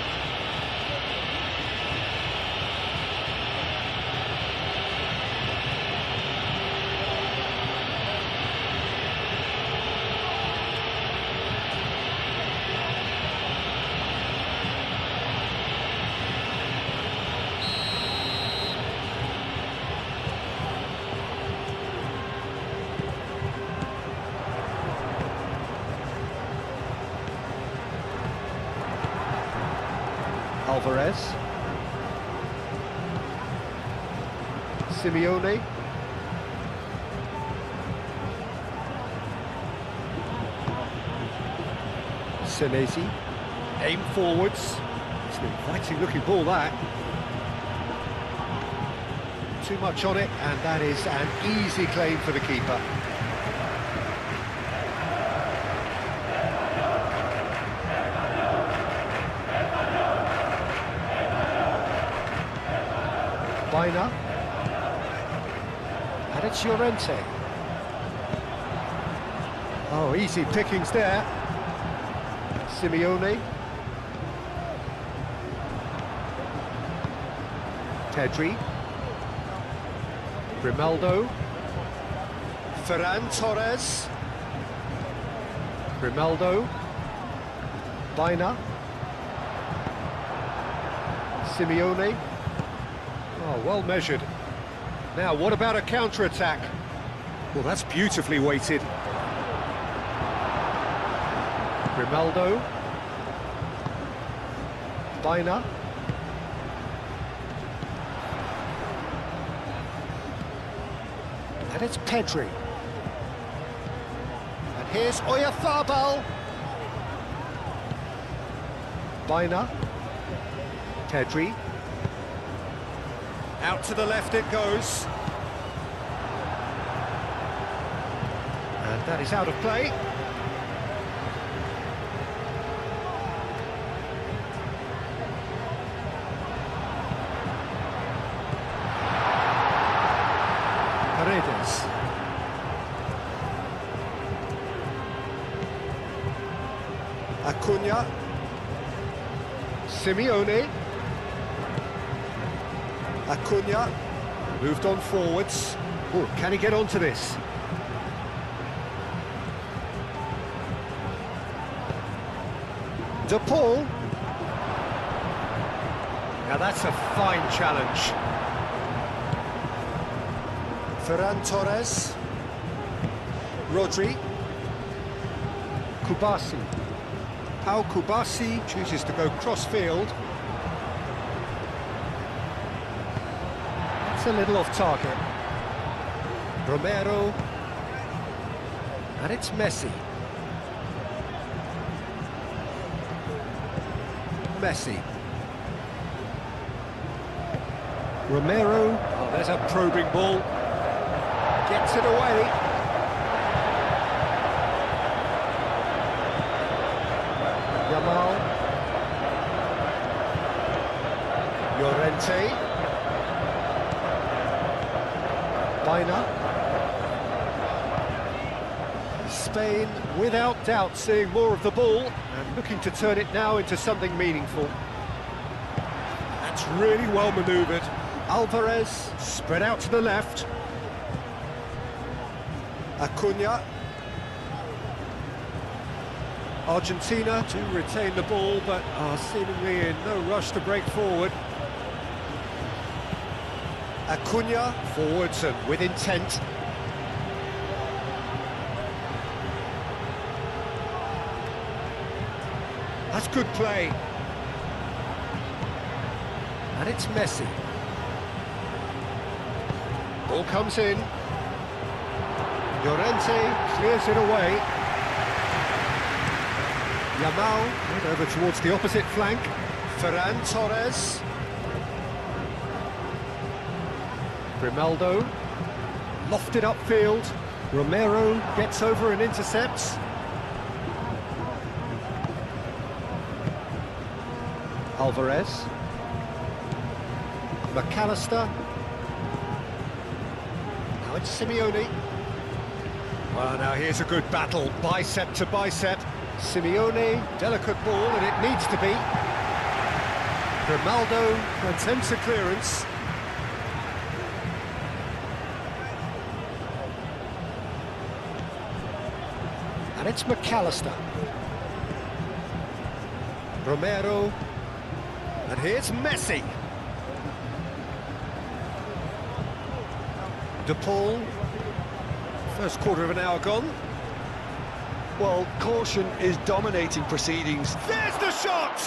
Alvarez. Simeone. Senesi. Aim forwards. It's an inviting looking ball, that. Too much on it, and that is an easy claim for the keeper. Baina. And it's Llorente. Oh, easy pickings there. Simeone. Pedri. Grimaldo. Ferran Torres. Grimaldo. Baina. Simeone. Oh, well measured. Now, what about a counter-attack? Well, that's beautifully weighted. Grimaldo. Baina. And it's Pedri. And here's Oyarzabal. Baina. Pedri. Out to the left it goes. And that is out of play. Paredes. Acuna. Simeone. Acuna. Moved on forwards. Oh, can he get onto this? De Paul. Now that's a fine challenge. Ferran Torres. Rodri. Kubasi. Pau Kubasi chooses to go cross-field. That's a little off target. Romero. And it's Messi. Messi. Romero. Oh, there's a probing ball. Gets it away. Yamal. Llorente. Baina. Spain, without doubt, seeing more of the ball and looking to turn it now into something meaningful. That's really well manoeuvred. Alvarez, spread out to the left. Acuna. Argentina to retain the ball, but are seemingly in no rush to break forward. Acuna, forwards and with intent. That's good play. And it's Messi. Ball comes in. Llorente clears it away. Yamal, right over towards the opposite flank. Ferran Torres. Grimaldo. Lofted upfield. Romero gets over and intercepts. Alvarez. McAllister. Now it's Simeone. Well, now here's a good battle, bicep to bicep. Simeone, delicate ball, and it needs to be. Grimaldo attempts a clearance. And it's McAllister. Romero. And here's Messi. De Paul. First quarter of an hour gone.
Well, caution is dominating proceedings.
There's the shot!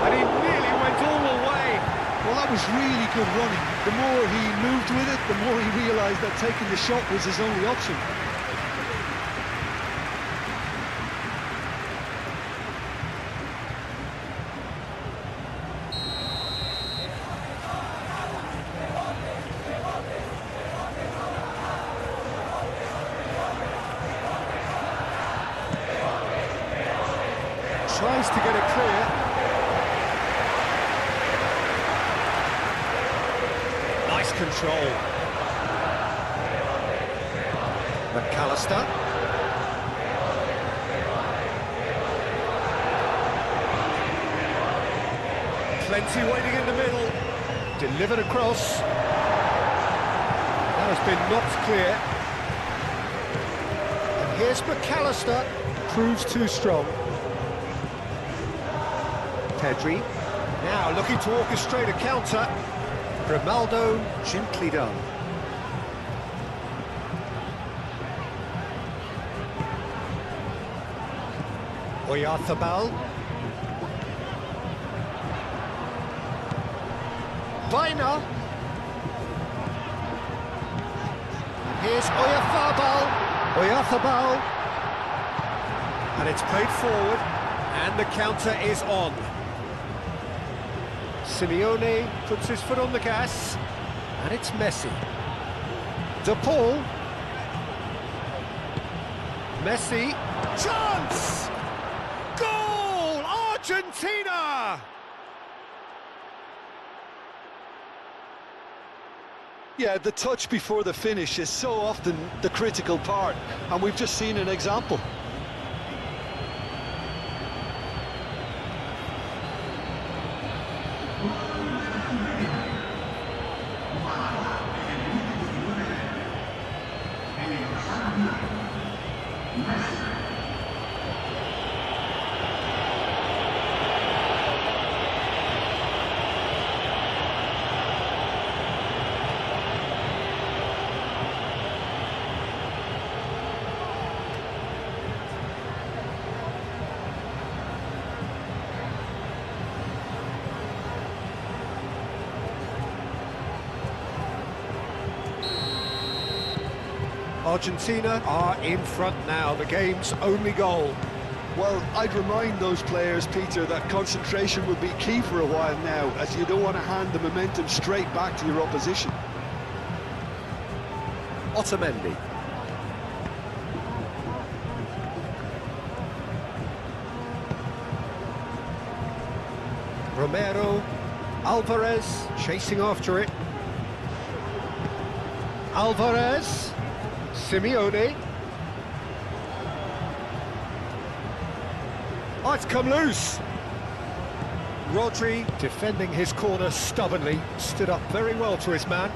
And he nearly went all the way.
Well, that was really good running. The more he moved with it, the more he realised that taking the shot was his only option.
Tries to get it clear. control. McAllister. Plenty waiting in the middle. Delivered across. That has been knocked clear. And here's McAllister. Proves too strong. Pedri. Now looking to orchestrate a counter. Grimaldo, gently done. Oyarzabal. Vaina. Here's Oyarzabal. And it's played forward, and the counter is on. Simeone puts his foot on the gas, and it's Messi. De Paul. Messi. Chance! Goal! Argentina!
Yeah, the touch before the finish is so often the critical part, and we've just seen an example.
Argentina are in front now, the game's only goal.
Well, I'd remind those players, Peter, that concentration will be key for a while now, as you don't want to hand the momentum straight back to your opposition.
Otamendi. Romero. Alvarez chasing after it. Alvarez. Simeone. Oh, it's come loose. Rodri defending his corner stubbornly, stood up very well to his man.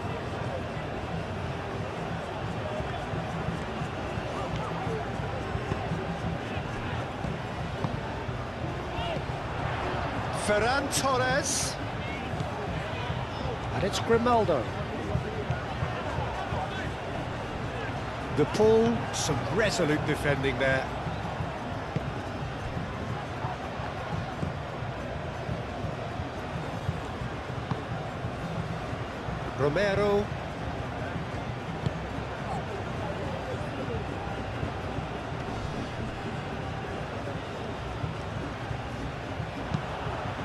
Ferran Torres. And it's Grimaldo. De Paul, some resolute defending there. Romero.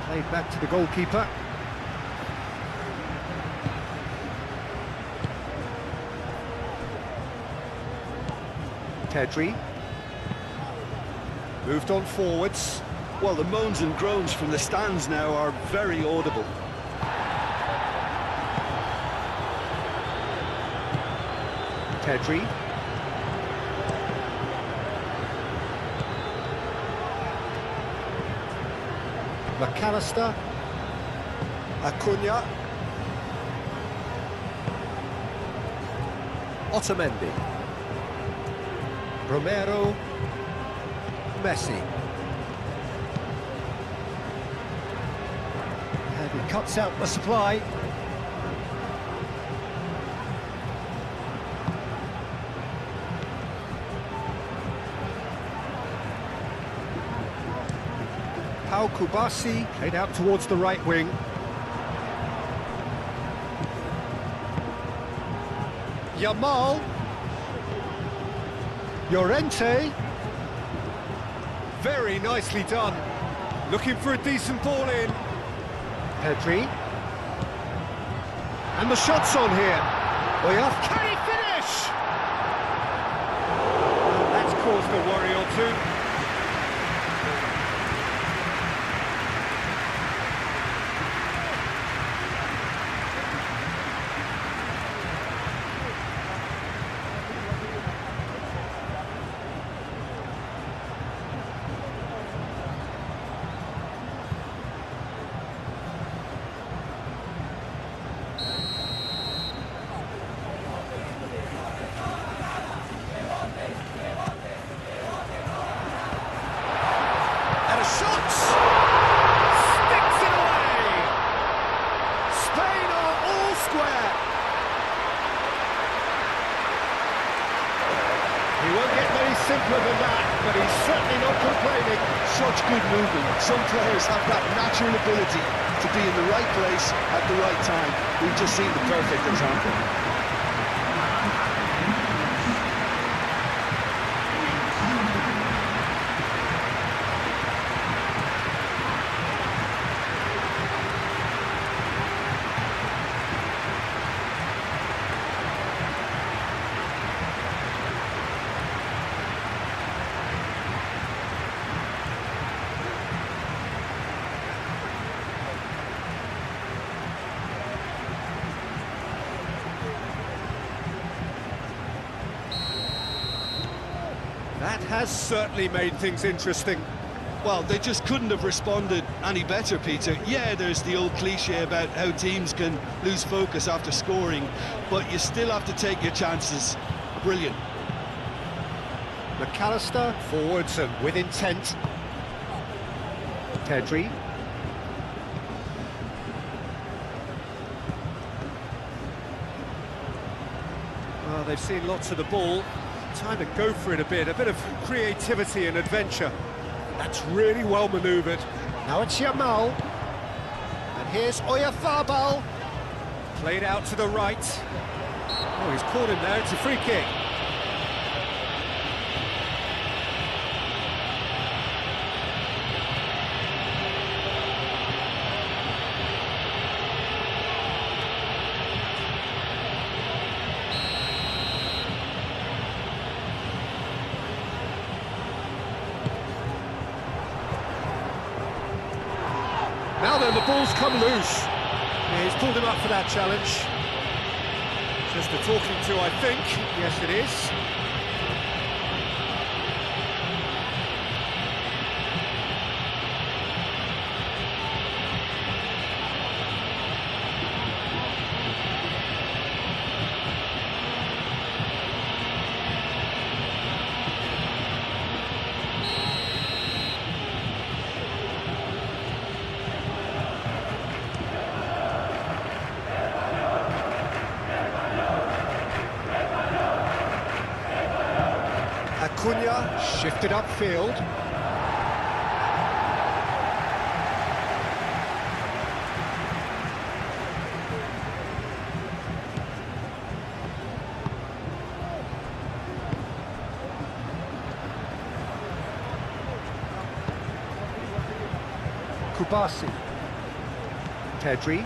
Played back to the goalkeeper. Pedri. Moved on forwards.
Well, the moans and groans from the stands now are very audible.
Pedri. McAllister. Acuna. Otamendi. Romero. Messi. And he cuts out the supply. Pau Kubasi played out towards the right wing. Yamal. Llorente. Very nicely done. Looking for a decent ball in. Pedri. And the shot's on here. Can he finish? That's caused a worry or two. simpler than that, but he's certainly not complaining.
Such good movement. Some players have that natural ability to be in the right place at the right time. We've just seen the perfect example.
That has certainly made things interesting.
Well, they just couldn't have responded any better, Peter. Yeah, there's the old cliche about how teams can lose focus after scoring, but you still have to take your chances. Brilliant.
McAllister forwards and with intent. Pedri. Well, they've seen lots of the ball. Time to go for it a bit of creativity and adventure. That's really well manoeuvred. Now it's Yamal. And here's Oyarzabal. Played out to the right. Oh, he's caught him there, it's a free kick. Now then, the ball's come loose. Yeah, he's pulled him up for that challenge. Just a talking to, I think. Yes, it is. Acuna shifted upfield. Kubasi. Pedri.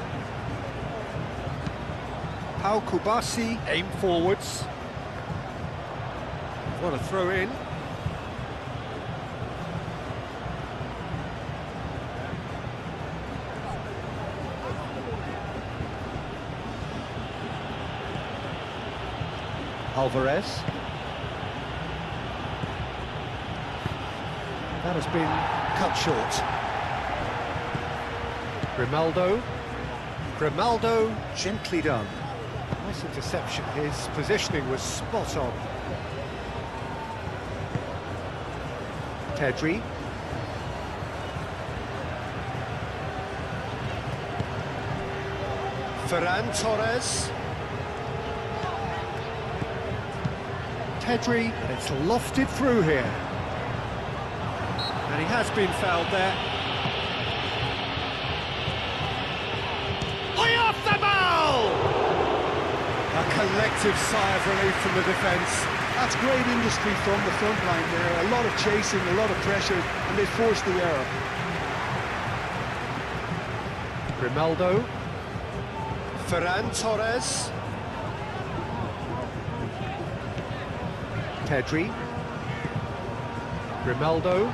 Pau Kubasi aim forwards. What a throw in. Alvarez. That has been cut short. Grimaldo, gently done. Nice interception, his positioning was spot on. Pedri. Ferran Torres. Pedri, and it's lofted through here. And he has been fouled there. Oyarzabal! A collective sigh of relief from the defence.
That's great industry from the front line there. A lot of chasing, a lot of pressure, and they forced the error.
Grimaldo. Ferran Torres. Pedri. Grimaldo.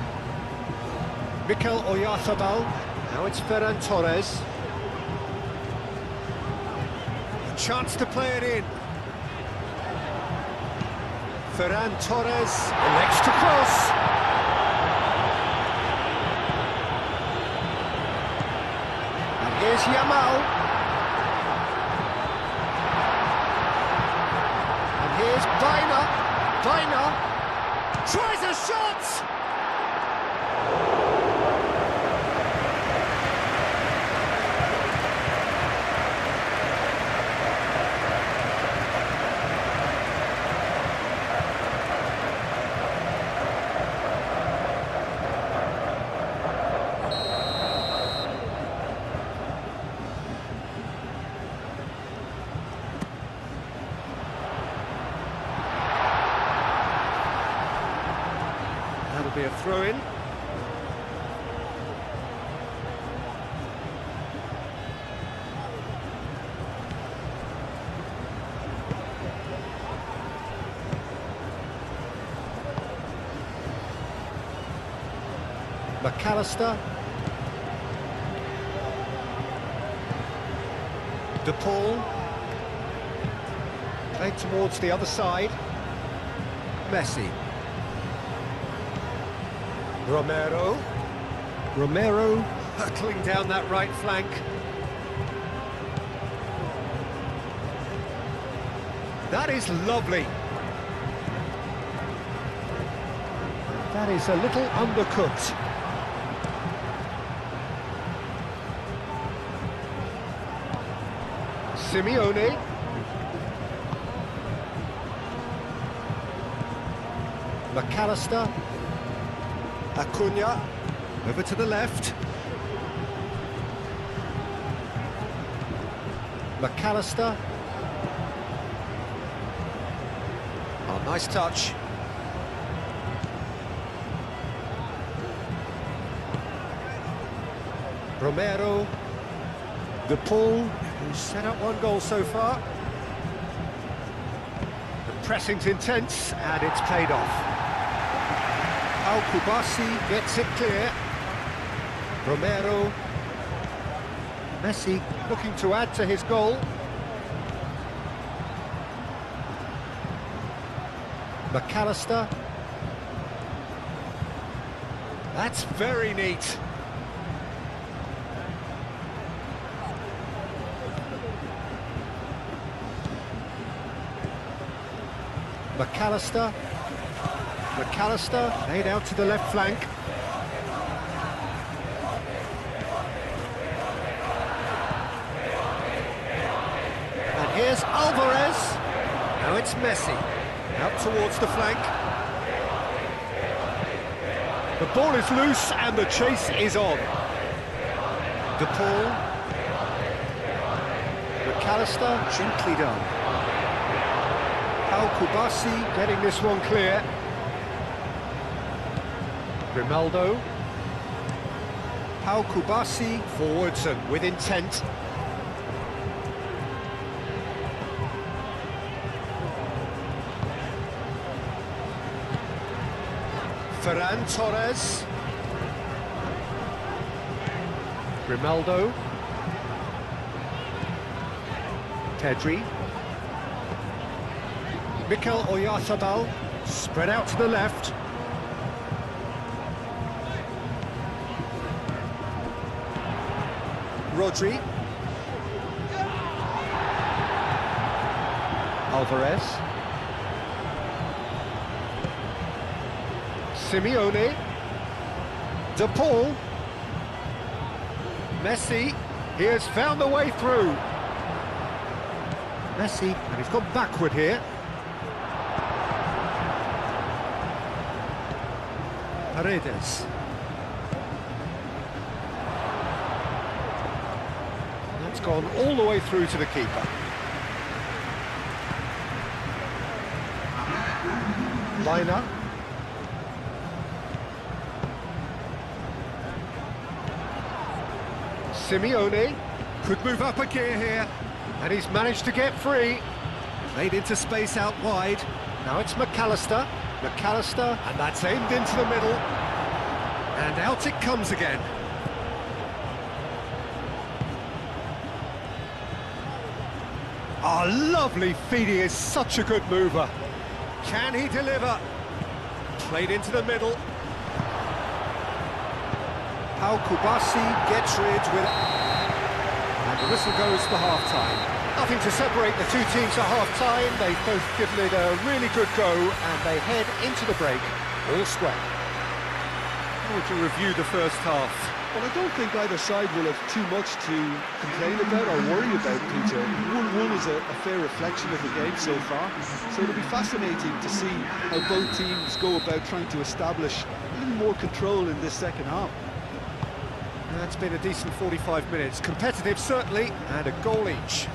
Mikel Oyarzabal. Now it's Ferran Torres. A chance to play it in. Ferran Torres elects to cross. And here's Yamal. And here's Vaina. Tries a shot! be a throw-in. McAllister. De Paul. Played towards the other side. Messi. Romero. Romero hurtling down that right flank. That is lovely. That is a little undercooked. Simeone. McAllister. Acuna. Over to the left. McAllister. Oh, nice touch. Romero. De Paul, who's set up one goal so far. The pressing's intense, and it's paid off. Al-Kubasi gets it clear. Romero. Messi looking to add to his goal. McAllister. That's very neat. McAllister. McAllister laid out to the left flank. And here's Alvarez. Now it's Messi. Out towards the flank. The ball is loose and the chase is on. De Paul. McAllister, gently done. Al-Kubasi getting this one clear. Grimaldo. Al-Kubasi forwards and with intent. Ferran Torres. Grimaldo. Pedri. Mikel Oyarzabal, spread out to the left. Rodri. Alvarez. Simeone. De Paul. Messi, he has found the way through. Messi, and he's gone backward here. Paredes. That's gone all the way through to the keeper. Liner. Simeone could move up a gear here, and he's managed to get free. Played into space out wide. Now it's McAllister. McAllister, and that's aimed into the middle. And out it comes again. Oh, lovely feed. He is such a good mover. Can he deliver? Played into the middle. Al-Kubasi gets rid with it. And the whistle goes for half-time. Nothing to separate the two teams at half-time. They've both given it a really good go, and they head into the break all square. How would you review the first half?
Well, I don't think either side will have too much to complain about or worry about, Peter. 1-1 is a fair reflection of the game so far, so it'll be fascinating to see how both teams go about trying to establish a little more control in this second half.
That's been a decent 45 minutes. Competitive, certainly, and a goal each.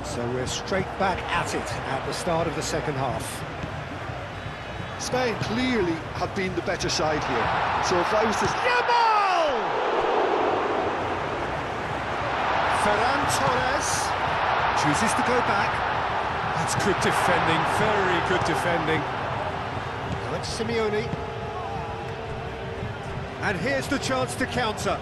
So we're straight back at it at the start of the second half.
Spain clearly have been the better side here. So if I was to...
Yamal! Ferran Torres chooses to go back. That's good defending, very good defending. Now it's Simeone. And here's the chance to counter.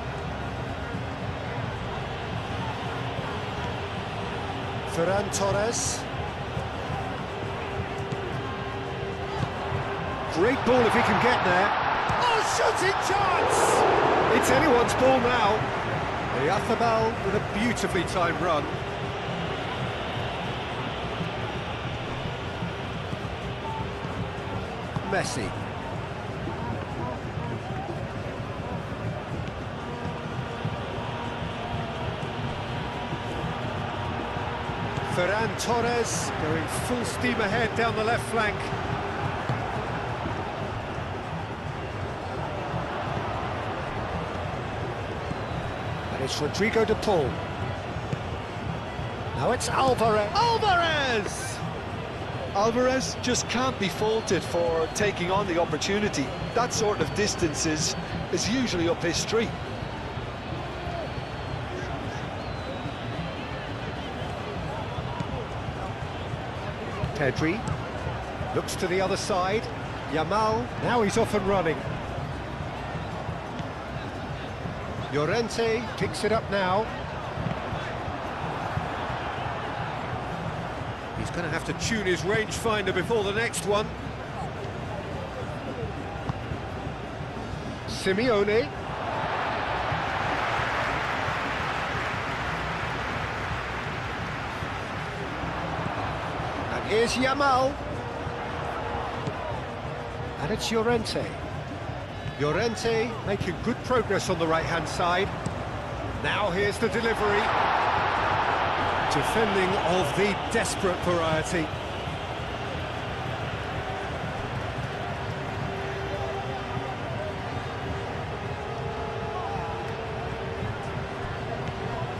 Ferran Torres. Great ball if he can get there. Oh, shooting chance! It's anyone's ball now. Oyarzábal with a beautifully timed run. Messi. Ferran Torres going full steam ahead down the left flank. And it's Rodrigo de Paul. Now it's Alvarez. Alvarez!
Alvarez just can't be faulted for taking on the opportunity. That sort of distance is usually up his street.
Pedri looks to the other side. Yamal, now he's off and running. Llorente picks it up now. He's going to have to tune his rangefinder before the next one. Simeone. And here's Yamal. And it's Llorente. Llorente making good progress on the right-hand side. Now here's the delivery. Defending of the desperate variety.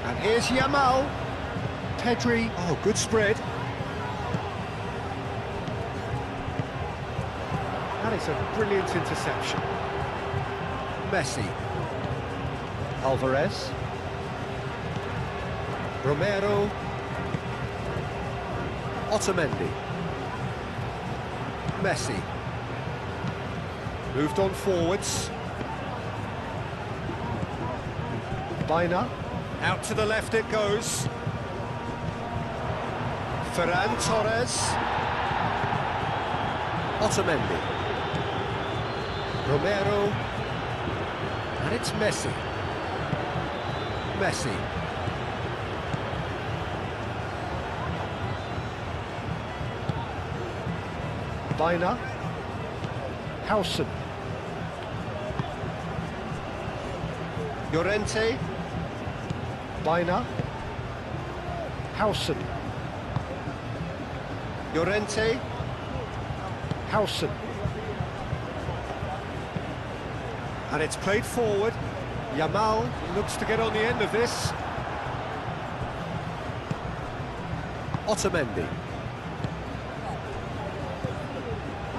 And here's Yamal. Pedri, oh, good spread. That is a brilliant interception. Messi. Alvarez. Romero. Otamendi. Messi. Moved on forwards. Baina. Out to the left it goes. Ferran Torres. Otamendi. Romero. And it's Messi. Messi. Baina. Howson. Llorente. Baina. Howson. Llorente. Howson. And it's played forward. Yamal looks to get on the end of this. Otamendi.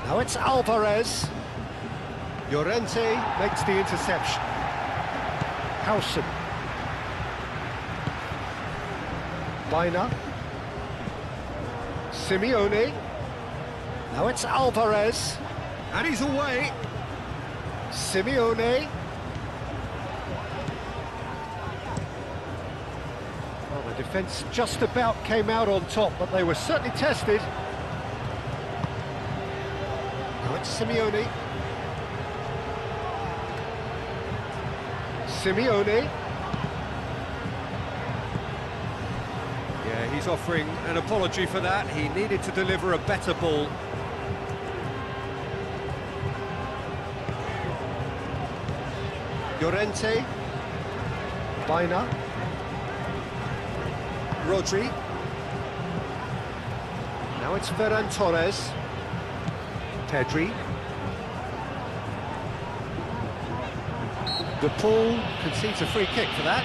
Now it's Alvarez. Llorente makes the interception. Howson. Baina. Simeone. Now it's Alvarez. And he's away. Simeone. Well, the defence just about came out on top, but they were certainly tested. Now it's Simeone. Simeone. Yeah, he's offering an apology for that. He needed to deliver a better ball. Llorente. Baina. Rodri. Now it's Ferran Torres. Pedri. De Paul concedes a free kick for that.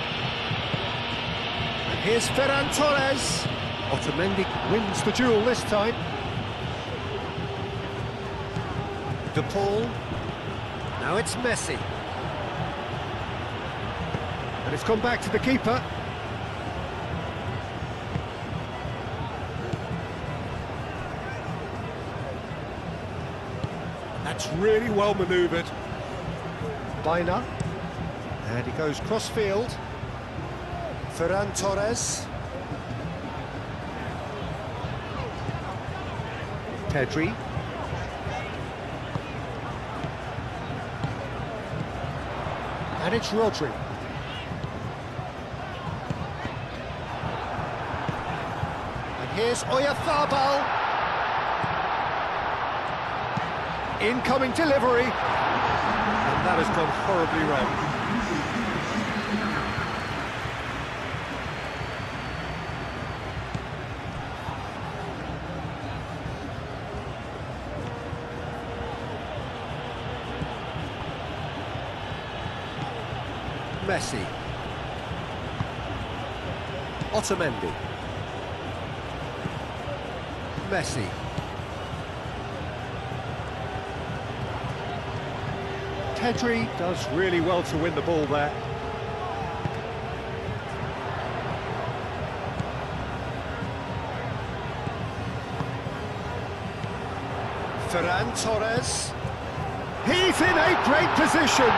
And here's Ferran Torres. Otamendi wins the duel this time. De Paul. Now it's Messi. And it's come back to the keeper. That's really well manoeuvred. Baina. And he goes cross-field. Ferran Torres. Pedri. And it's Rodri. And here's Oyarzabal. Incoming delivery. And that has gone horribly wrong. Messi. Otamendi. Messi. Pedri does really well to win the ball there. Ferran Torres. He's in a great position.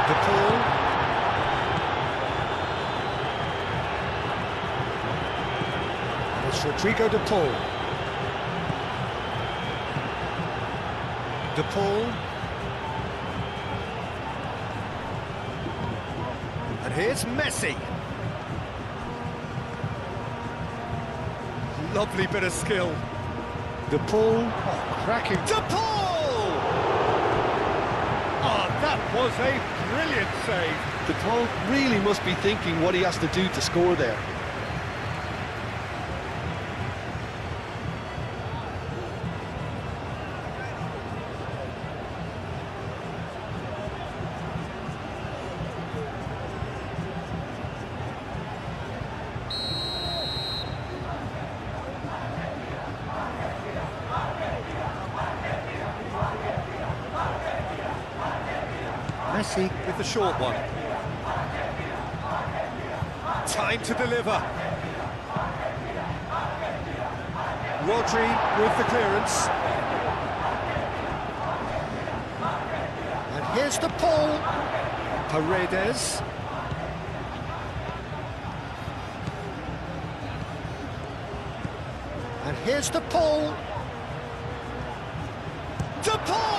De Paul. And it's Rodrigo De Paul. De Paul. And here's Messi. Lovely bit of skill. De Paul. Oh, cracking. De Paul! Oh, that was a brilliant save.
De Paul really must be thinking what he has to do to score there.
Messi with the short one. Time to deliver. Rodri with the clearance. And here's De Paul. Paredes. And here's De Paul. De Paul!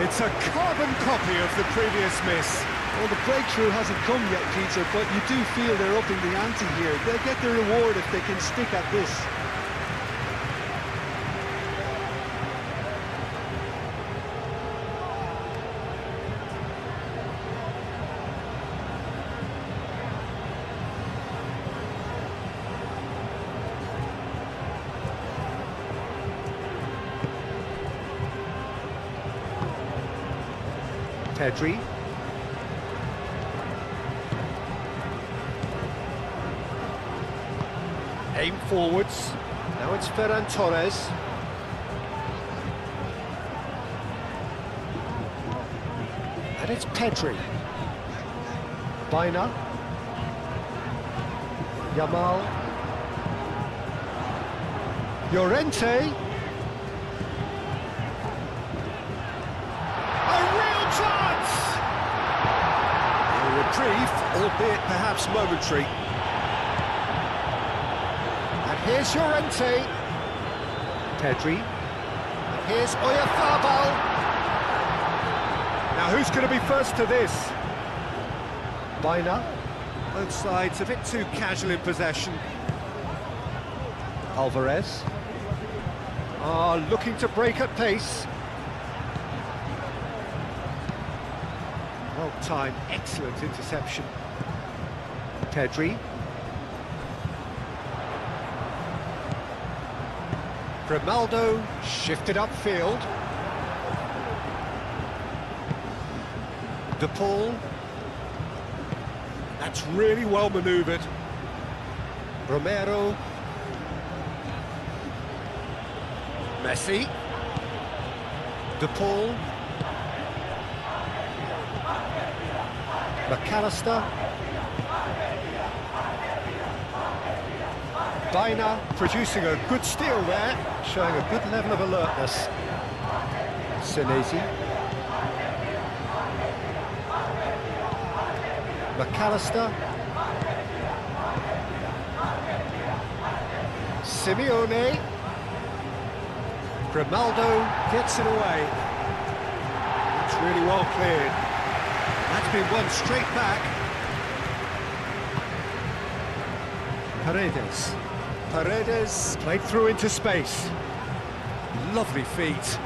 It's a carbon copy of the previous miss.
Well, the breakthrough hasn't come yet, Peter, but you do feel they're upping the ante here. They'll get the reward if they can stick at this.
Pedri. Aim forwards. Now it's Ferran Torres. And it's Pedri. Baina. Yamal. Llorente. Reprieve, albeit perhaps momentary. And here's Llorente. Pedri. And here's Oyarzabal. Now who's going to be first to this? Baina. Both sides a bit too casual in possession. Alvarez. Looking to break at pace. Well-timed, excellent interception. Pedri. Grimaldo shifted upfield. De Paul. That's really well manoeuvred. Romero. Messi. De Paul. McAllister. Baina producing a good steal there, showing a good level of alertness. Senesi. McAllister. Simeone. Grimaldo gets it away. It's really well cleared. That's been won straight back. Paredes. Paredes played through into space. Lovely feet.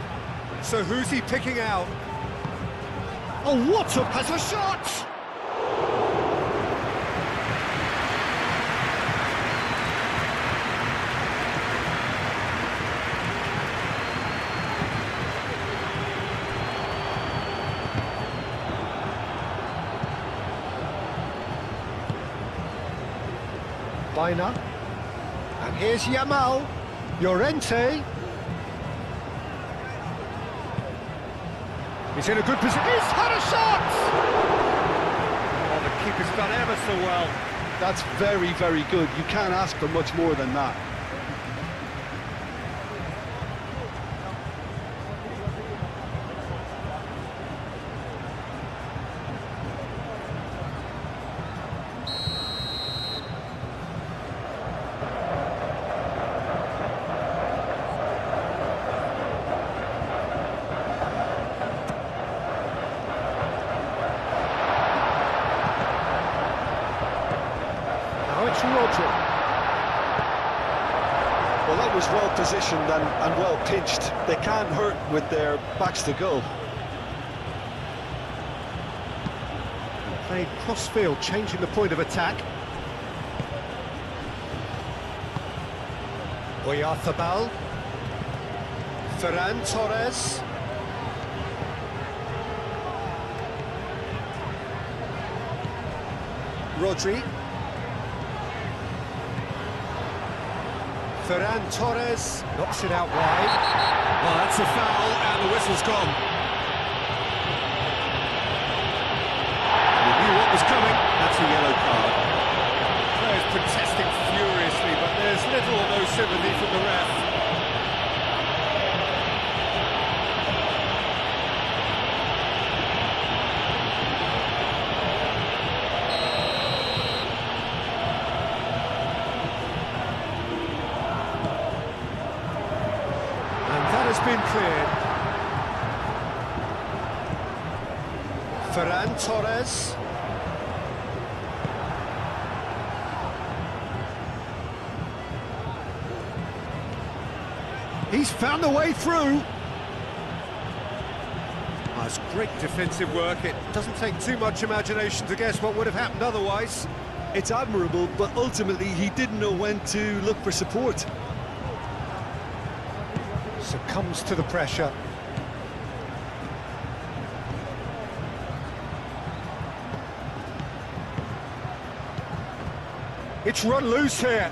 So who's he picking out? Oh, what a... has a shot! Baina. And here's Yamal. Llorente. He's in a good position. He's had a shot! Oh, the keeper's done ever so well.
That's very, very good. You can't ask for much more than that.
It's Rodri.
Well, that was well positioned and well pitched. They can't hurt with their backs to goal.
Played cross-field, changing the point of attack. Oyarzabal. Ferran Torres. Rodri. Ferran Torres knocks it out wide. Oh, that's a foul, and the whistle's gone. He knew what was coming. That's a yellow card. Players protesting furiously, but there's little or no sympathy from the ref. Has been cleared. Ferran Torres. He's found a way through. Oh, it's great defensive work. It doesn't take too much imagination to guess what would have happened otherwise.
It's admirable, but ultimately he didn't know when to look for support.
Succumbs to the pressure. It's run loose here.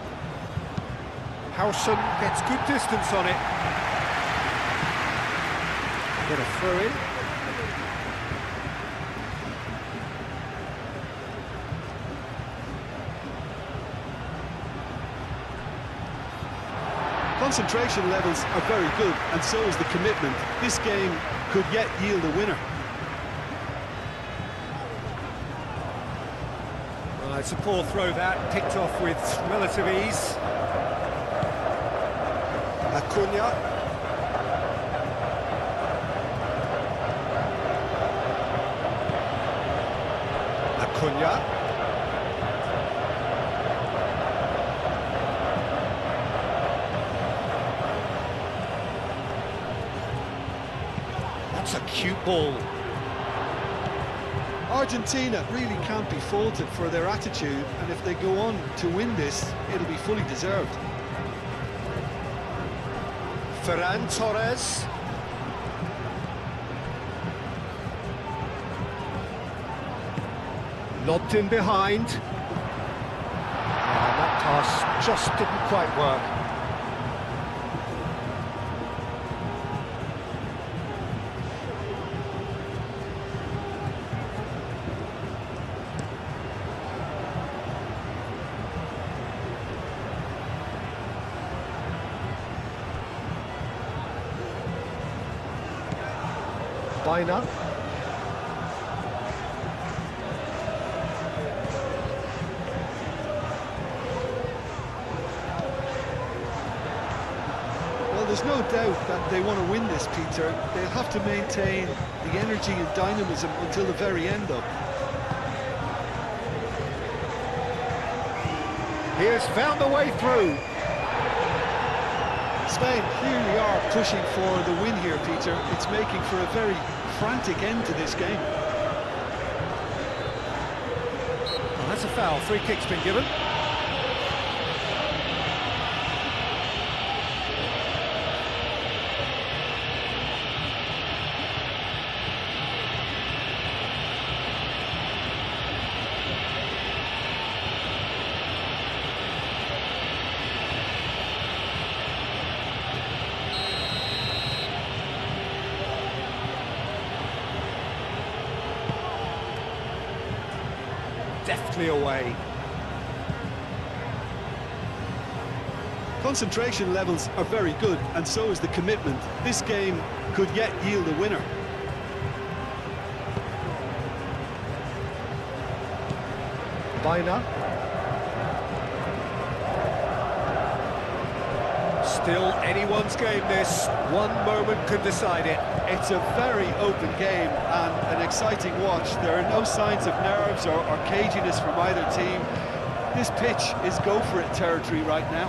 Howson gets good distance on it. Get a throw in.
Concentration levels are very good, and so is the commitment. This game could yet yield a winner.
Well, it's a poor throw that, picked off with relative ease. Acuna. Acuna. That's a cute ball.
Argentina really can't be faulted for their attitude, and if they go on to win this, it'll be fully deserved.
Ferran Torres. Lobbed in behind. And that pass just didn't quite work. Baina.
Well, there's no doubt that they want to win this, Peter. They'll have to maintain the energy and dynamism until the very end, though.
He has found a way through.
Spain clearly are pushing for the win here, Peter. It's making for a very frantic end to this game.
Oh, that's a foul. Free kick's been given. Deftly away.
Concentration levels are very good, and so is the commitment. This game could yet yield a winner.
Baina. Still anyone's game, this. One moment can decide it.
It's a very open game and an exciting watch. There are no signs of nerves or caginess from either team. This pitch is go-for-it territory right now.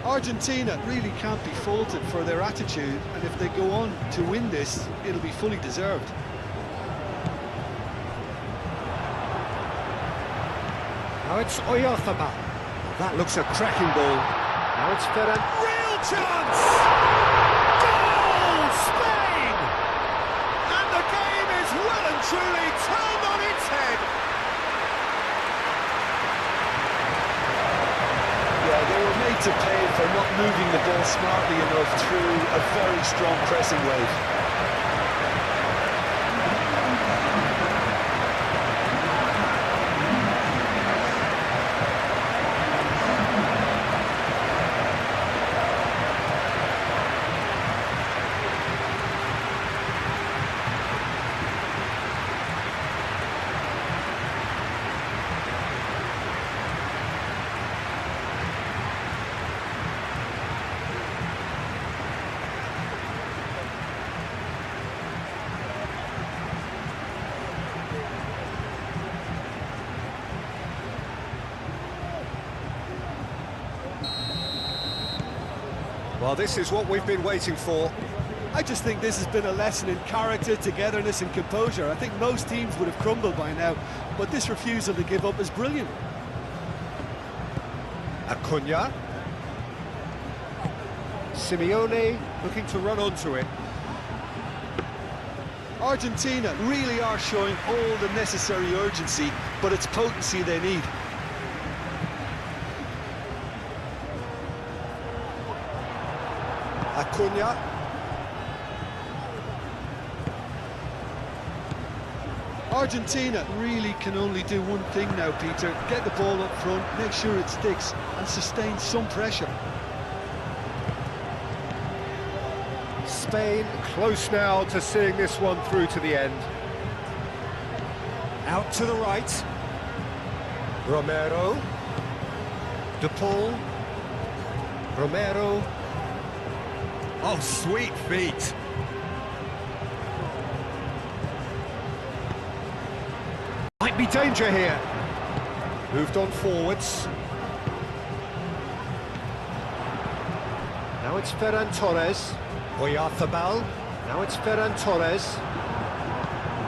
Argentina really can't be faulted for their attitude, and if they go on to win this, it'll be fully deserved.
Now it's Oyarzabal. That looks a cracking ball. Now it's Ferran. Real chance! Goal! Spain! And the game is well and truly turned on its head.
Yeah, they were made to pay for not moving the ball smartly enough through a very strong pressing wave.
Well, this is what we've been waiting for.
I just think this has been a lesson in character, togetherness and composure. I think most teams would have crumbled by now, but this refusal to give up is brilliant.
Acuna. Simeone looking to run onto it.
Argentina really are showing all the necessary urgency, but it's potency they need.
Acuna.
Argentina really can only do one thing now, Peter. Get the ball up front, make sure it sticks, and sustain some pressure.
Spain close now to seeing this one through to the end. Out to the right. Romero. De Paul. Romero. Oh, sweet feet. Might be danger here. Moved on forwards. Now it's Ferran Torres. Oyarzabal. Now it's Ferran Torres.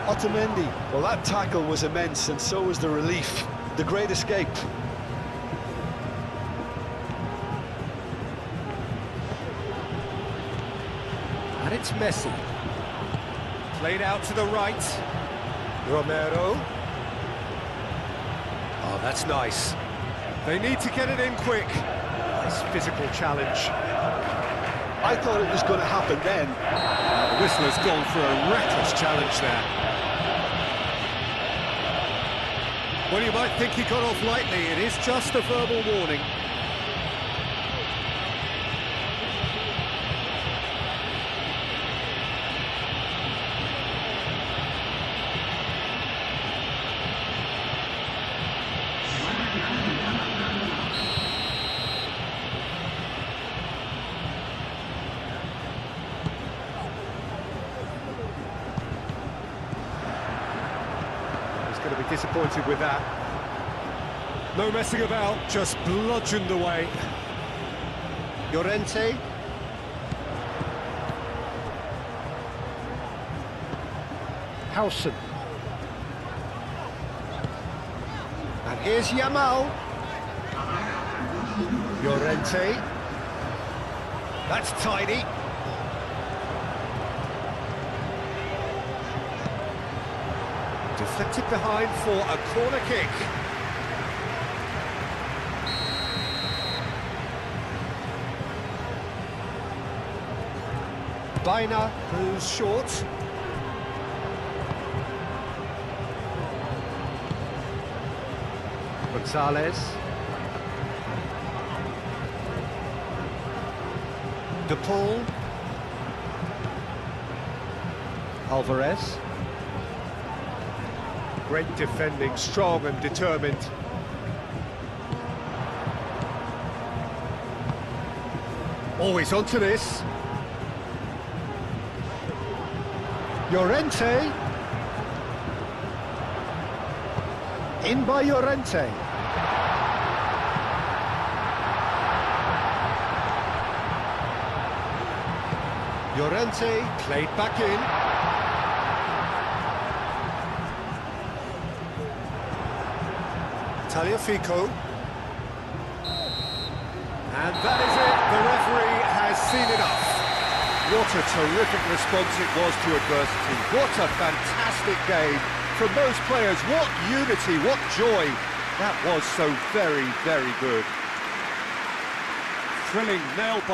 Otamendi. Well, that tackle was immense, and so was the relief. The great escape.
And it's Messi. Played out to the right. Romero. Oh, that's nice. They need to get it in quick. Nice physical challenge.
I thought it was going to happen then.
The whistler's gone for a reckless challenge there. Well, you might think he got off lightly. It is just a verbal warning. going to be disappointed with that. No messing about, just bludgeoned away. Llorente. Howson. And here's Yamal. Llorente. That's tidy. Deflected behind for a corner kick. Baina, who's short. Gonzalez. De Paul. Alvarez. Great defending, strong and determined. Always onto this. Llorente. In by Llorente. Llorente played back in. Tagliafico. And that is it. The referee has seen enough.
What a terrific response it was to adversity. What a fantastic game from those players. What unity, what joy. That was so very, very good.
Thrilling, nailed by